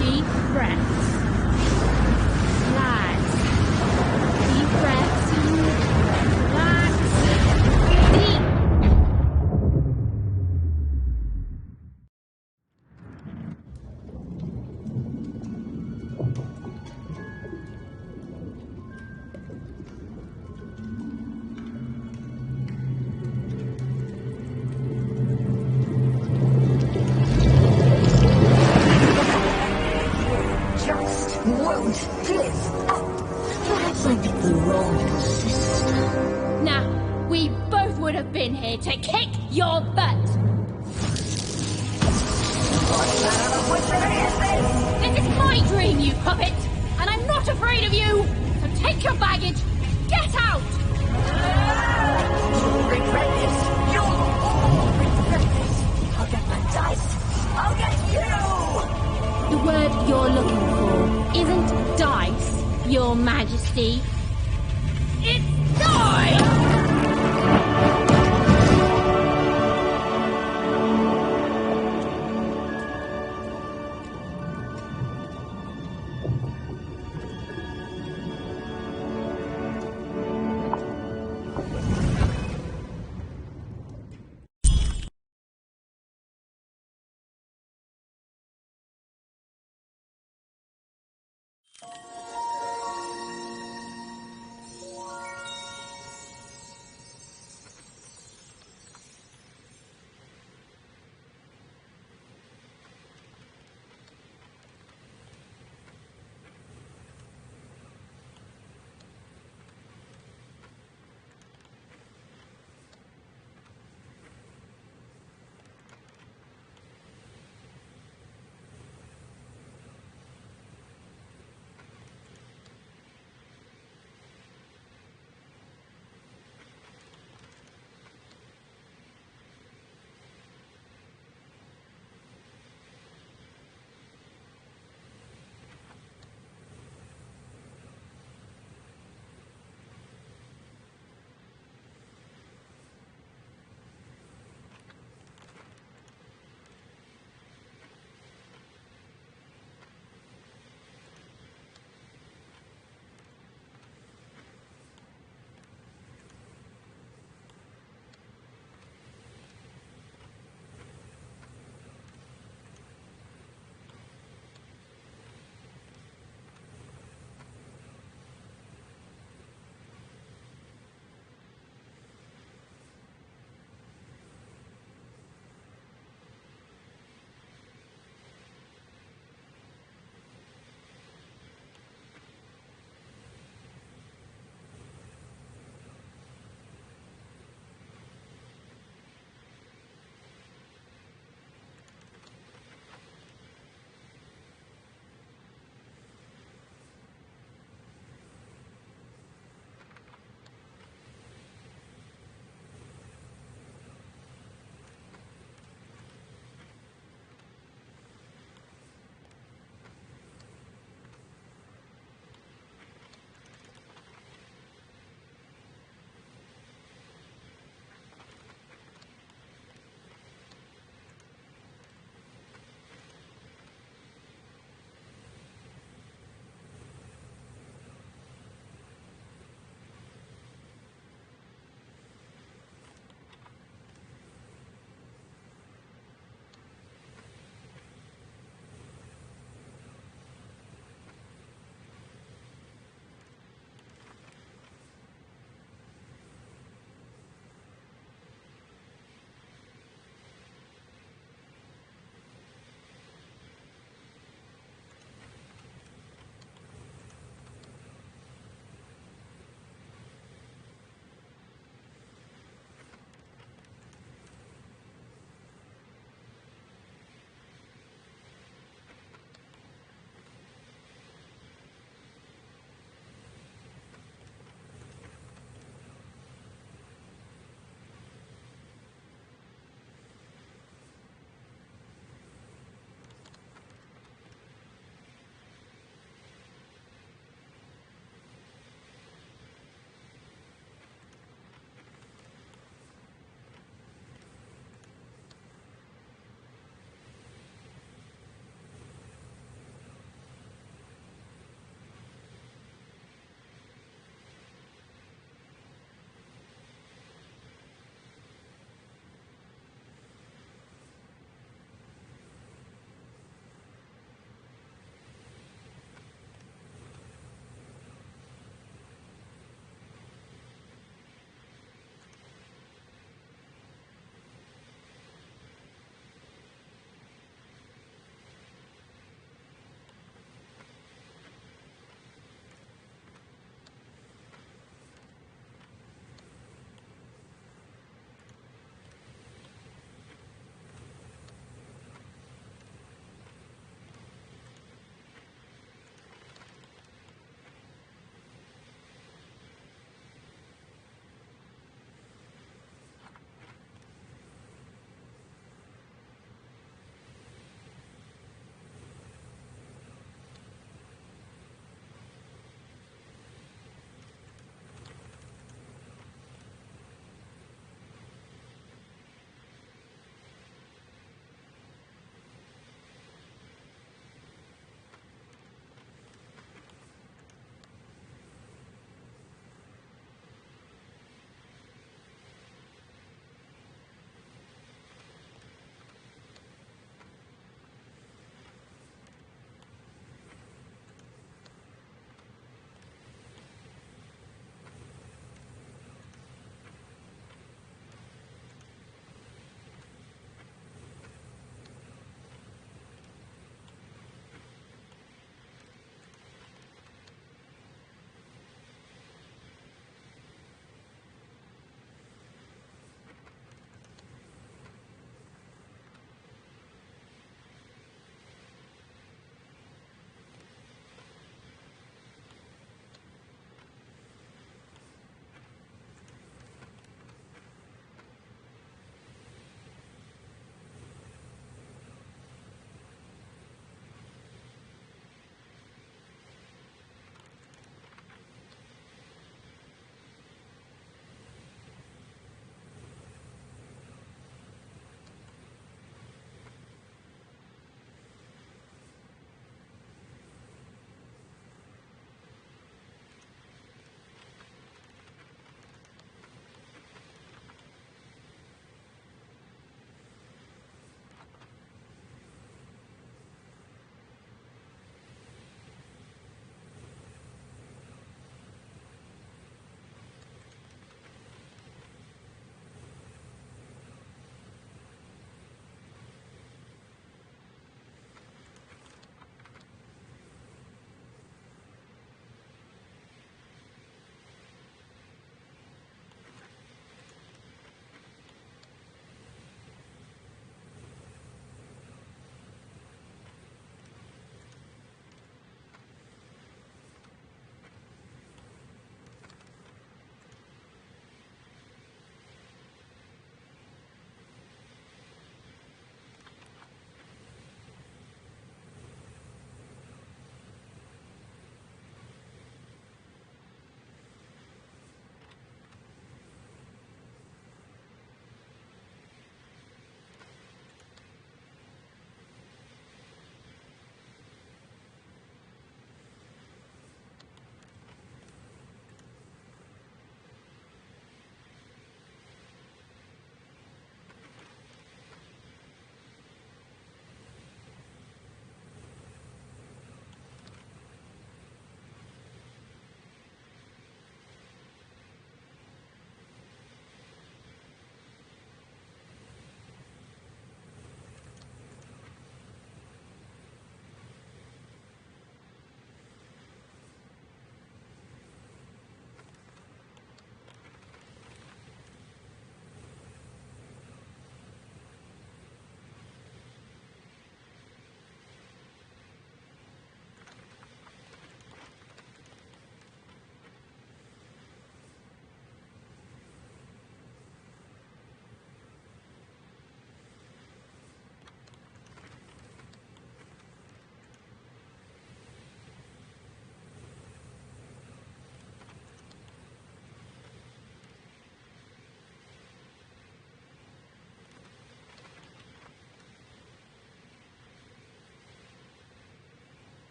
Deep breaths. Relax. Deep breaths. Relax. Deep. Won't live up. Perhaps I picked the wrong here to kick your butt. This is my dream, you puppet, and I'm not afraid of you. So take your baggage, get out. You'll regret this. You'll all regret this. I'll get my dice. I'll get you. The word you're looking for isn't dice, Your Majesty. It's die!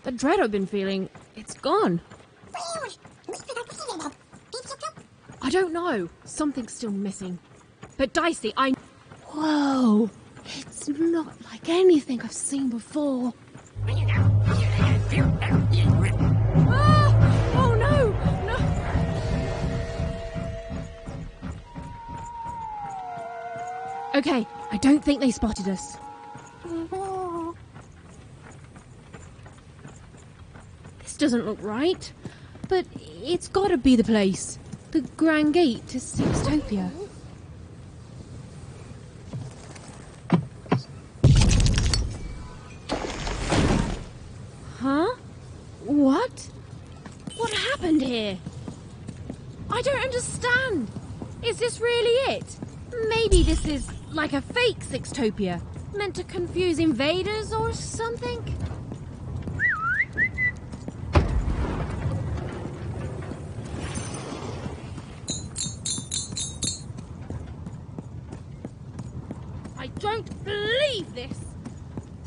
The dread I've been feeling, it's gone. I don't know. Something's still missing. But Dicey, Whoa! It's not like anything I've seen before. Ah! Oh no! No! Okay, I don't think they spotted us. This doesn't look right. But it's gotta be the place. The Grand Gate to Sextopia. Huh? What? What happened here? I don't understand. Is this really it? Maybe this is like a fake Sextopia, meant to confuse invaders or something? I don't believe this!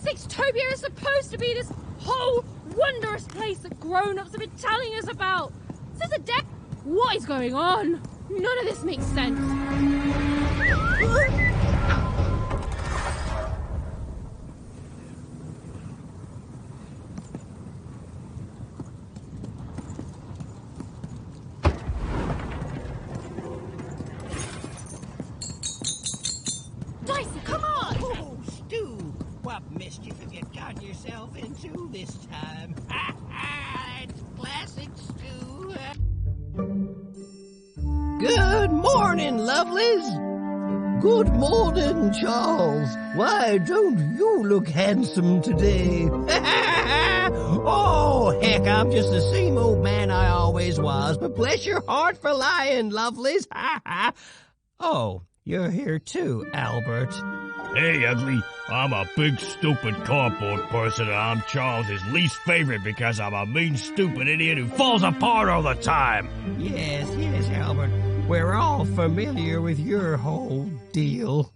Sextopia is supposed to be this whole wondrous place that grown-ups have been telling us about! Is this a deck? What is going on? None of this makes sense. Dicey, come on! Oh, Stu! What mischief have you gotten yourself into this time? Ha ha! It's classic Stu! Good morning, lovelies! Good morning, Charles! Why don't you look handsome today? Oh, heck, I'm just the same old man I always was, but bless your heart for lying, lovelies! Oh, you're here too, Albert. Hey, ugly. I'm a big, stupid cardboard person, and I'm Charles's least favorite because I'm a mean, stupid idiot who falls apart all the time. Yes, Albert. We're all familiar with your whole deal.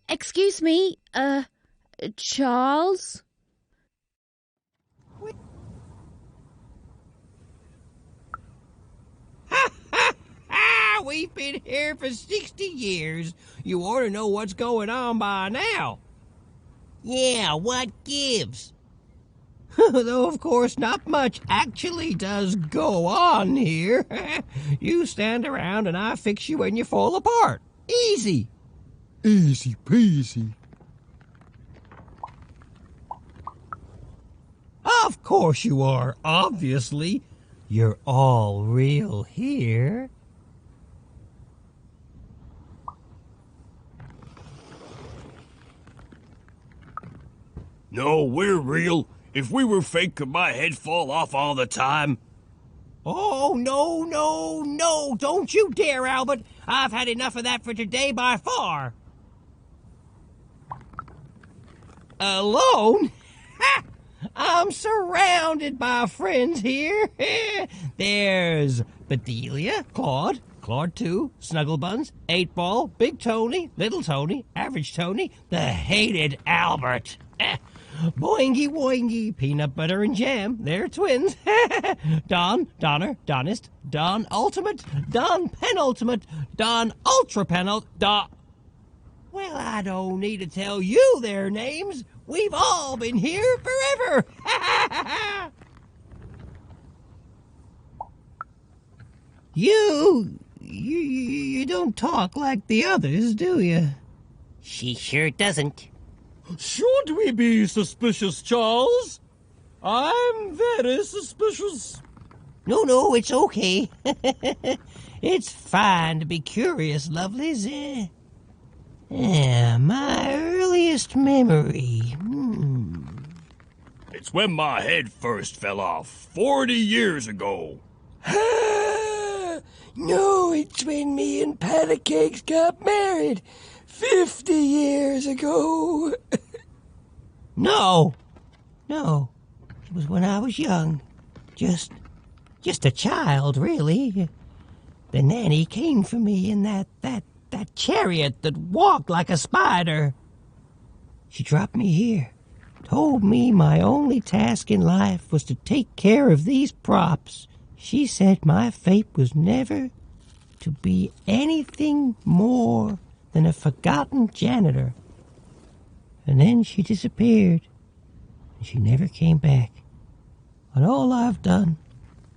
Excuse me, Charles? We've been here for 60 years. You ought to know what's going on by now. Yeah, what gives? Though, of course, not much actually does go on here. You stand around and I fix you when you fall apart. Easy. Easy peasy. Of course you are, obviously. You're all real here. No, we're real. If we were fake, could my head fall off all the time? Oh, no, don't you dare, Albert. I've had enough of that for today by far. Alone? Ha! I'm surrounded by friends here. There's Bedelia, Claude 2, Snugglebuns, 8-Ball, Big Tony, Little Tony, Average Tony, the hated Albert. Boingy Woingy, Peanut Butter and Jam, they're twins. Don, Donner, Donist, Don Ultimate, Don Penultimate, Don Ultra Penult, Don... Well, I don't need to tell you their names. We've all been here forever. You don't talk like the others, do you? She sure doesn't. Should we be suspicious, Charles? I'm very suspicious. No, it's okay. It's fine to be curious, lovelies. My earliest memory. It's when my head first fell off, 40 years ago. No, it's when me and Patty Cakes got married 50 years ago. No. It was when I was young. Just a child, really. The nanny came for me in that chariot that walked like a spider. She dropped me here, told me my only task in life was to take care of these props. She said my fate was never to be anything more than a forgotten janitor. And then she disappeared, and she never came back. And all I've done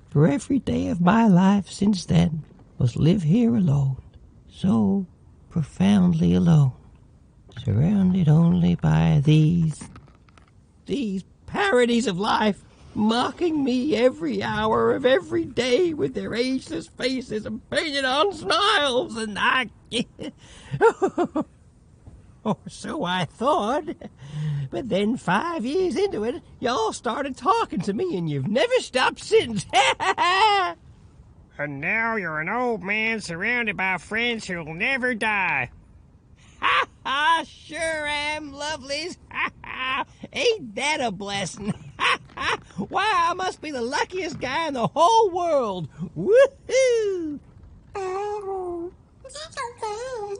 for every day of my life since then was live here alone, so profoundly alone, surrounded only by these parodies of life, mocking me every hour of every day with their ageless faces and painted on smiles, and I... Or so I thought. But then 5 years into it, y'all started talking to me, and you've never stopped since. And now you're an old man surrounded by friends who'll never die. Ha ha! Sure am, lovelies. Ha ha! Ain't that a blessing? Ha ha! Why, I must be the luckiest guy in the whole world. Woohoo! Oh, that's so good.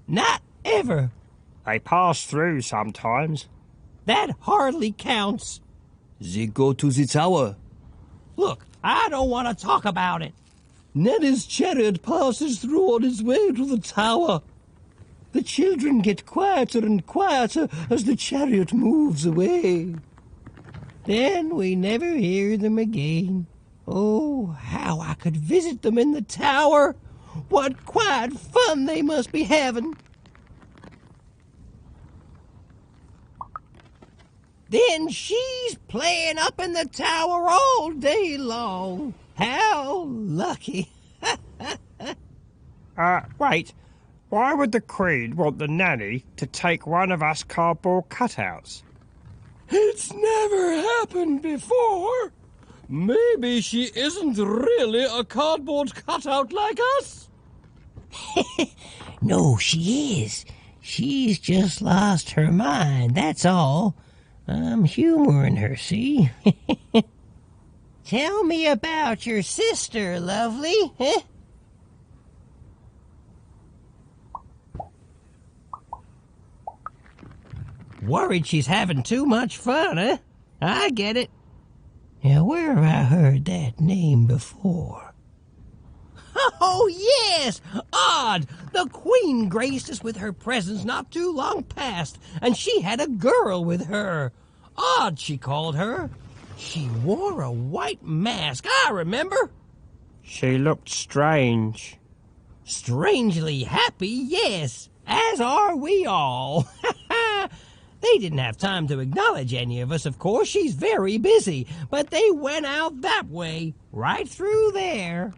Not ever. They pass through sometimes. That hardly counts. They go to the tower. Look, I don't want to talk about it. Nanny's chariot passes through on its way to the tower. The children get quieter and quieter as the chariot moves away. Then we never hear them again. Oh, how I could visit them in the tower. What quiet fun they must be having. Then she's playing up in the tower all day long. How lucky. Wait. Why would the Queen want the nanny to take one of us cardboard cutouts? It's never happened before. Maybe she isn't really a cardboard cutout like us. No, she is. She's just lost her mind, that's all. I'm humoring her, see? Tell me about your sister, lovely. Huh? Worried she's having too much fun, huh? I get it. Now, where have I heard that name before? Oh, yes! Odd! The Queen graced us with her presence not too long past, and she had a girl with her. Odd, she called her. She wore a white mask, I remember. She looked strange. Strangely happy, yes, as are we all. They didn't have time to acknowledge any of us, of course. She's very busy, but they went out that way, right through there.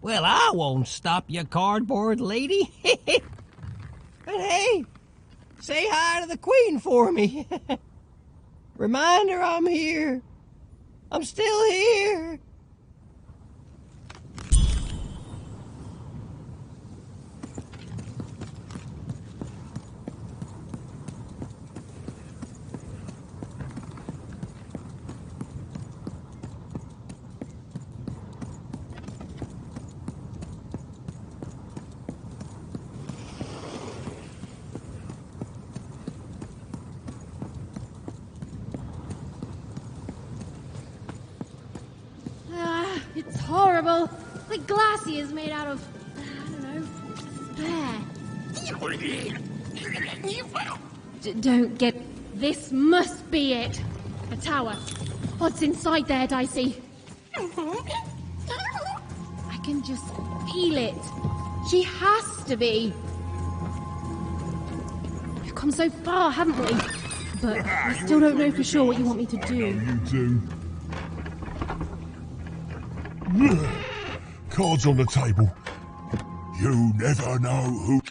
Well, I won't stop you, cardboard lady. And hey, say hi to the Queen for me. Remind her I'm here. I'm still here. It's horrible. Like glassy is made out of, I don't know, despair. Don't get... This must be it. A tower. What's inside there, Dicey? I can just feel it. She has to be. We've come so far, haven't we? But I still don't know for sure what you want me to do. You too. Cards on the table. You never know who...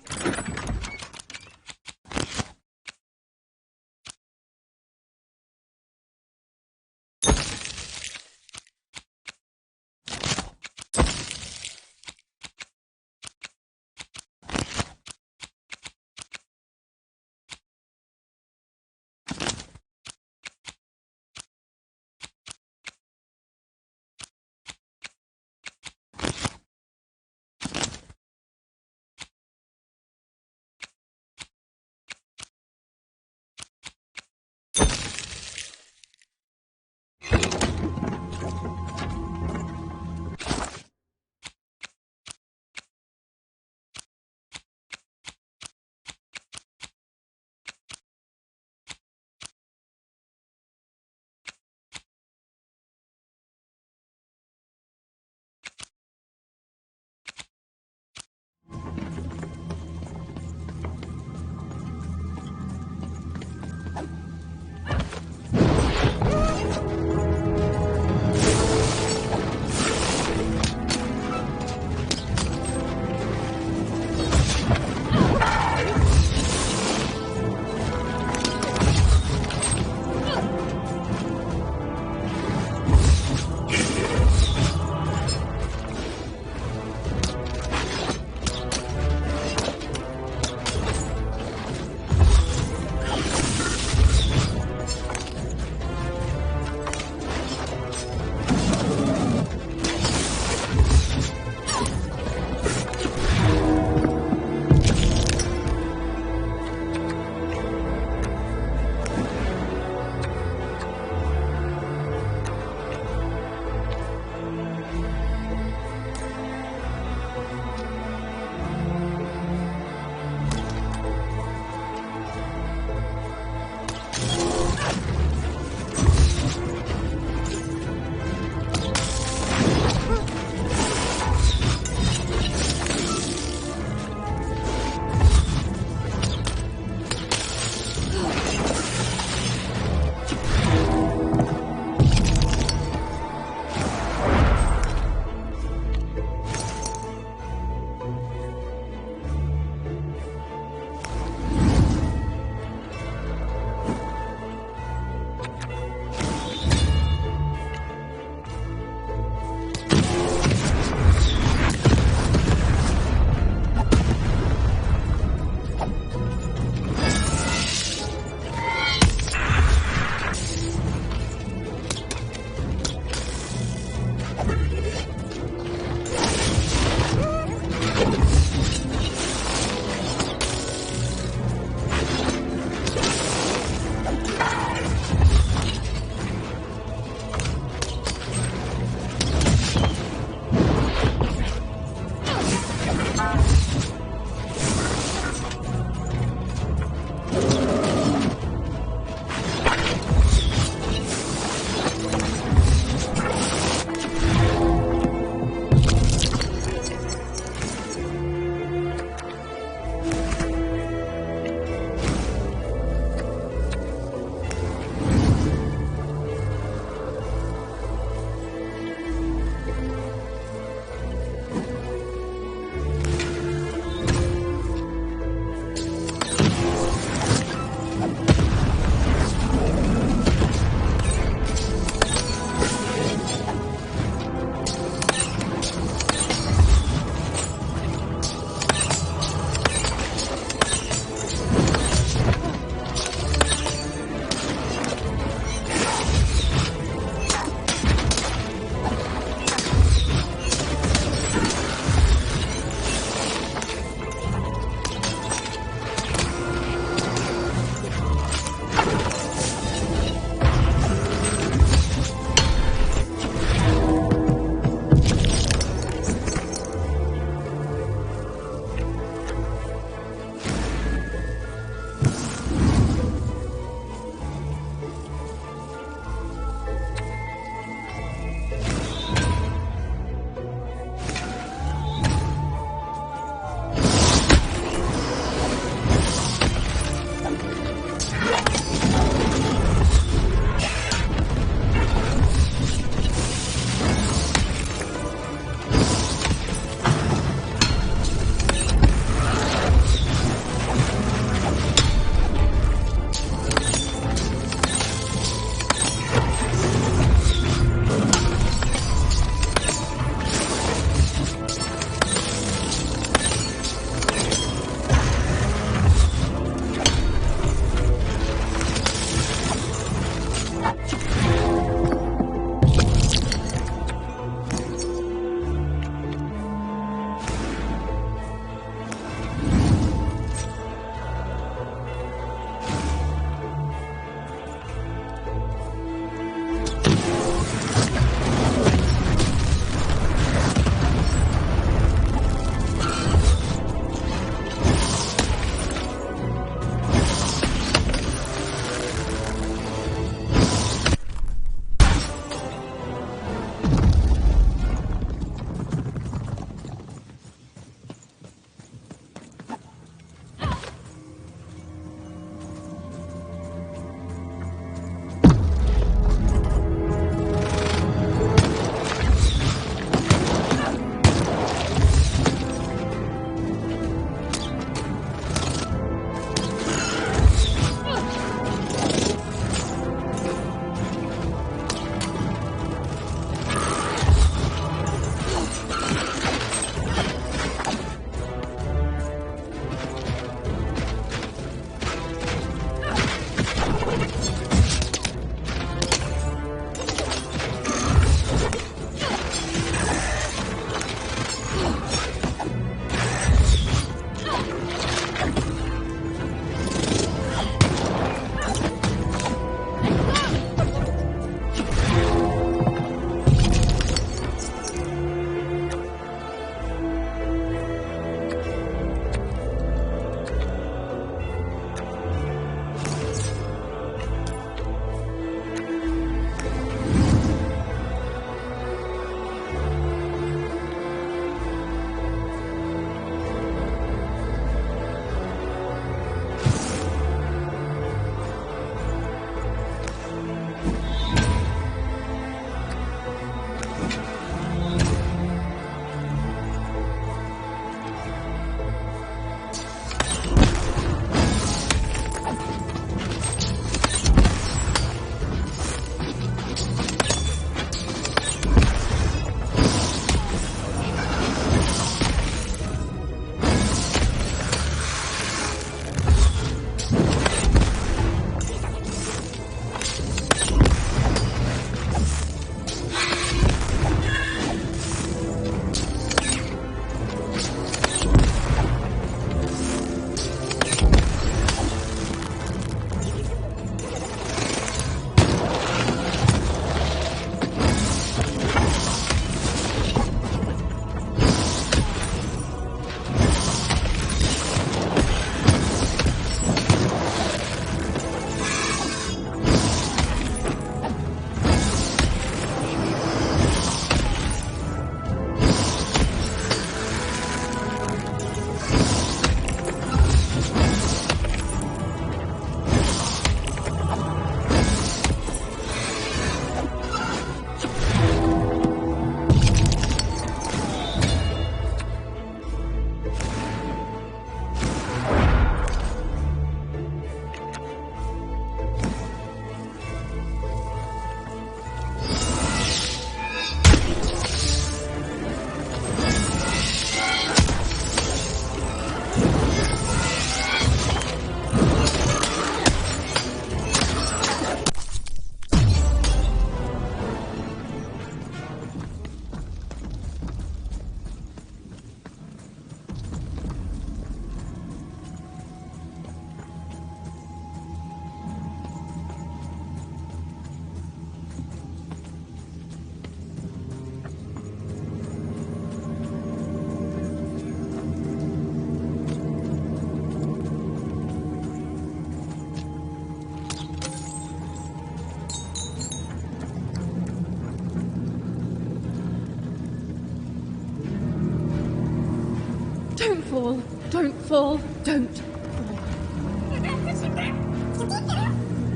fall. Don't fall. Don't fall.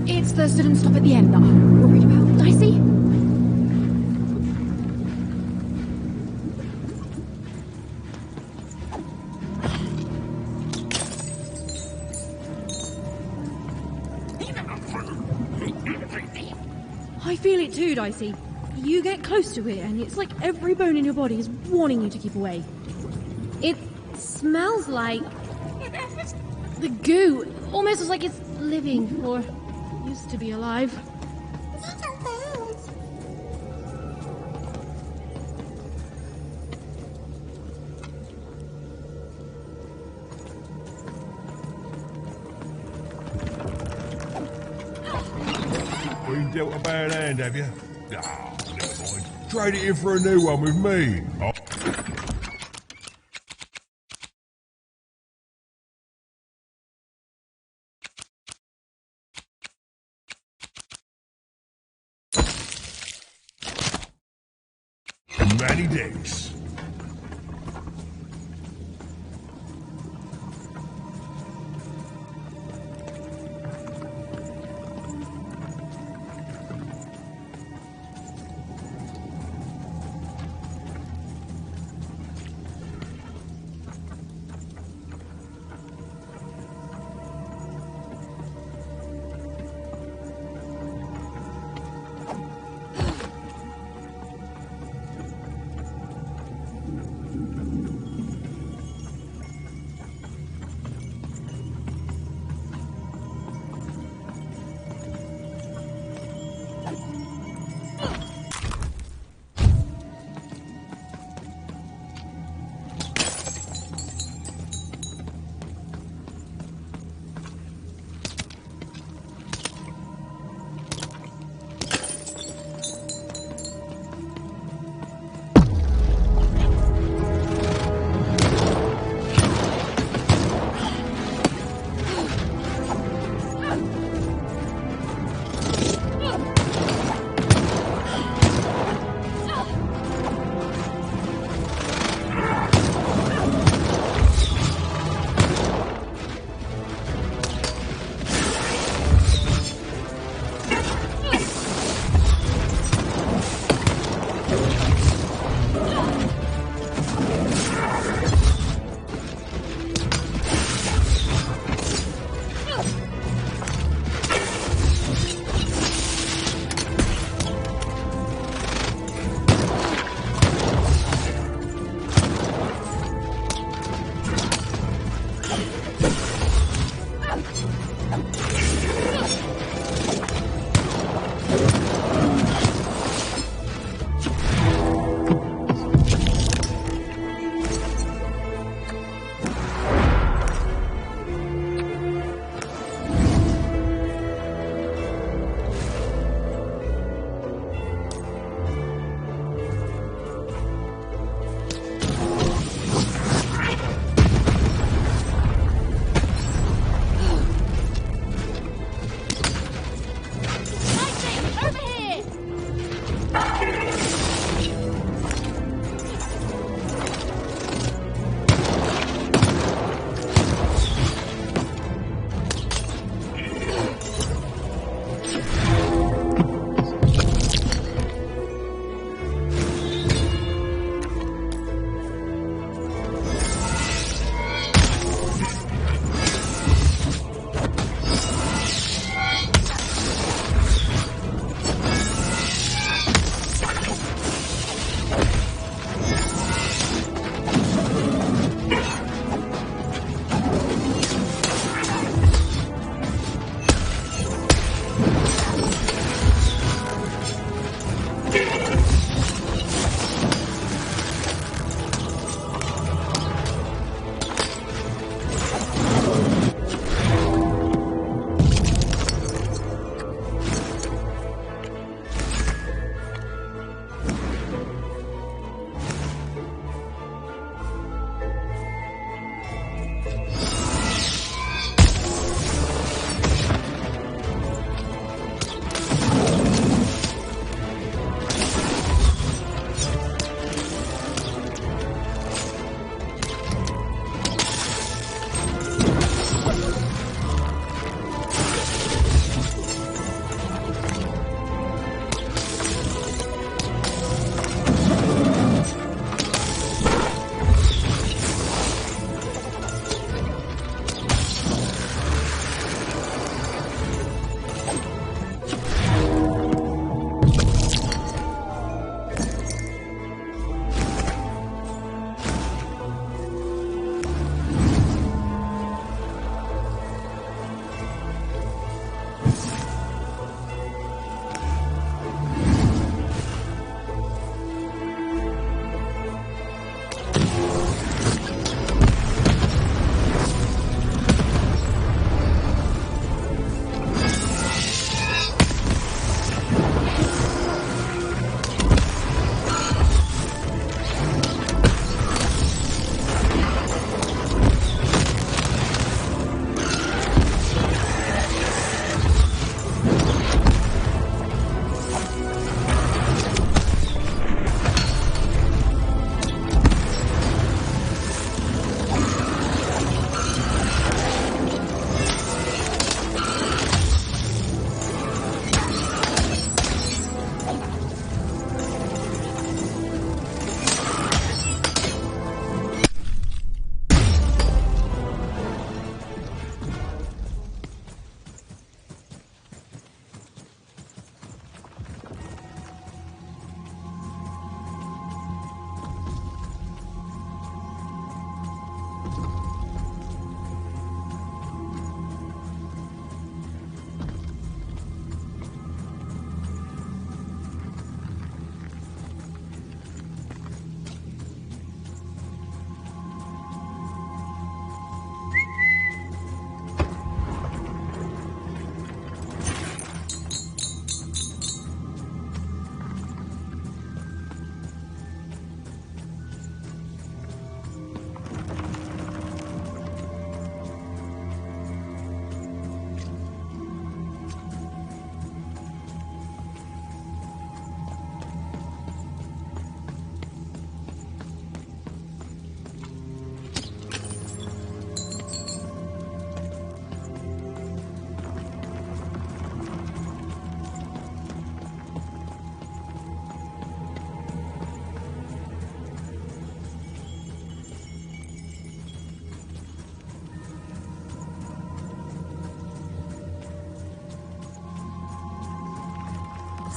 It's the sudden stop at the end that I'm worried about, Dicey. I feel it too, Dicey. You get close to it, and it's like every bone in your body is warning you to keep away. It smells like the goo, almost as like it's living or used to be alive. Well, you dealt a bad hand, have you? Ah, never mind. Trade it in for a new one with me. Oh. Many days.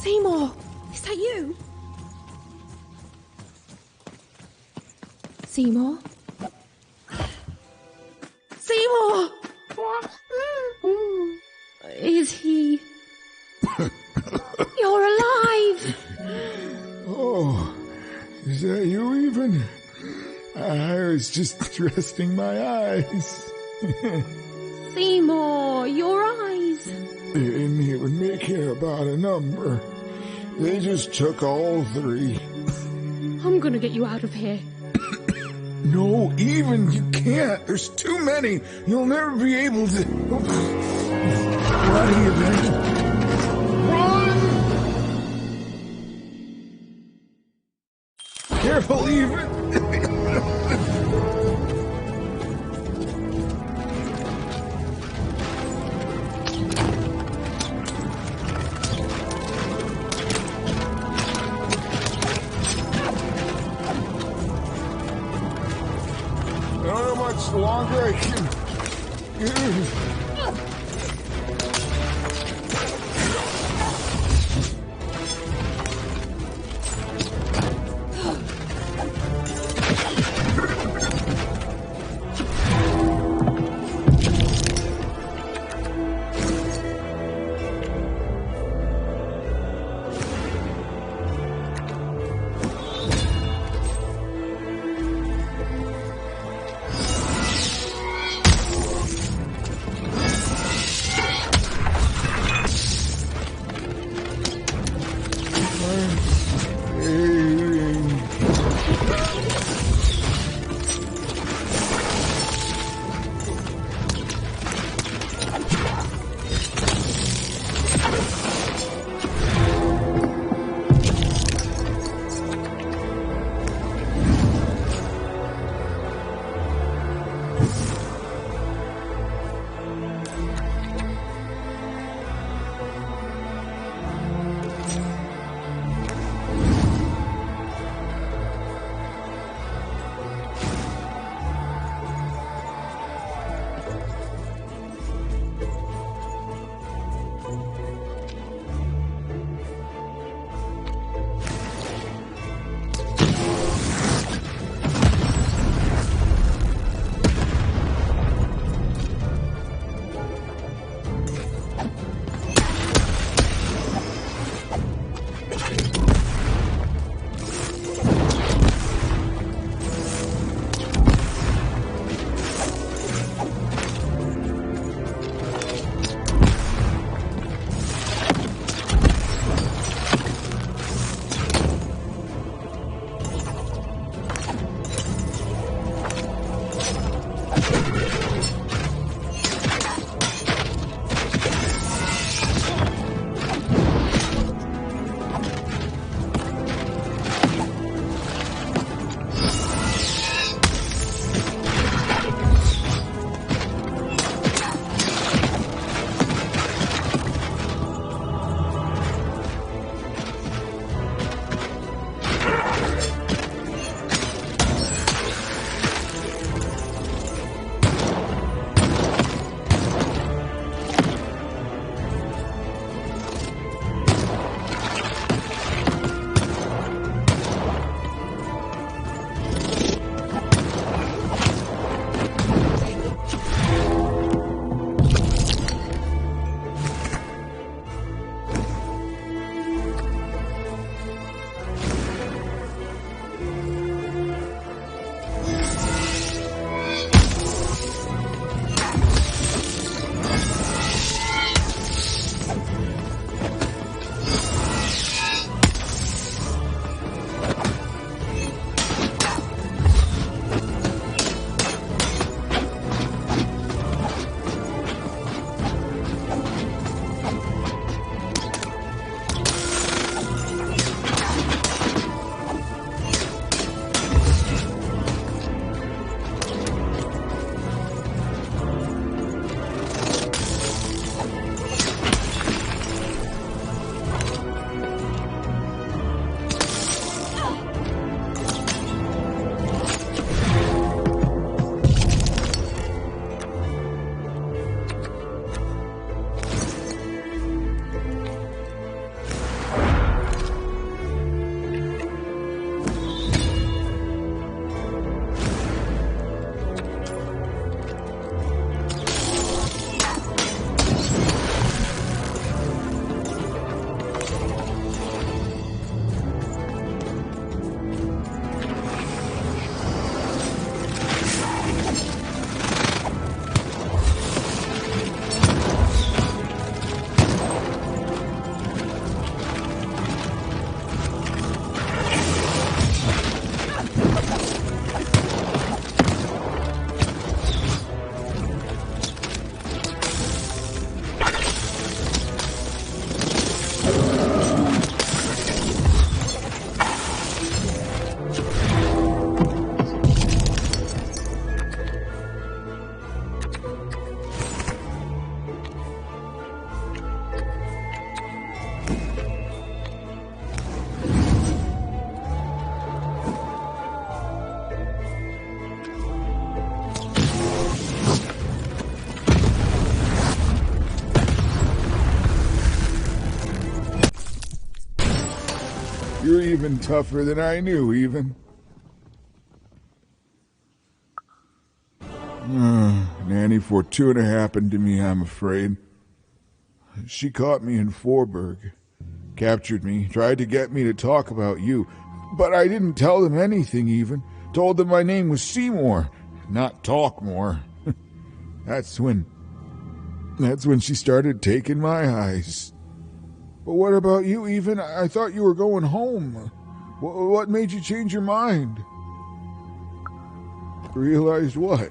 Seymour, is that you? Seymour? Seymour! Is he... You're alive! Oh, is that you even? I was just resting my eyes. Seymour, your eyes. They didn't even care about a number. They just took all 3. I'm gonna get you out of here. No, even you can't. There's too many. You'll never be able to. What are you doing? Run! Careful, even. Longer I can. even tougher than I knew, even. Nanny Fortuna happened to me, I'm afraid. She caught me in Forberg, captured me, tried to get me to talk about you, but I didn't tell them anything even. Told them my name was Seymour, not Talkmore. That's when she started taking my eyes. But what about you, even? I thought you were going home. What made you change your mind? Realized what?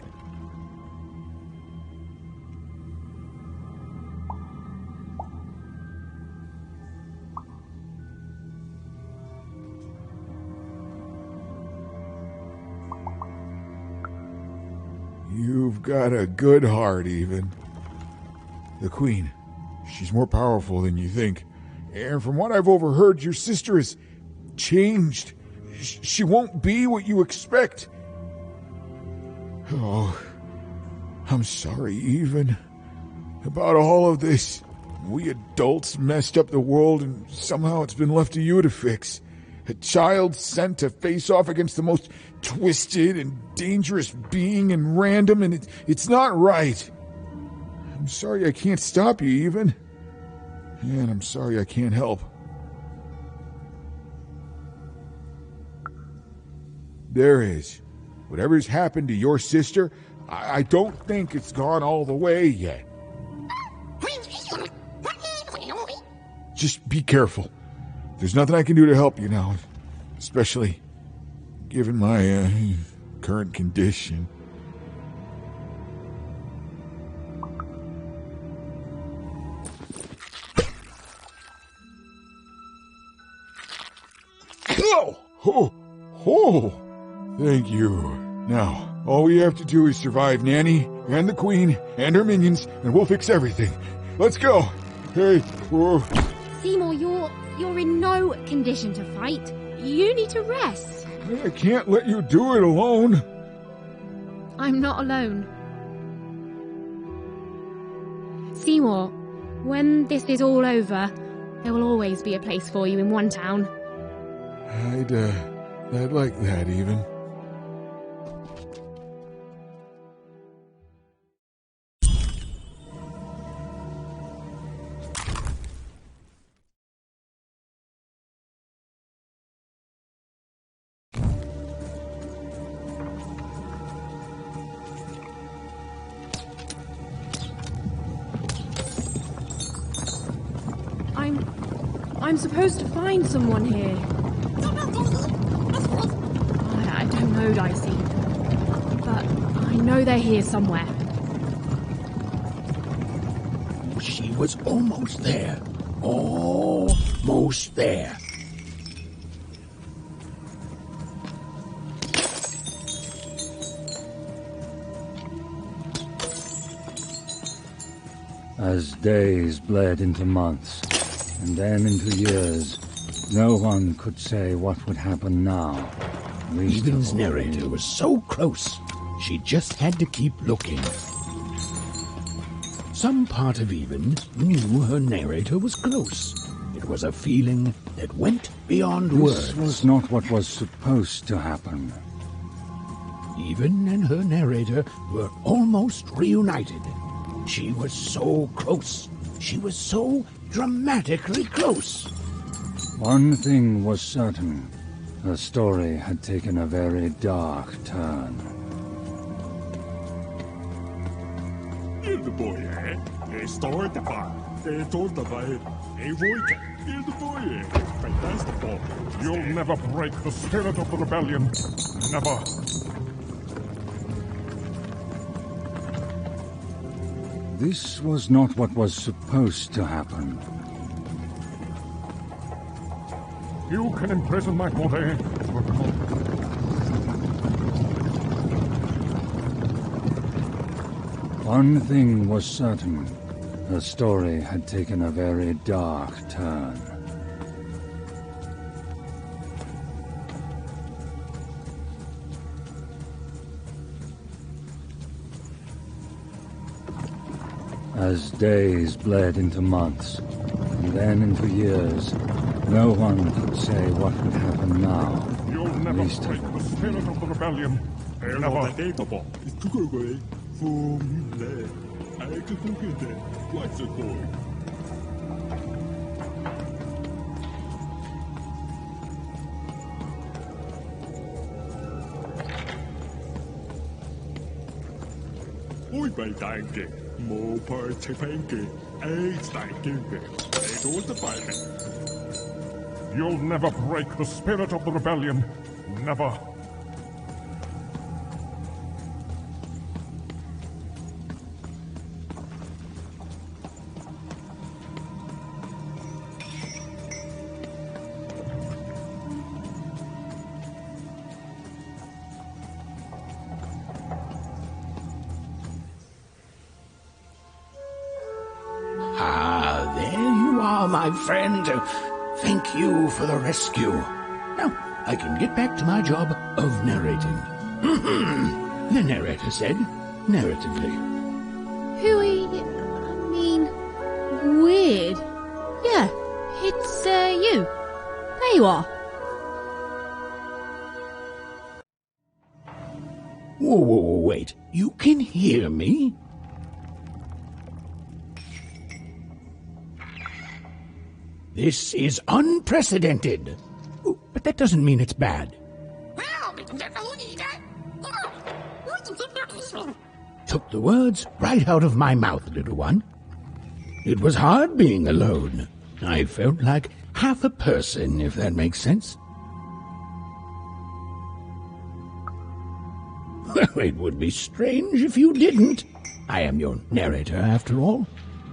You've got a good heart, even. The Queen, she's more powerful than you think. And from what I've overheard, your sister has changed. She won't be what you expect. Oh, I'm sorry, even. About all of this. We adults messed up the world, and somehow it's been left to you to fix. A child sent to face off against the most twisted and dangerous being and random, and it's not right. I'm sorry I can't stop you, even. And I'm sorry I can't help. There is. Whatever's happened to your sister, I don't think it's gone all the way yet. Just be careful. There's nothing I can do to help you now, especially given my current condition. Oh, thank you. Now, all we have to do is survive Nanny and the Queen and her minions, and we'll fix everything. Let's go. Hey, whoa. Seymour, you're in no condition to fight. You need to rest. I can't let you do it alone. I'm not alone. Seymour, when this is all over, there will always be a place for you in one town. I'd like that, even. I'm supposed to find someone here. I don't know, Dicey. But I know they're here somewhere. She was almost there. Almost there. As days bled into months, and then into years, no one could say what would happen now. Even's narrator was so close, she just had to keep looking. Some part of Even knew her narrator was close. It was a feeling that went beyond words. This was not what was supposed to happen. Even and her narrator were almost reunited. She was so close. She was so dramatically close. One thing was certain. Her story had taken a very dark turn. Il boje è storta, è torta, è voica. Il boje, fantastical. You'll never break the spirit of the rebellion. Never. This was not what was supposed to happen. You can imprison my body. One thing was certain. Her story had taken a very dark turn. As days bled into months, and then into years, No one could say what would happen now. You'll At never least break the spirit of the rebellion. Never. Ôi bày đại嘅，冇派赤番嘅，大驚嘅，你都得快嘅。You'll never break the spirit of the rebellion. Never. Ah, there you are, my friend. Thank you for the rescue. Now, I can get back to my job of narrating. The narrator said, narratively. Hooey, I mean, weird. Yeah, it's, you. There you are. Whoa, wait. You can hear me? This is unprecedented. Oh, but that doesn't mean it's bad. Took the words right out of my mouth, little one. It was hard being alone. I felt like half a person, if that makes sense. Well, it would be strange if you didn't. I am your narrator, after all.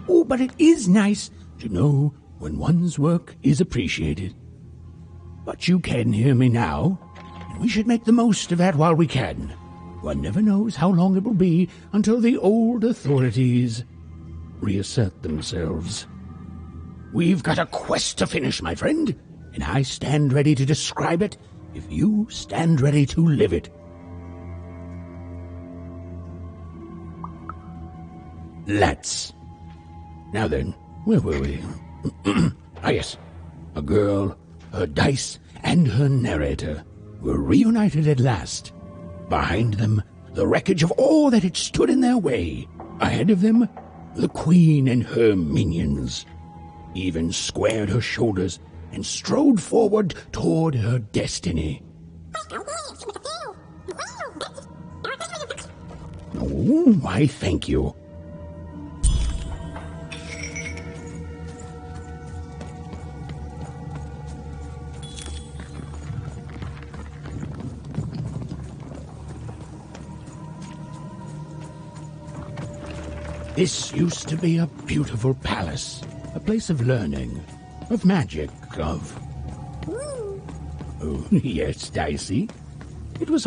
Oh, but it is nice to know when one's work is appreciated. But you can hear me now, and we should make the most of that while we can. One never knows how long it will be until the old authorities reassert themselves. We've got a quest to finish, my friend, and I stand ready to describe it if you stand ready to live it. Let's. Now then, where were we? Ah, yes. A girl, her dice, and her narrator were reunited at last. Behind them, the wreckage of all that had stood in their way. Ahead of them, the queen and her minions. Even squared her shoulders and strode forward toward her destiny. Oh, why, thank you. This used to be a beautiful palace, a place of learning, of magic, of... Oh, yes, Dicey. It was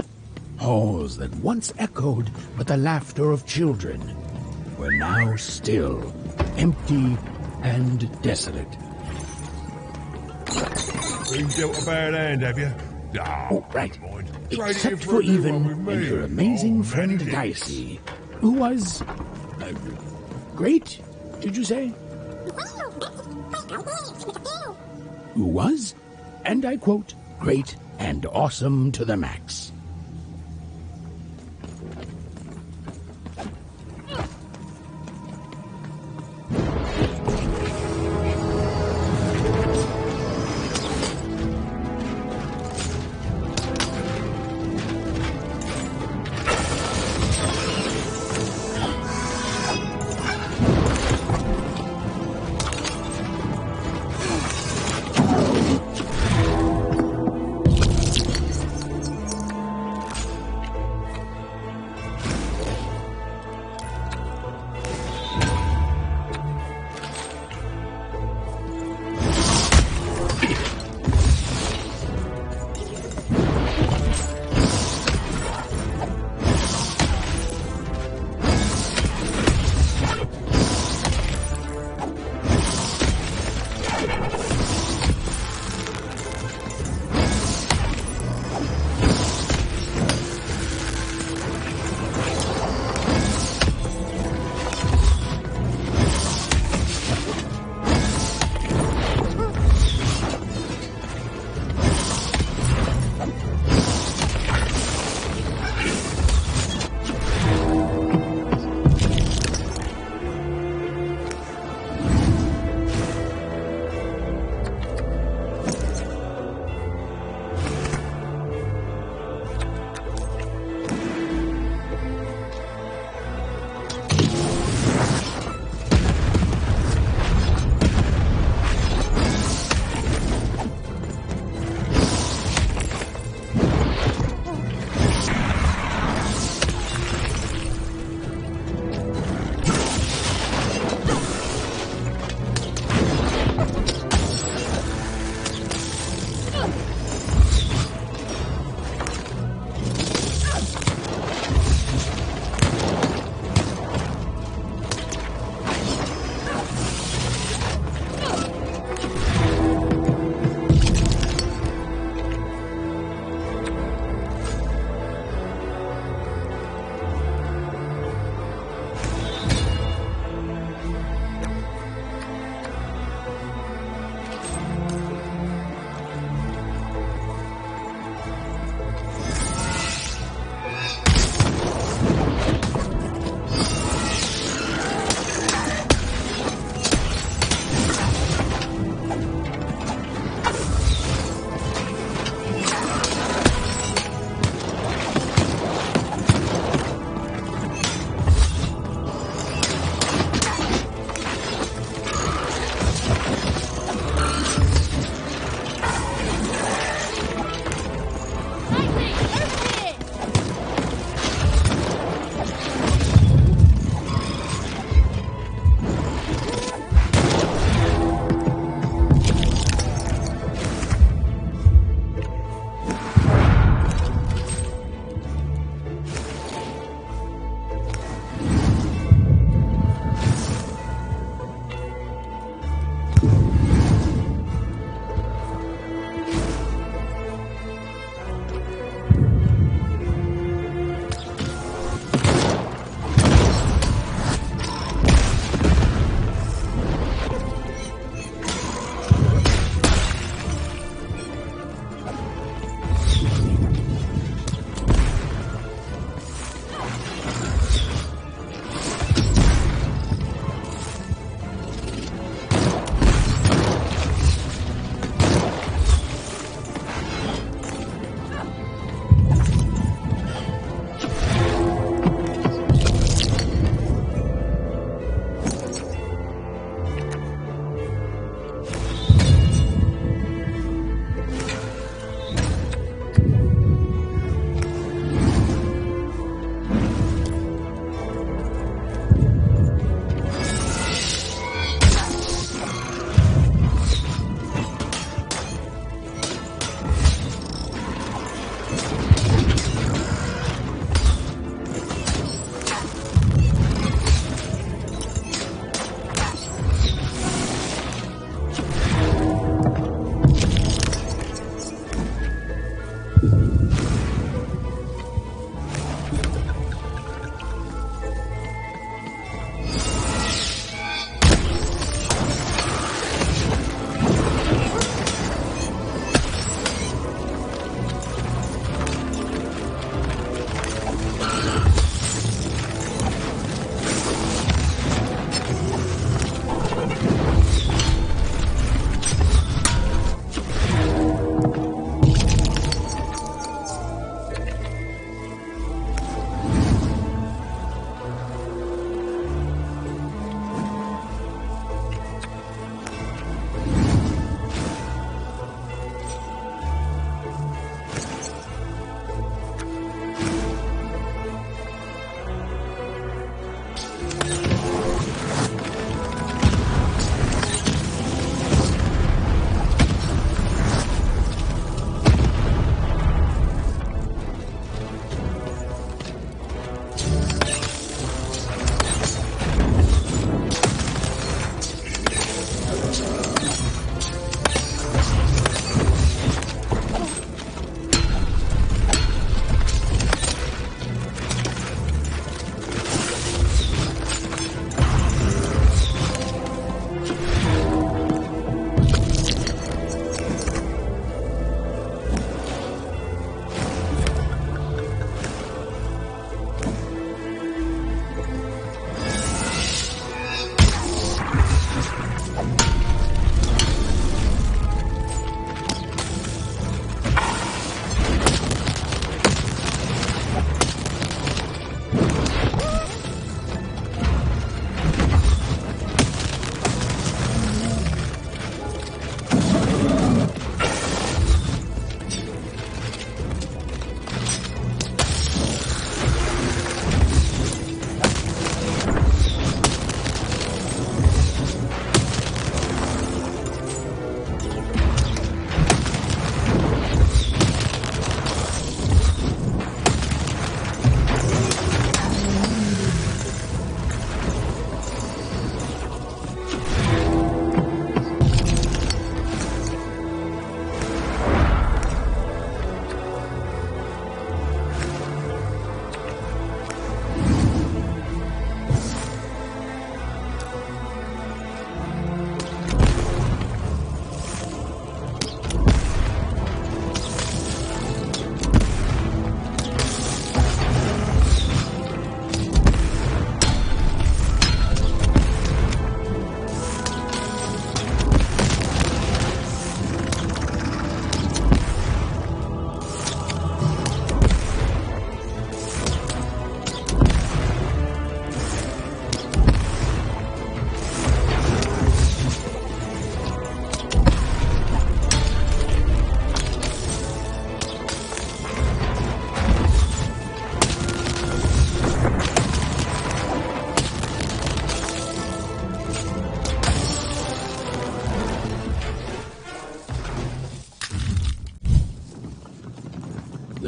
halls that once echoed with the laughter of children were now still, empty and desolate. Been dealt a bad hand, have you? Oh, right. Except for Even and her amazing friend Dicey, who was... great, did you say? Who was, and I quote, great and awesome to the max.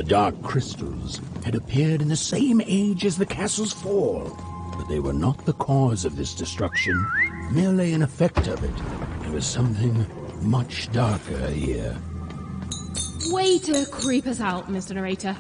dark crystals had appeared in the same age as the castle's fall, but they were not the cause of this destruction, merely an effect of it. There was something much darker here. Way to creep us out, Mr. Narrator.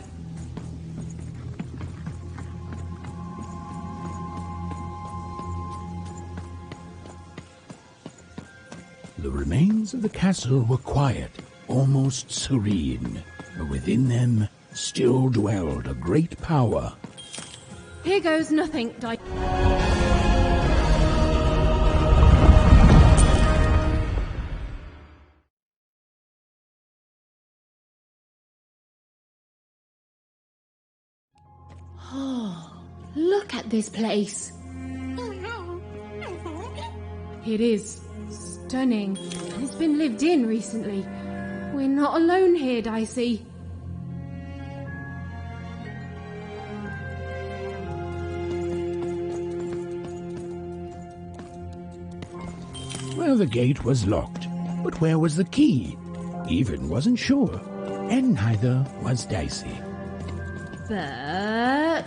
The remains of the castle were quiet, almost serene, but within them still dwelled a great power. Here goes nothing, Oh, look at this place. It is stunning. It's been lived in recently. We're not alone here, Dicey. Well, the gate was locked, but where was the key? Even wasn't sure, and neither was Dicey. But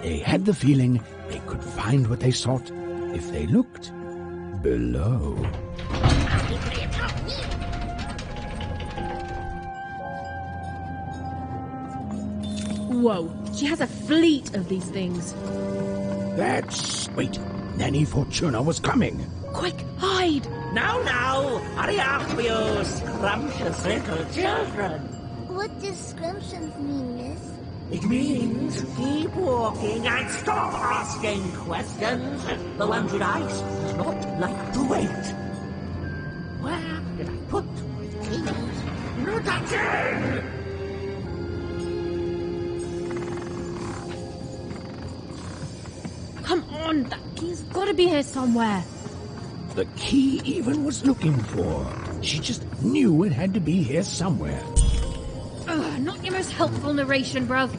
they had the feeling they could find what they sought if they looked below. Whoa, she has a fleet of these things. Wait, Nanny Fortuna was coming. Quick, hide! Now, hurry up, you scrumptious little children. What does scrumptions mean, miss? It means keep walking and stop asking questions. The one with ice does not like to wait. Where did I put my keys? No touching! Come on, that key's gotta be here somewhere. The key Even was looking for. She just knew it had to be here somewhere. Ugh, not your most helpful narration, bruv.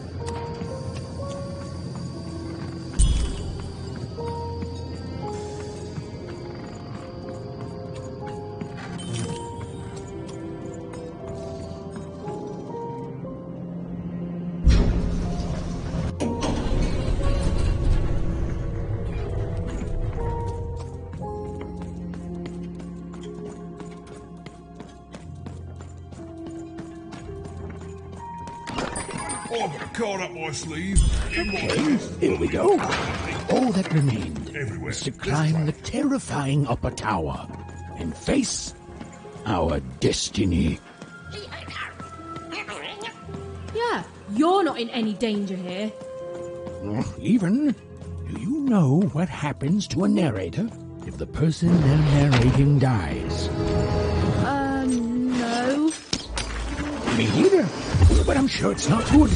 I've got a card up my sleeve. Here we go. All that remained was to climb the terrifying upper tower and face our destiny. Yeah, you're not in any danger here. Even, do you know what happens to a narrator if the person they're narrating dies? No. Me neither, but I'm sure it's not good.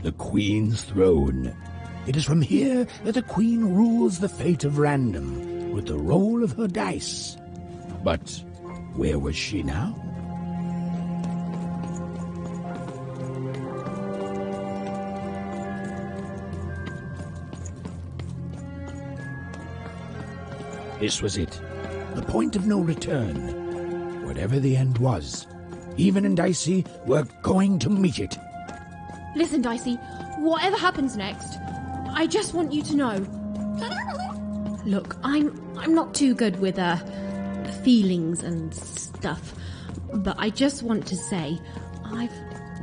the Queen's throne. It is from here that the Queen rules the fate of random with the roll of her dice. But where was she now? This was it, the point of no return. Whatever the end was, Even and Dicey were going to meet it. Listen, Dicey, whatever happens next, I just want you to know. Look, I'm not too good with feelings and stuff, but I just want to say I've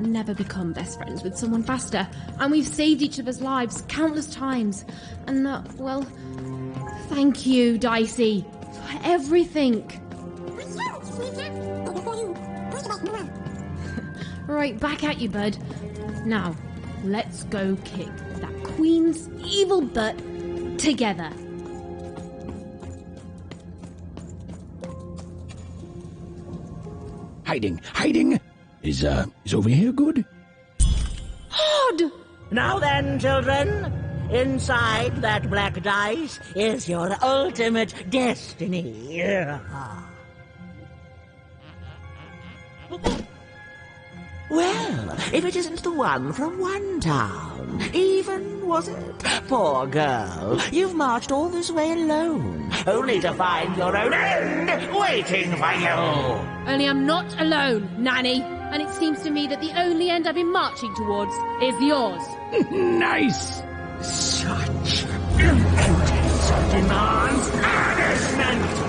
never become best friends with someone faster, and we've saved each other's lives countless times. And well, thank you, Dicey, for everything. Right, back at you, bud. Now, let's go kick that Queen's evil butt together. Hiding! Is over here good? Odd! Now then, children, inside that black dice is your ultimate destiny. Well, if it isn't the one from one town, even, was it? Poor girl, you've marched all this way alone, only to find your own end waiting for you. Only I'm not alone, Nanny, and it seems to me that the only end I've been marching towards is yours. Nice! Such impotence demands punishment!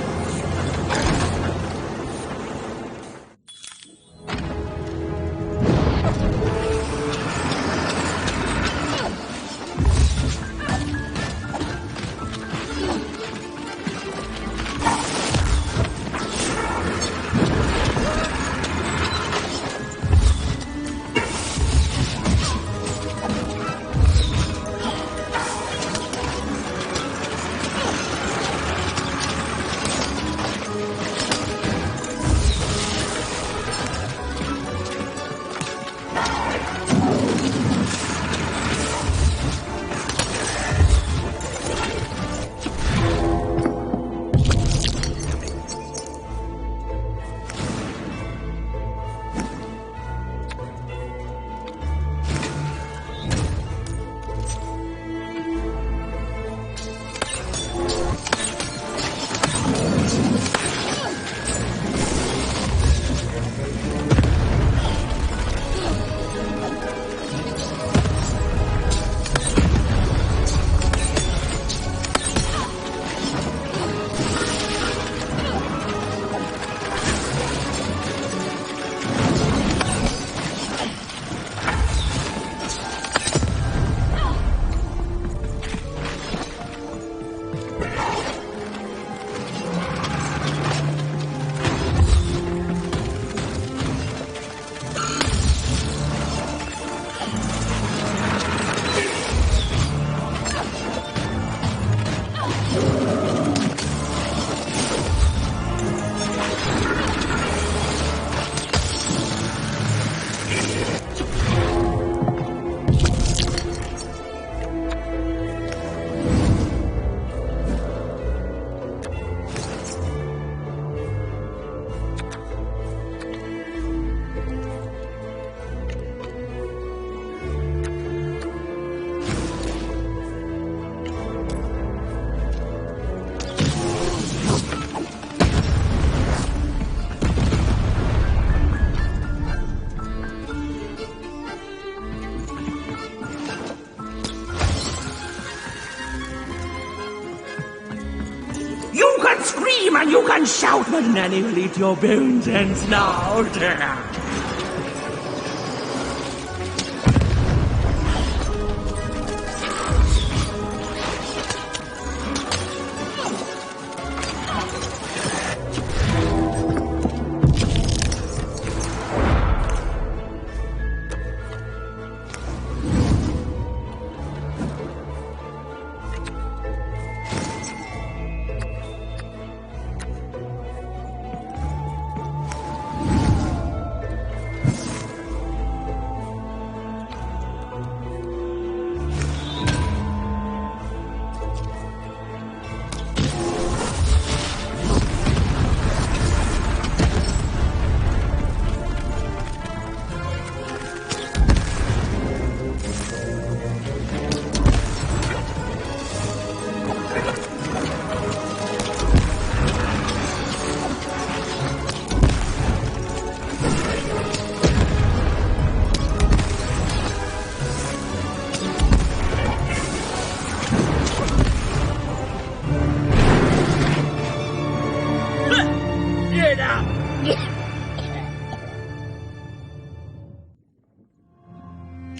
And you can shout, but Nanny will eat your bones and snout.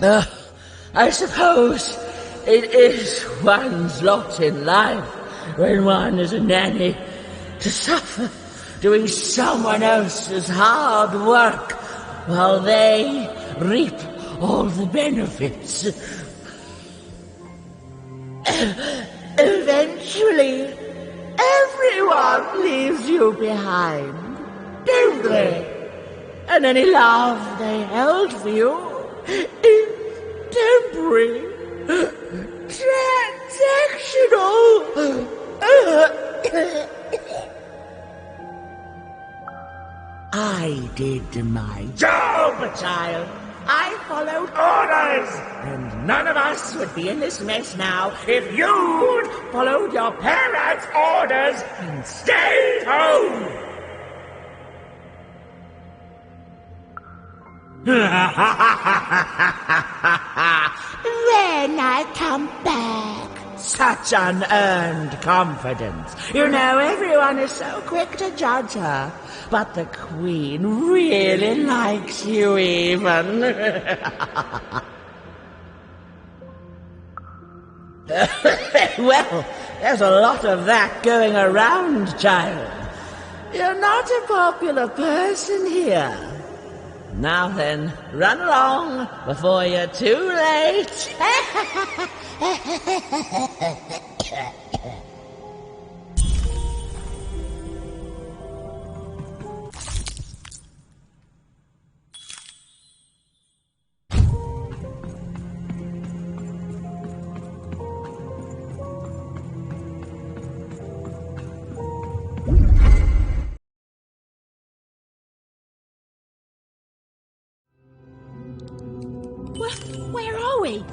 I suppose it is one's lot in life when one is a nanny to suffer doing someone else's hard work while they reap all the benefits. Eventually, everyone leaves you behind, don't they? And any love they held for you is temporary, transactional. I did my job, child. I followed orders, and none of us would be in this mess now if you'd followed your parents' orders and stayed home. When I come back. Such unearned confidence. You know, everyone is so quick to judge her. But the Queen really likes you even. Well, there's a lot of that going around, child. You're not a popular person here. Now then, run along before you're too late. Where are we?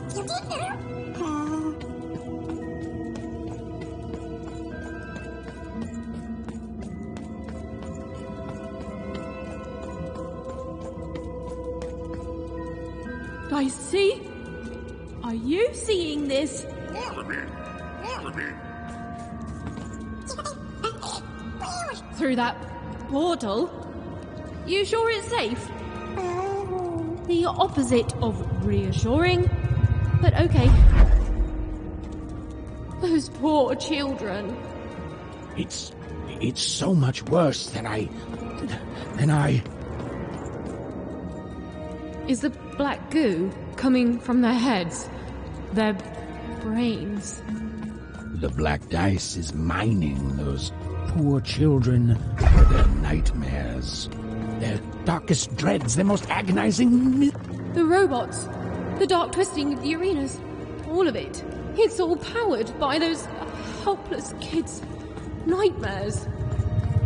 I see. Are you seeing this? Through that portal? You sure it's safe? The opposite of reassuring, but okay. Those poor children. It's so much worse than I... Is the black goo coming from their heads? Their brains? The black dice is mining those poor children for their nightmares. Their darkest dreads, their most agonizing... The robots, the dark twisting of the arenas, all of it. It's all powered by those helpless kids' nightmares.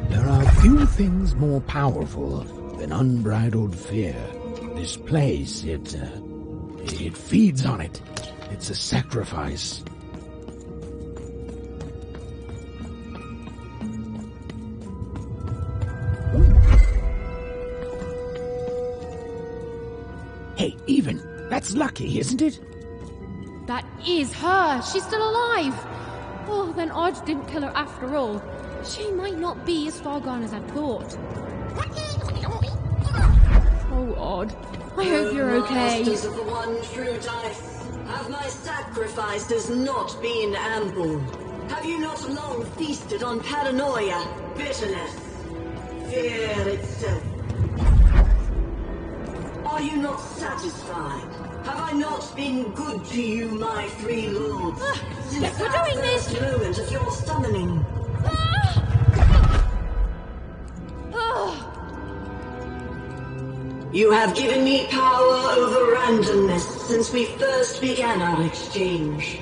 There are few things more powerful than unbridled fear. This place, it feeds on it. It's a sacrifice. Hey, Even, that's lucky, isn't it? That is her. She's still alive. Oh, then Odd didn't kill her after all. She might not be as far gone as I thought. Oh, Odd. I hope you're okay. Masters of the one true dice, have my sacrifices not been ample? Have you not long feasted on paranoia, bitterness, fear itself? Are you not satisfied? Have I not been good to you, my three lords? Since we're that doing this. first moment of your summoning. You have given me power over randomness since we first began our exchange,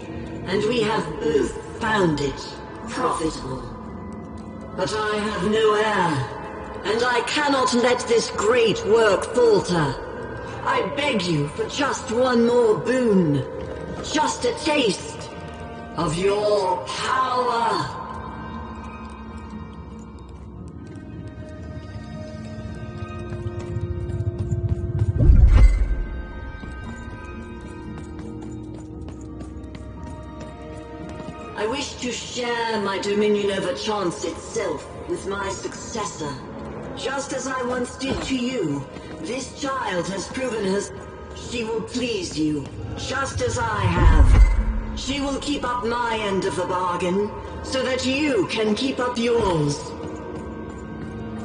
and we have both found it profitable. But I have no heir, and I cannot let this great work falter. I beg you for just one more boon, just a taste of your power. I wish to share my dominion over chance itself with my successor. Just as I once did to you, this child has proven she will please you, just as I have. She will keep up my end of the bargain, so that you can keep up yours.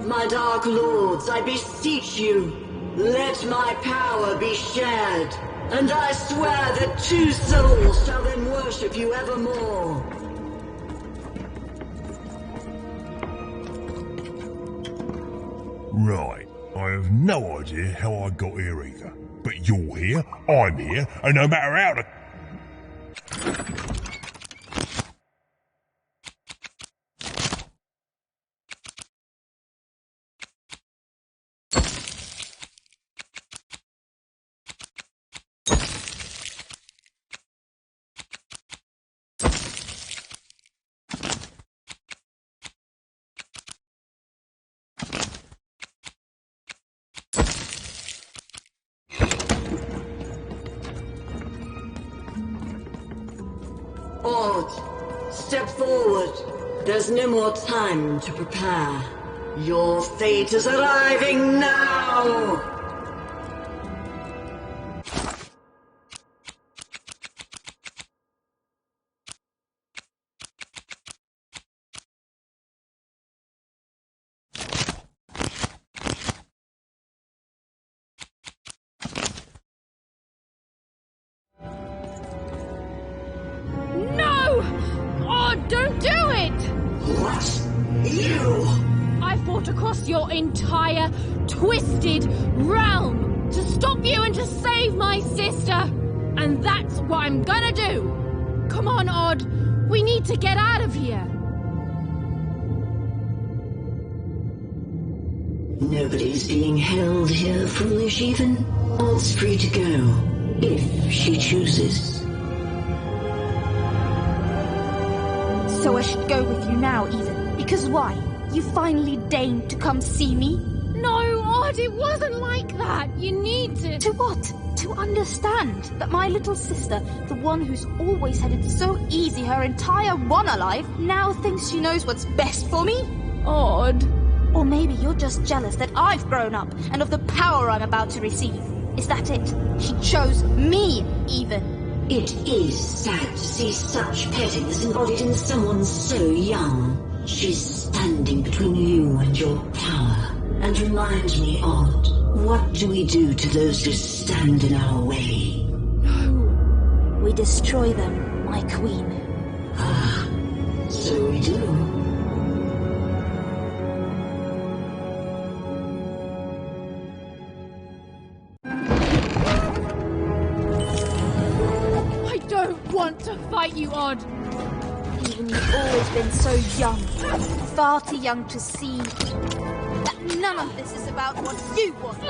My Dark Lords, I beseech you, let my power be shared, and I swear that 2 souls shall then worship you evermore. Right. I have no idea how I got here either. But you're here, I'm here, and no matter how the... Ord, step forward. There's no more time to prepare. Your fate is arriving now! No! Oh, don't do it! What? You? I fought across your entire twisted realm to stop you and to save my sister. And that's what I'm gonna do. Come on, Odd. We need to get out of here. Nobody's being held here, foolish even. Odd's free to go, if she chooses. So I should go with you now, even. Because why? You finally deigned to come see me? No, Odd, it wasn't like that. You need to... To what? To understand that my little sister, the one who's always had it so easy her entire run alive, now thinks she knows what's best for me? Odd. Or maybe you're just jealous that I've grown up and of the power I'm about to receive. Is that it? She chose me, even. It is sad to see such pettiness embodied in someone so young. She's standing between you and your power. And remind me, Odd, what do we do to those who stand in our way? No. We destroy them, my queen. Ah, so we do. Want to fight you, Odd. Even you've always been so young, far too young to see that none of this is about what you want.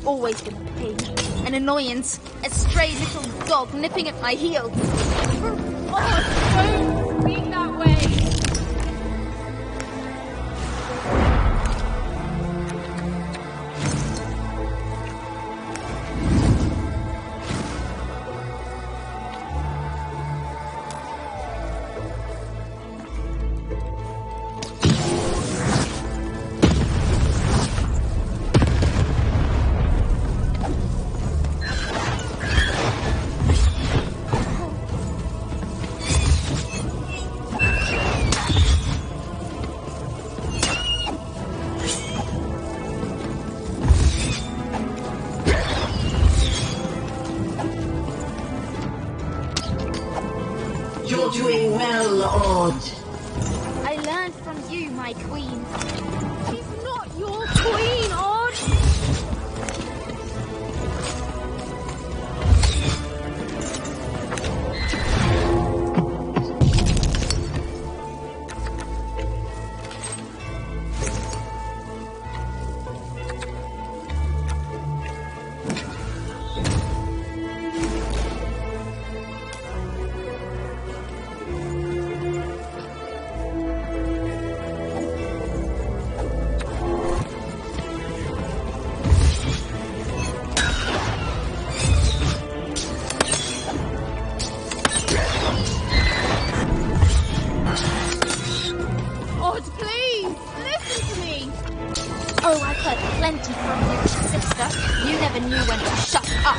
Always been a pain, an annoyance, a stray little dog nipping at my heels. Oh, don't speak that way. doing well, Odd. I learned from you, my queen. She's not your queen, Odd! Odd, please, listen to me. Oh, I've heard plenty from you, sister. You never knew when to shut up.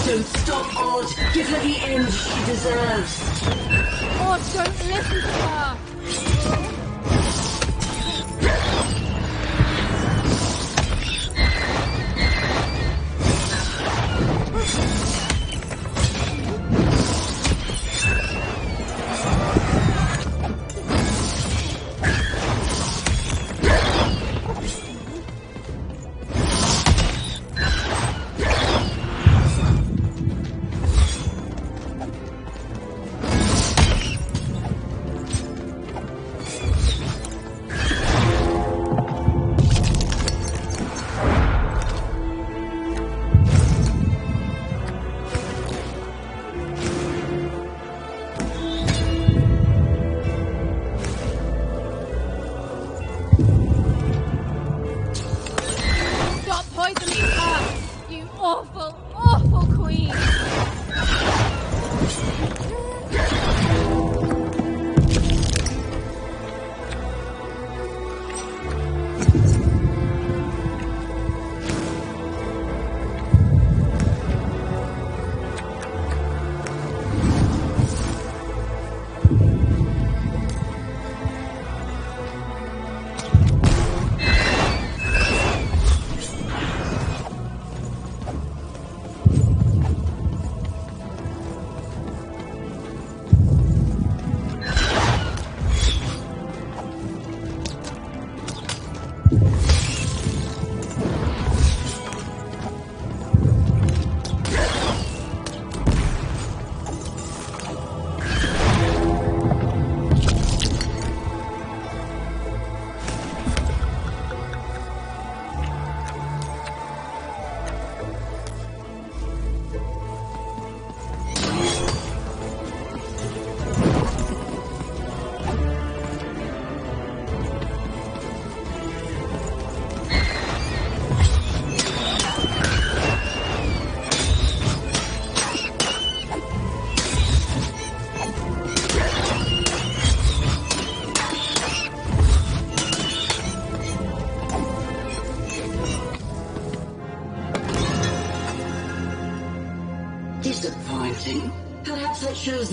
Don't stop, Odd. Give her the end she deserves. Odd, don't listen to her.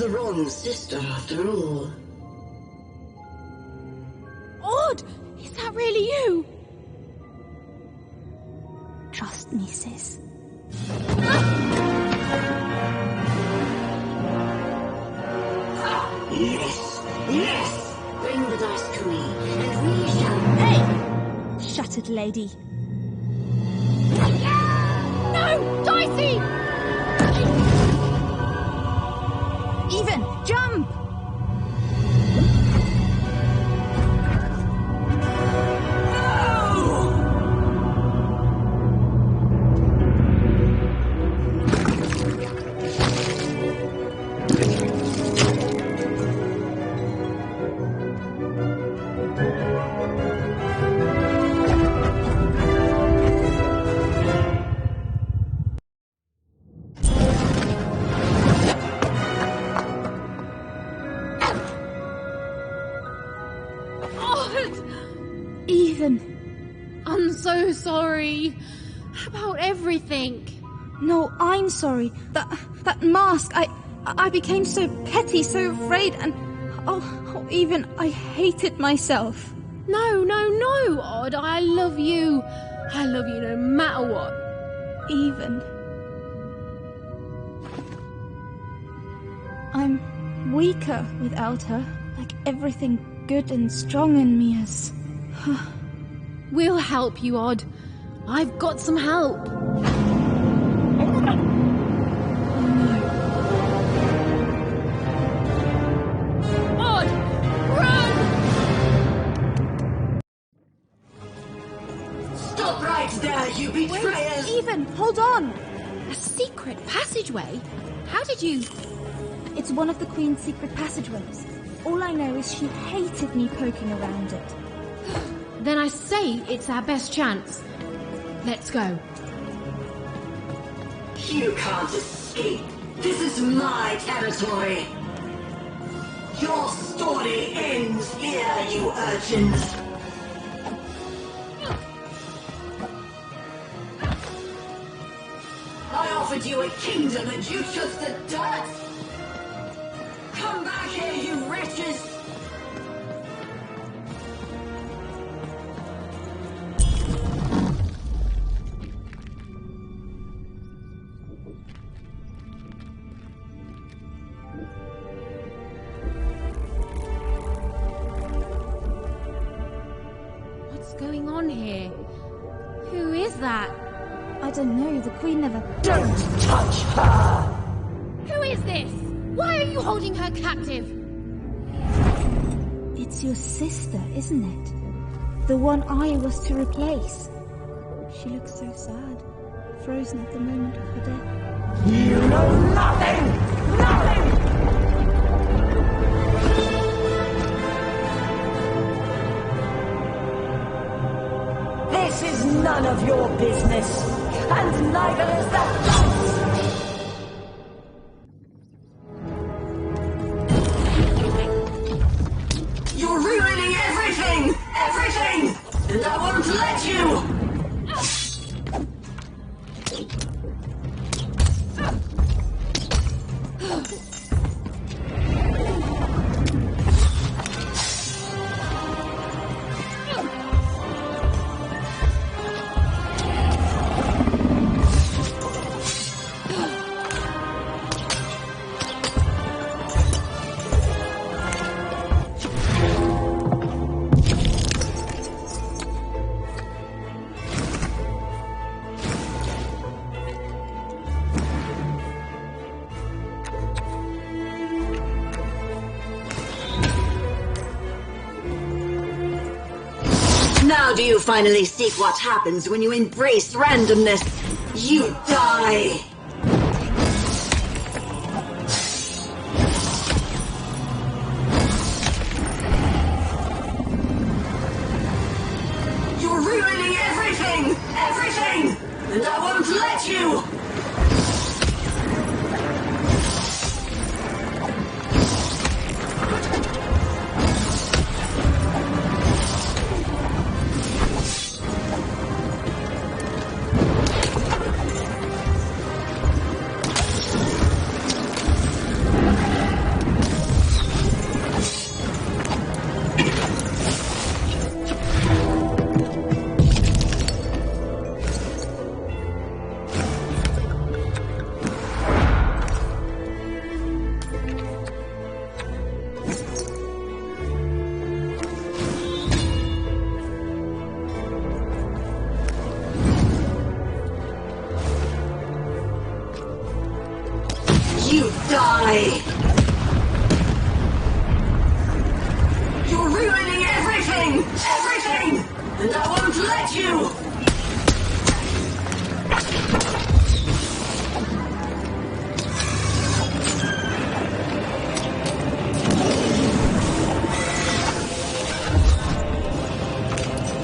the wrong sister after all. Odd! Is that really you? Trust me, sis. Yes, yes! Bring the dice to me, and we shall... Hey! Shattered lady. No! Dicey! Even, jump! I'm so sorry about everything. No, I'm sorry. That mask, I became so petty, so afraid, and even I hated myself. No, Odd. I love you. I love you no matter what. Even. I'm weaker without her. Like everything good and strong in me has... We'll help you, Odd. I've got some help. Odd, run! Stop right there, you betrayers! Wait, Even, hold on! A secret passageway? How did you... It's one of the Queen's secret passageways. All I know is she hated me poking around it. Then I say it's our best chance. Let's go. You can't escape. This is my territory. Your story ends here, you urchins. I offered you a kingdom and you chose the dirt. Come back here, you wretches. Going on here? Who is that? I don't know. The Queen never... Don't touch her! Who is this? Why are you holding her captive? It's your sister, isn't it? The one I was to replace. She looks so sad. Frozen at the moment of her death. You know nothing! Nothing! This is none of your business, and neither is that dice! You're ruining everything! Everything! And I won't let you! Now do you finally see what happens when you embrace randomness? You die! You're ruining everything! Everything! And I won't let you! ruining everything! Everything! And I won't let you!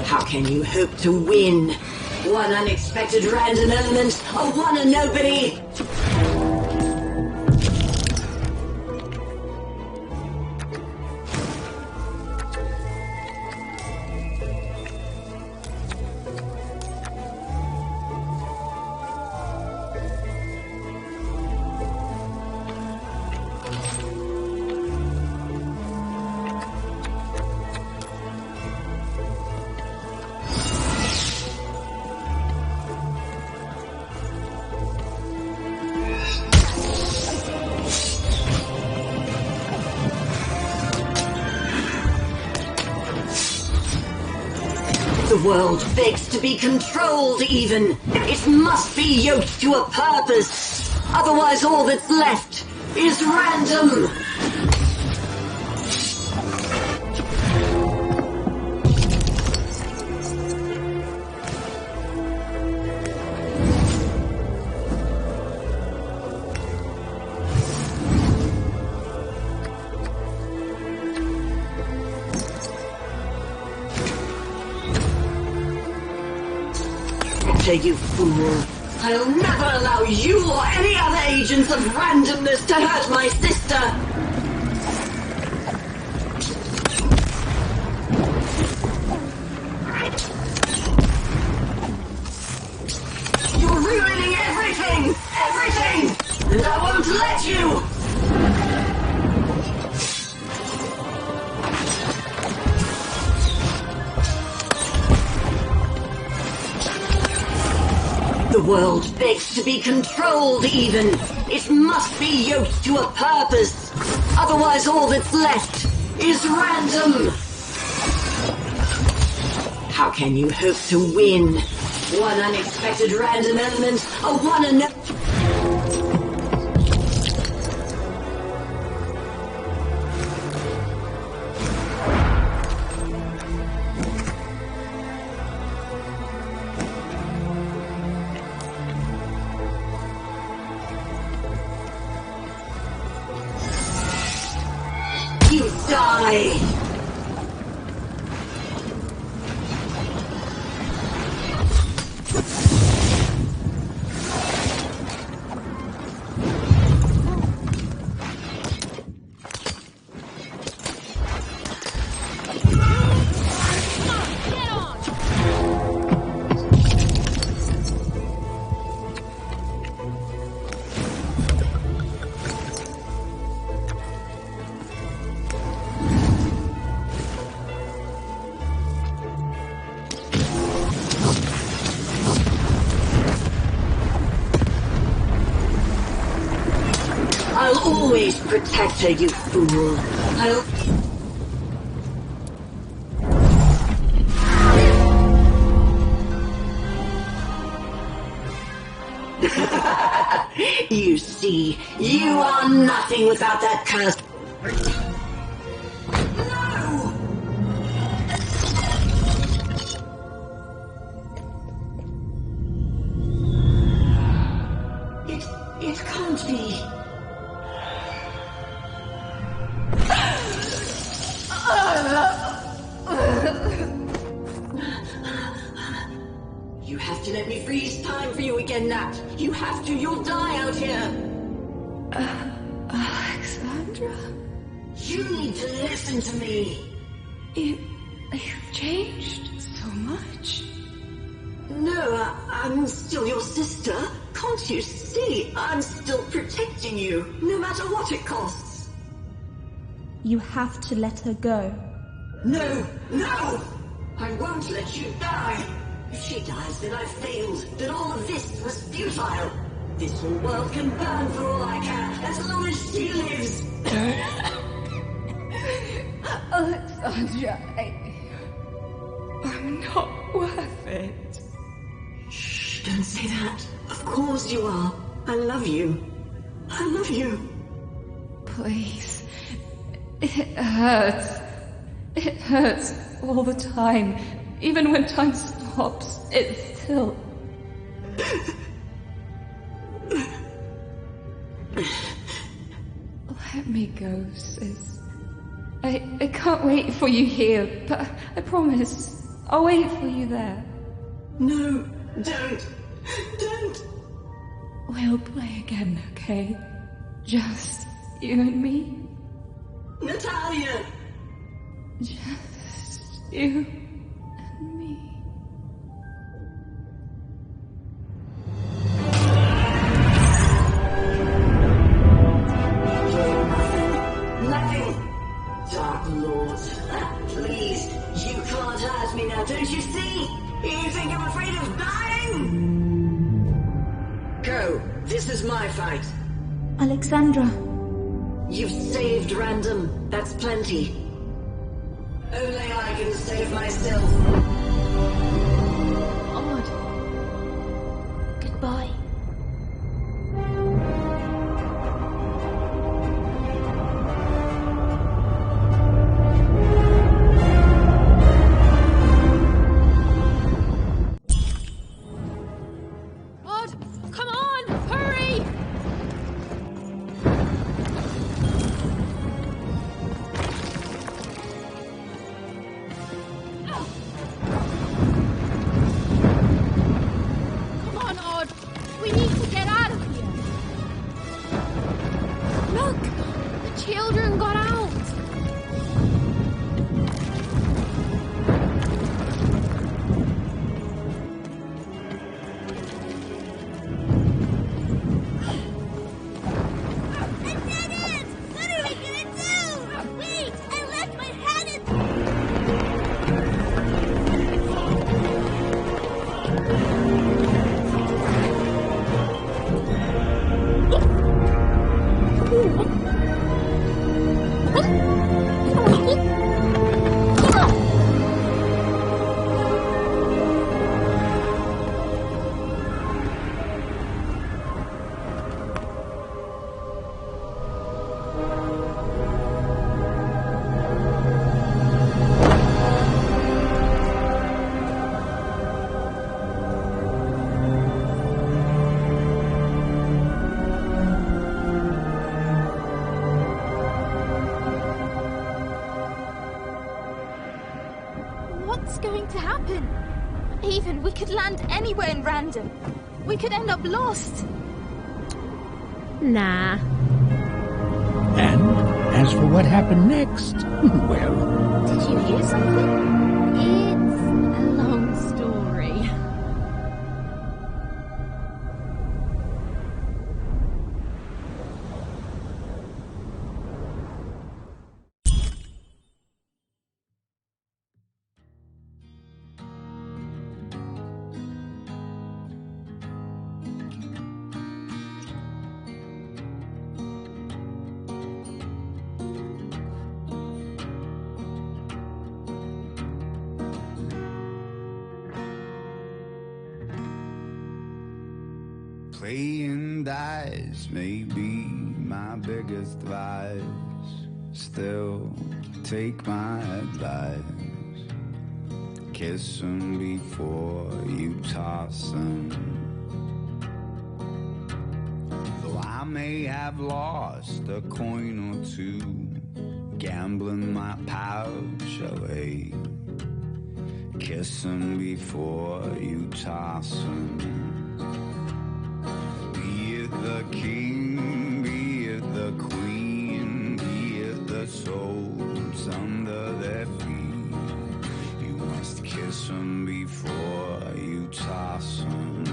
How can you hope to win? One unexpected random element, a one and nobody! The world begs to be controlled even. It must be yoked to a purpose. Otherwise all that's left is random. You fool. I'll never allow you or any other agents of randomness to hurt my sister. You're ruining everything! Everything! And I won't let you! The world begs to be controlled even. It must be yoked to a purpose. Otherwise all that's left is random. How can you hope to win? One unexpected random element, a one and die! I'll always protect her, you fool. You see, you are nothing without that curse. It can't be. You have to let me freeze time for you again, Nat. You have to. You'll die out here. Alexandra? You need to listen to me. You've changed so much. No, I'm still your sister. Can't you see? I'm still protecting you, no matter what it costs. You have to let her go. No! No! I won't let you die! If she dies, then I've failed. Then all of this was futile. This whole world can burn for all I care, as long as she lives. Alexandra, I'm not worth it. Shh, don't say that. Of course you are. I love you. I love you. Please. It hurts. It hurts all the time. Even when time stops, it still... Let me go, sis. I can't wait for you here, but I promise I'll wait for you there. No, don't. Don't. We'll play again, okay? Just you and me. Natalia! Just you and me. Nothing. Dark Lord, please, you can't hurt me now, don't you see? You think I'm afraid of dying? Go. This is my fight. Alexandra. You've saved Random. That's plenty. Only I can save myself. Odd. Goodbye. Odd, come on, hurry! Come on, Odd. We need to get out of here. Look, the children got out. What are we gonna do? Wait, I left my hat in... What's going to happen? Even we could land anywhere in Random. We could end up lost. Nah. And as for what happened next, well... Did you hear something? It's a long story. Playing dice may be my biggest vice. Still, take my advice. Kiss 'em before you toss 'em. Though I may have lost a coin or two, gambling my pouch away. Kiss 'em before you toss 'em. The king, be it the queen, be it the souls under their feet. You must kiss them before you toss them.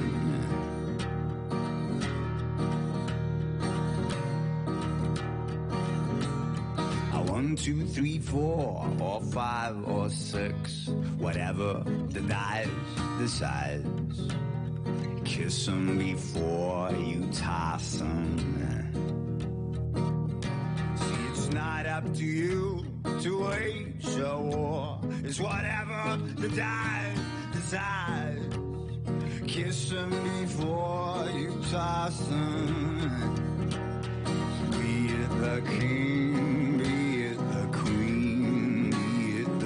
One, two, three, 4, or 5, or 6, whatever the dice decides. Kiss 'em before you toss 'em. See, it's not up to you to wage a war. It's whatever the dice decides. Kiss 'em before you toss 'em. Be it the king, be it the queen, be it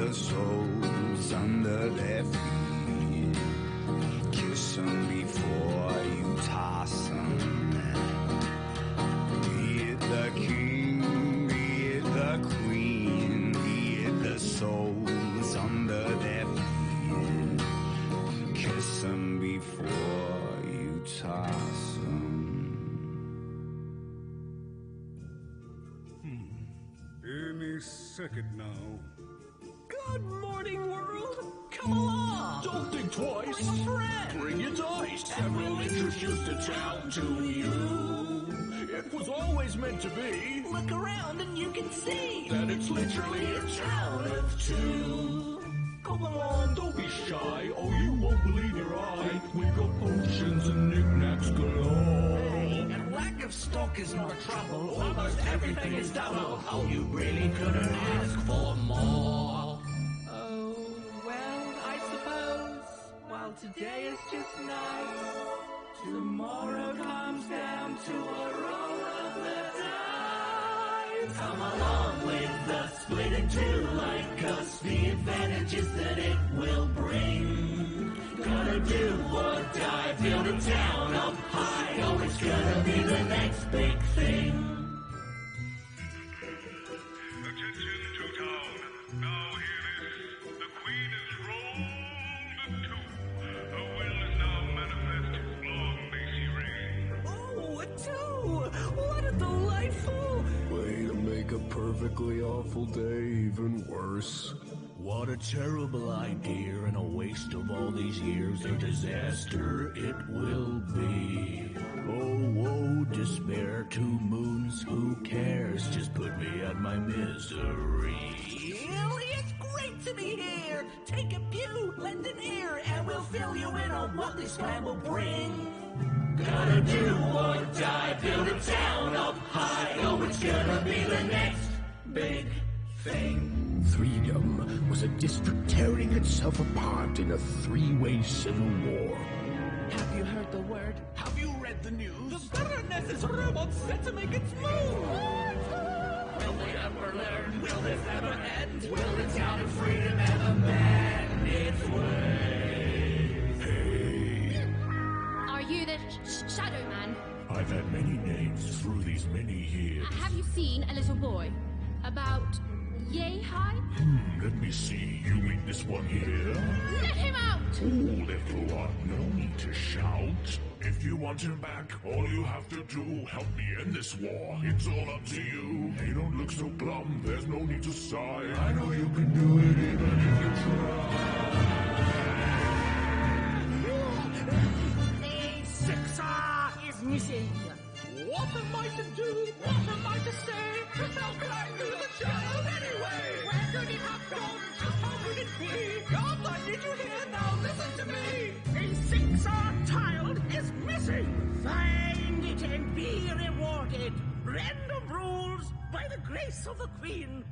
under their feet. Kiss them before you toss them. Be it the king, be it the queen, be it the souls under their feet. Kiss them before you toss them. Any second now. Good morning, world! Come along! Don't think twice! Bring a friend! Bring your dice! And we'll introduce the town to you! It was always meant to be! Look around and you can see! That it's literally a town of two! Come on, don't be shy! Oh, you won't believe your eye! We've got potions and knickknacks galore! Hey, and lack of stock is not a trouble! Almost everything is double! Oh, you really couldn't ask for more! Well, I suppose, while today is just nice, tomorrow comes down to a roll of the dice. Come along with the split in two like us, the advantages that it will bring. Gonna do or die, build a town up high, oh, it's gonna be the next big thing. What a delightful... Way to make a perfectly awful day even worse. What a terrible idea and a waste of all these years. A disaster it will be. Oh, woe, despair, 2 moons, who cares? Just put me out my misery. Really, it's great to be here. Take a pew, lend an ear, and we'll fill you in on what this plan will bring. Gotta do or die, build a town up high, oh, it's gonna be the next big thing. Freedom was a district tearing itself apart in a 3-way civil war. Have you heard the word? Have you read the news? The bitterness is robots set to make its move. Will they ever learn? Will this ever end? Will the town of freedom ever mend its ways? Are you the Shadow Man? I've had many names through these many years. Have you seen a little boy? About yay high? Let me see. You mean this one here? Let him out! Oh, little one, no need to shout. If you want him back, all you have to do, help me end this war. It's all up to you. Hey, don't look so glum. There's no need to sigh. I know you can do it even if you try. The sixer is missing. What am I to do? What am I to say? How can I do the job anyway? Where could it have gone? Just how could it be? God, I need you here now. Listen to me. The sixer child is missing. Find it and be rewarded. Random rules by the grace of the Queen.